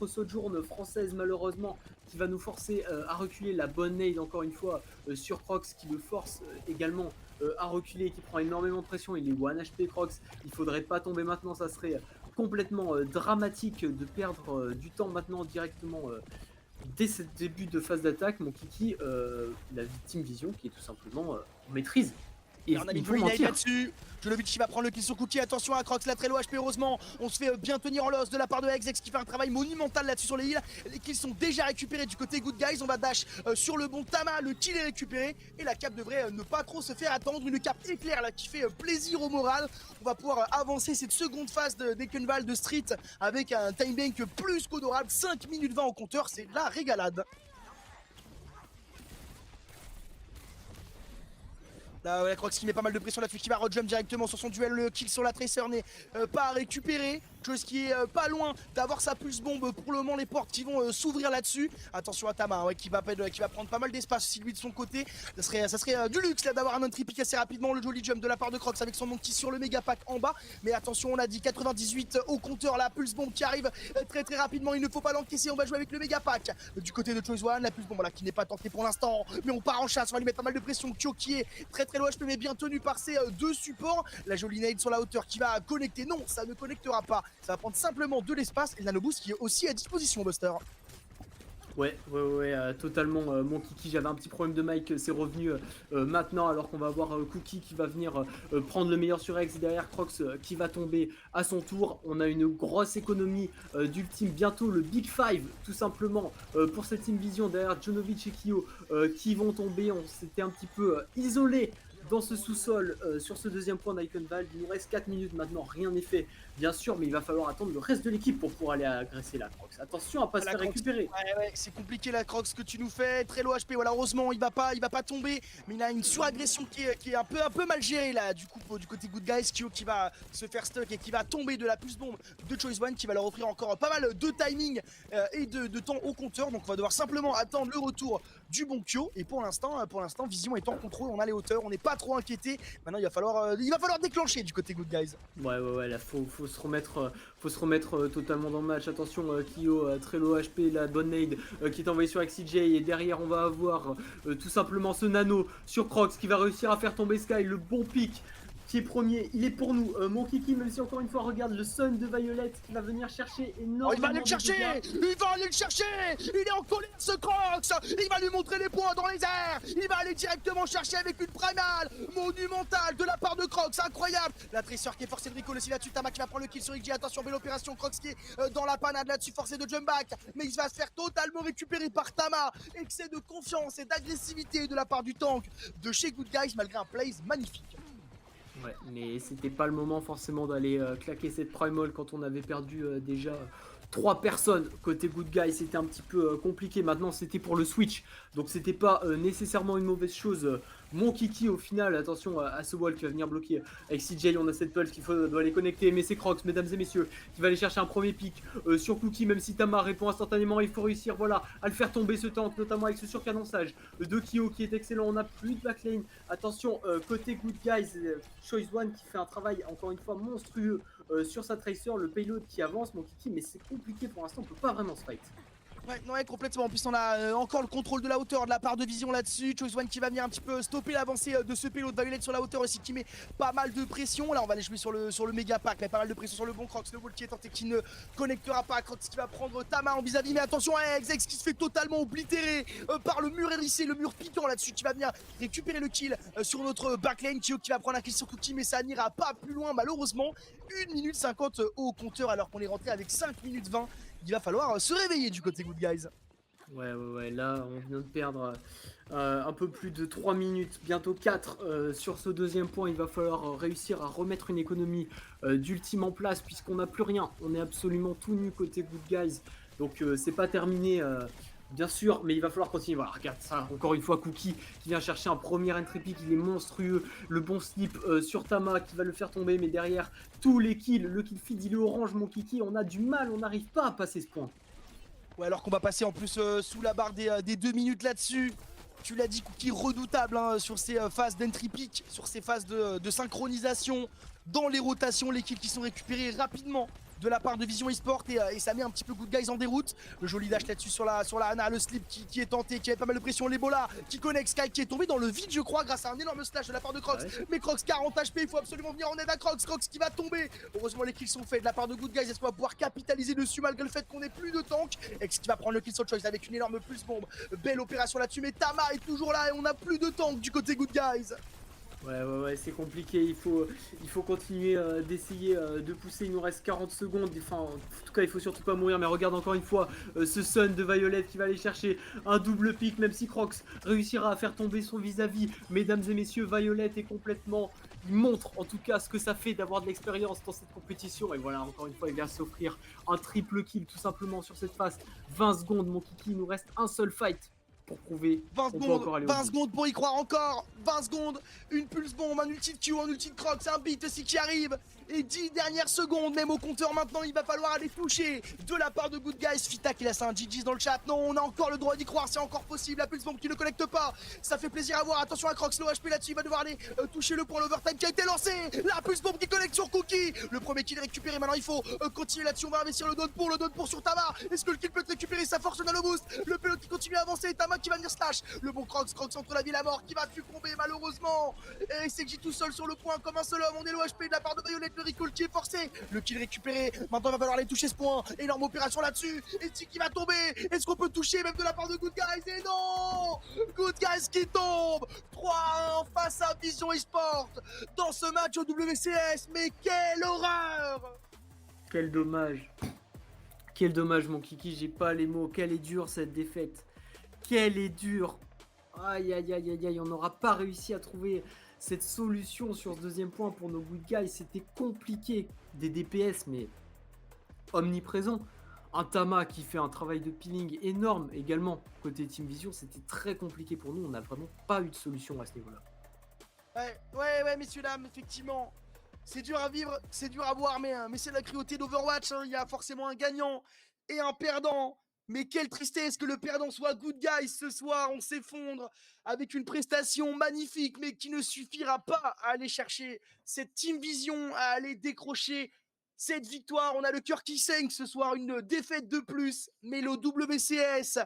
sojourn française malheureusement qui va nous forcer à reculer. La bonne nade encore une fois sur Crocs qui le force également à reculer, qui prend énormément de pression. Il est 1 HP Crocs. Il faudrait pas tomber maintenant, ça serait complètement dramatique de perdre du temps maintenant directement dès ce début de phase d'attaque. Mon Kiki, la Team Vision qui est tout simplement en maîtrise. Et on a il mis faut une mentir. là-dessus. Jolovic qui va prendre le kill sur Cookie. Attention à Crocs, la très low HP. Heureusement, on se fait bien tenir en loss de la part de Exex qui fait un travail monumental là-dessus sur les heals. Les kills sont déjà récupérés du côté Good Guys. On va dash sur le bon Tama. Le kill est récupéré. Et la cap devrait ne pas trop se faire attendre. Une cap éclair là qui fait plaisir au moral. On va pouvoir avancer cette seconde phase d'Ekenval de Street avec un time bank plus qu'honorable. 5 minutes 20 au compteur. C'est la régalade. Là, la Crocs qui met pas mal de pression là-dessus, qui va rejump directement sur son duel. Le kill sur la Tracer n'est pas récupéré. Chose qui est pas loin d'avoir sa pulse bombe. Pour le moment, les portes qui vont s'ouvrir là-dessus. Attention à Tama qui va prendre pas mal d'espace aussi lui de son côté. Ça serait du luxe là d'avoir un entry pick assez rapidement. Le joli jump de la part de Crocs avec son monkey sur le méga pack en bas. Mais attention, on a dit 98 au compteur. La pulse bombe qui arrive très très rapidement. Il ne faut pas l'encaisser. On va jouer avec le méga pack. Du côté de Choice One, la pulse bombe là qui n'est pas tentée pour l'instant. Mais on part en chasse. On va lui mettre pas mal de pression. Kyo qui est très loin, je mais bien tenu par ces deux supports. La jolie nade sur la hauteur qui va connecter. Non, ça ne connectera pas. Ça va prendre simplement de l'espace. Et Nanoboost qui est aussi à disposition, Buster. Ouais, totalement. Mon Kiki, j'avais un petit problème de mic, c'est revenu maintenant alors qu'on va avoir Cookie qui va venir prendre le meilleur sur X. Derrière Crocs qui va tomber à son tour. On a une grosse économie d'ultime. Bientôt le Big Five, tout simplement, pour cette Team Vision. Derrière Jonovic et Kyo qui vont tomber. On s'était un petit peu isolé dans ce sous-sol sur ce deuxième point d'Iconval. Il nous reste 4 minutes maintenant, rien n'est fait bien sûr, mais il va falloir attendre le reste de l'équipe pour pouvoir aller agresser la Crocs. Attention à pas se faire récupérer. Ouais, c'est compliqué la Crocs que tu nous fais, très low HP. Voilà, heureusement il va pas tomber, mais il a une suragression qui est un peu mal gérée là. Du coup du côté Good Guys, Kyo qui va se faire stuck et qui va tomber de la puce bombe de Choice One qui va leur offrir encore pas mal de timing et de temps au compteur. Donc on va devoir simplement attendre le retour du bon Kyo. Et pour l'instant, Vision est en contrôle, on a les hauteurs, on n'est pas trop inquiété. Maintenant il va falloir déclencher du côté Good Guys. Ouais, là faut se remettre totalement dans le match. Attention, Kyo, très low HP, la bonne nade qui est envoyée sur XCJ. Et derrière, on va avoir tout simplement ce nano sur Crocs qui va réussir à faire tomber Sky. Le bon pic qui est premier, il est pour nous. Mon Kiki, même si encore une fois, regarde le Sun de Violet qui va venir chercher énormément. Il va aller le chercher. Il est en colère ce Crocs. Il va lui montrer les points dans les airs. Il va aller directement chercher avec une primale monumentale de la part de Crocs. Incroyable. La Tracer qui est forcée de recall aussi là-dessus. Tama qui va prendre le kill sur XG. Attention, belle opération. Crocs qui est dans la panade là-dessus, forcé de jump back. Mais il va se faire totalement récupérer par Tama. Excès de confiance et d'agressivité de la part du tank de chez Good Guys malgré un plays magnifique. Ouais, mais c'était pas le moment forcément d'aller claquer cette primal quand on avait perdu déjà 3 personnes côté Good Guy. C'était un petit peu compliqué. Maintenant c'était pour le switch, donc c'était pas nécessairement une mauvaise chose. Mon Kiki au final, attention à ce wall qui va venir bloquer avec CJ. On a cette pulse qu'il doit aller connecter, mais c'est Crocs, mesdames et messieurs, qui va aller chercher un premier pick sur Cookie. Même si Tama répond instantanément, il faut réussir voilà, à le faire tomber ce tank, notamment avec ce surcadençage de Kyo qui est excellent. On a plus de backlane. Attention côté Good Guys, Choice One qui fait un travail encore une fois monstrueux sur sa Tracer. Le payload qui avance, mon Kiki, mais c'est compliqué pour l'instant, on peut pas vraiment se fight. Ouais, complètement. En plus, on a encore le contrôle de la hauteur de la part de Vision là-dessus. Choice One qui va venir un petit peu stopper l'avancée de ce payload. Violet sur la hauteur aussi qui met pas mal de pression. Là, on va aller jouer sur le méga pack, mais pas mal de pression sur le bon Crocs. Le wall qui est tenté qui ne connectera pas. Crocs qui va prendre Tama en vis-à-vis. Mais attention, Exex qui se fait totalement oblitérer par le mur hérissé, le mur piquant là-dessus qui va venir récupérer le kill sur notre backlane. Kyo qui va prendre un kill sur Cookie, mais ça n'ira pas plus loin malheureusement. 1 minute 50 au compteur alors qu'on est rentré avec 5 minutes 20. Il va falloir se réveiller du côté Good Guys. Ouais, là on vient de perdre un peu plus de 3 minutes, bientôt 4 sur ce deuxième point. Il va falloir réussir à remettre une économie d'ultime en place puisqu'on n'a plus rien. On est absolument tout nu côté Good Guys. Donc c'est pas terminé bien sûr, mais il va falloir continuer. Voilà, regarde ça, encore une fois Cookie qui vient chercher un premier entry pick, il est monstrueux. Le bon slip sur Tama qui va le faire tomber, mais derrière tous les kills, le kill feed il est orange mon Kiki, on a du mal, on n'arrive pas à passer ce point. Ouais, alors qu'on va passer en plus sous la barre des 2 minutes là-dessus. Tu l'as dit, Cookie redoutable hein, sur ces phases d'entry pick, sur ces phases de synchronisation, dans les rotations, les kills qui sont récupérés rapidement de la part de Vision Esport et ça met un petit peu Good Guys en déroute. Le joli dash là-dessus sur la Ana, le slip qui est tenté, qui avait pas mal de pression, l'Ebola qui connecte, Sky qui est tombé dans le vide je crois grâce à un énorme slash de la part de Crocs. Ouais. Mais Crocs 40 HP, il faut absolument venir en aide à Crocs qui va tomber. Heureusement les kills sont faits de la part de Good Guys, est-ce qu'on va pouvoir capitaliser dessus malgré le fait qu'on ait plus de tank. X qui va prendre le kill sur Choice avec une énorme pulse bombe. Belle opération là-dessus, mais Tama est toujours là et on a plus de tank du côté Good Guys. Ouais, c'est compliqué, il faut continuer d'essayer de pousser, il nous reste 40 secondes, enfin en tout cas il faut surtout pas mourir, mais regarde encore une fois ce Sun de Violet qui va aller chercher un double pick, même si Crocs réussira à faire tomber son vis-à-vis, mesdames et messieurs, Violet est complètement, il montre en tout cas ce que ça fait d'avoir de l'expérience dans cette compétition, et voilà, encore une fois il vient s'offrir un triple kill tout simplement sur cette phase. 20 secondes mon Kiki, il nous reste un seul fight pour prouver 20 secondes pour y croire encore. 20 secondes, une pulse bombe, un ulti de Q, un ulti de Crocs, un beat aussi qui arrive. Et 10 dernières secondes, même au compteur maintenant, il va falloir aller toucher de la part de Good Guys. Fita qui laisse un GG's dans le chat. Non, on a encore le droit d'y croire, c'est encore possible. La pulse bombe qui ne connecte pas, ça fait plaisir à voir. Attention à Crocs, low HP là-dessus, il va devoir aller toucher le point, l'overtime qui a été lancé. La pulse bombe qui connecte sur Cookie. Le premier kill récupéré, maintenant il faut continuer là-dessus. On va investir le down pour sur Tama. Est-ce que le kill peut être récupéré? Ça force le nano boost. Le pelot qui continue à avancer. Tama qui va venir slash. Le bon Crocs entre la vie et la mort qui va succomber malheureusement. Et c'est que tout seul sur le point comme un seul homme. On est low HP de la part de Violet, le recall qui est forcé. Le kill récupéré. Maintenant il va falloir aller toucher ce point. Énorme opération là-dessus. Et qui va tomber. Est-ce qu'on peut toucher même de la part de Good Guys? Et non, Good Guys qui tombe 3-1 face à Vision Esport dans ce match au WCS. Mais quelle horreur! Quel dommage. Quel dommage mon Kiki, j'ai pas les mots. Quelle est dure cette défaite. Quelle est dure. Aïe, on n'aura pas réussi à trouver cette solution sur ce deuxième point pour nos Good Guys. C'était compliqué. Des DPS, mais omniprésents. Un Tama qui fait un travail de peeling énorme également côté Team Vision. C'était très compliqué pour nous. On n'a vraiment pas eu de solution à ce niveau-là. Ouais, messieurs, dames, effectivement. C'est dur à vivre, c'est dur à voir, mais c'est la cruauté d'Overwatch. Hein. Il y a forcément un gagnant et un perdant. Mais quelle tristesse que le perdant soit Good Guys ce soir. On s'effondre avec une prestation magnifique, mais qui ne suffira pas à aller chercher cette Team Vision, à aller décrocher cette victoire. On a le cœur qui saigne ce soir, une défaite de plus. Mais le WCS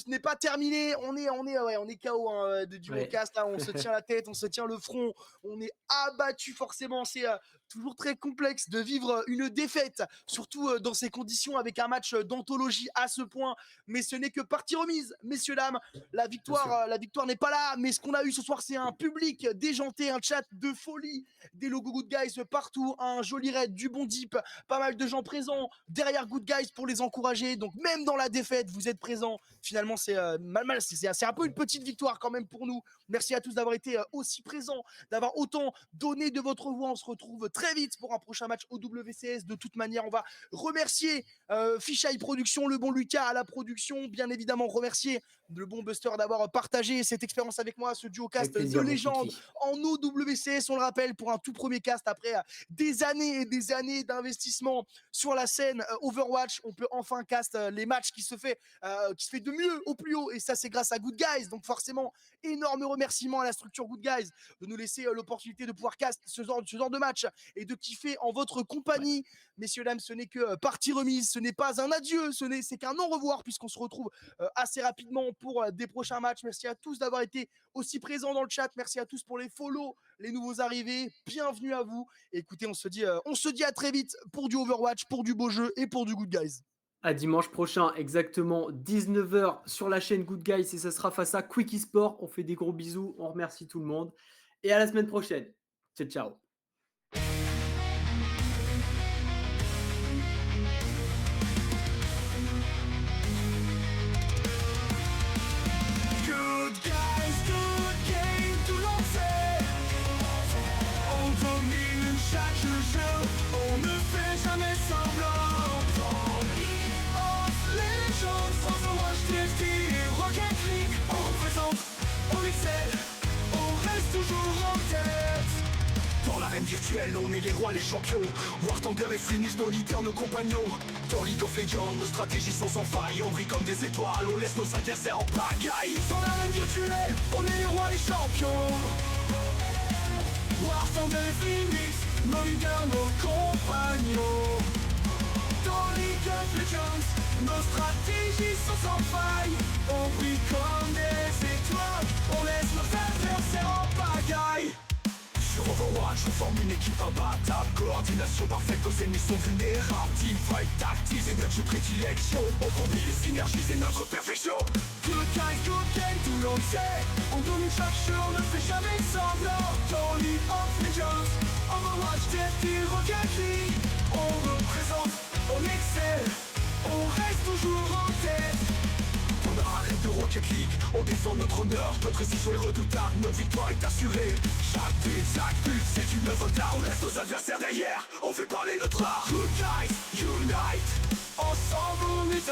n'est pas terminé. On est KO hein, du Duocast. Hein. On se tient la tête, on se tient le front. On est abattu forcément. C'est toujours très complexe de vivre une défaite, surtout dans ces conditions avec un match d'anthologie à ce point. Mais ce n'est que partie remise, messieurs, dames. La victoire n'est pas là. Mais ce qu'on a eu ce soir, c'est un public déjanté, un chat de folie, des logos Good Guys partout, un joli raid, du bon deep, pas mal de gens présents derrière Good Guys pour les encourager. Donc même dans la défaite, vous êtes présents. Finalement, c'est c'est un peu une petite victoire quand même pour nous. Merci à tous d'avoir été aussi présents, d'avoir autant donné de votre voix. On se retrouve très vite pour un prochain match au WCS. De toute manière, on va remercier Fisheye Production, le bon Lucas à la production, bien évidemment remercier le bon Buster d'avoir partagé cette expérience avec moi, ce duocast de légende en OWCS, on le rappelle, pour un tout premier cast après des années et des années d'investissement sur la scène Overwatch. On peut enfin cast les matchs qui se fait de mieux au plus haut, et ça c'est grâce à Good Guys. Donc forcément, énorme remerciement à la structure Good Guys de nous laisser l'opportunité de pouvoir cast ce genre de match et de kiffer en votre compagnie. Messieurs, dames, ce n'est que partie remise, ce n'est pas un adieu, c'est qu'un au revoir, puisqu'on se retrouve assez rapidement pour des prochains matchs. Merci à tous d'avoir été aussi présents dans le chat. Merci à tous pour les follow, les nouveaux arrivés. Bienvenue à vous. Et écoutez, on se dit à très vite pour du Overwatch, pour du beau jeu et pour du Good Guys. À dimanche prochain, exactement 19h sur la chaîne Good Guys et ça sera face à Quick Esport. On fait des gros bisous, on remercie tout le monde et à la semaine prochaine. Ciao, ciao. Good guys, good game, tout l'on sait. On domine chaque jeu, on ne fait jamais semblant. Legends, Overwatch, TFT et Rocket League. On représente, on excelle, on reste toujours en tête. Dans l'arène virtuelle, on est les rois, les champions. War Thunder et Phoenix, nos leaders, nos compagnons. Dans League of Legends, nos stratégies sont sans faille. On brille comme des étoiles, on laisse nos adversaires en pagaille. Dans l'arène virtuelle, on est les rois, les champions. War Thunder et Phoenix, nos leaders, nos compagnons. Dans League of Legends, nos stratégies sont sans faille. On brille comme des étoiles, on laisse nos adversaires en pagaille. Sur Overwatch, on forme une équipe imbattable. Coordination parfaite, nos ennemis sont vulnérables. Teamfight, tactics et notre jeu prédilection. On combine les synergies et notre perfection. Good guys, good game, tout l'on sait. On domine chaque jeu, on ne fait jamais semblant. Dans League of Legends, Overwatch, TFT, Rocket League. On représente, on excelle, on reste toujours en tête. On arrête de Rocket League, on défend notre honneur. Notre précision est redoutable, notre victoire est assurée. Chaque but, chaque but, c'est une œuvre d'art. On laisse nos adversaires derrière, on fait parler notre art. Good guys, unite, ensemble on est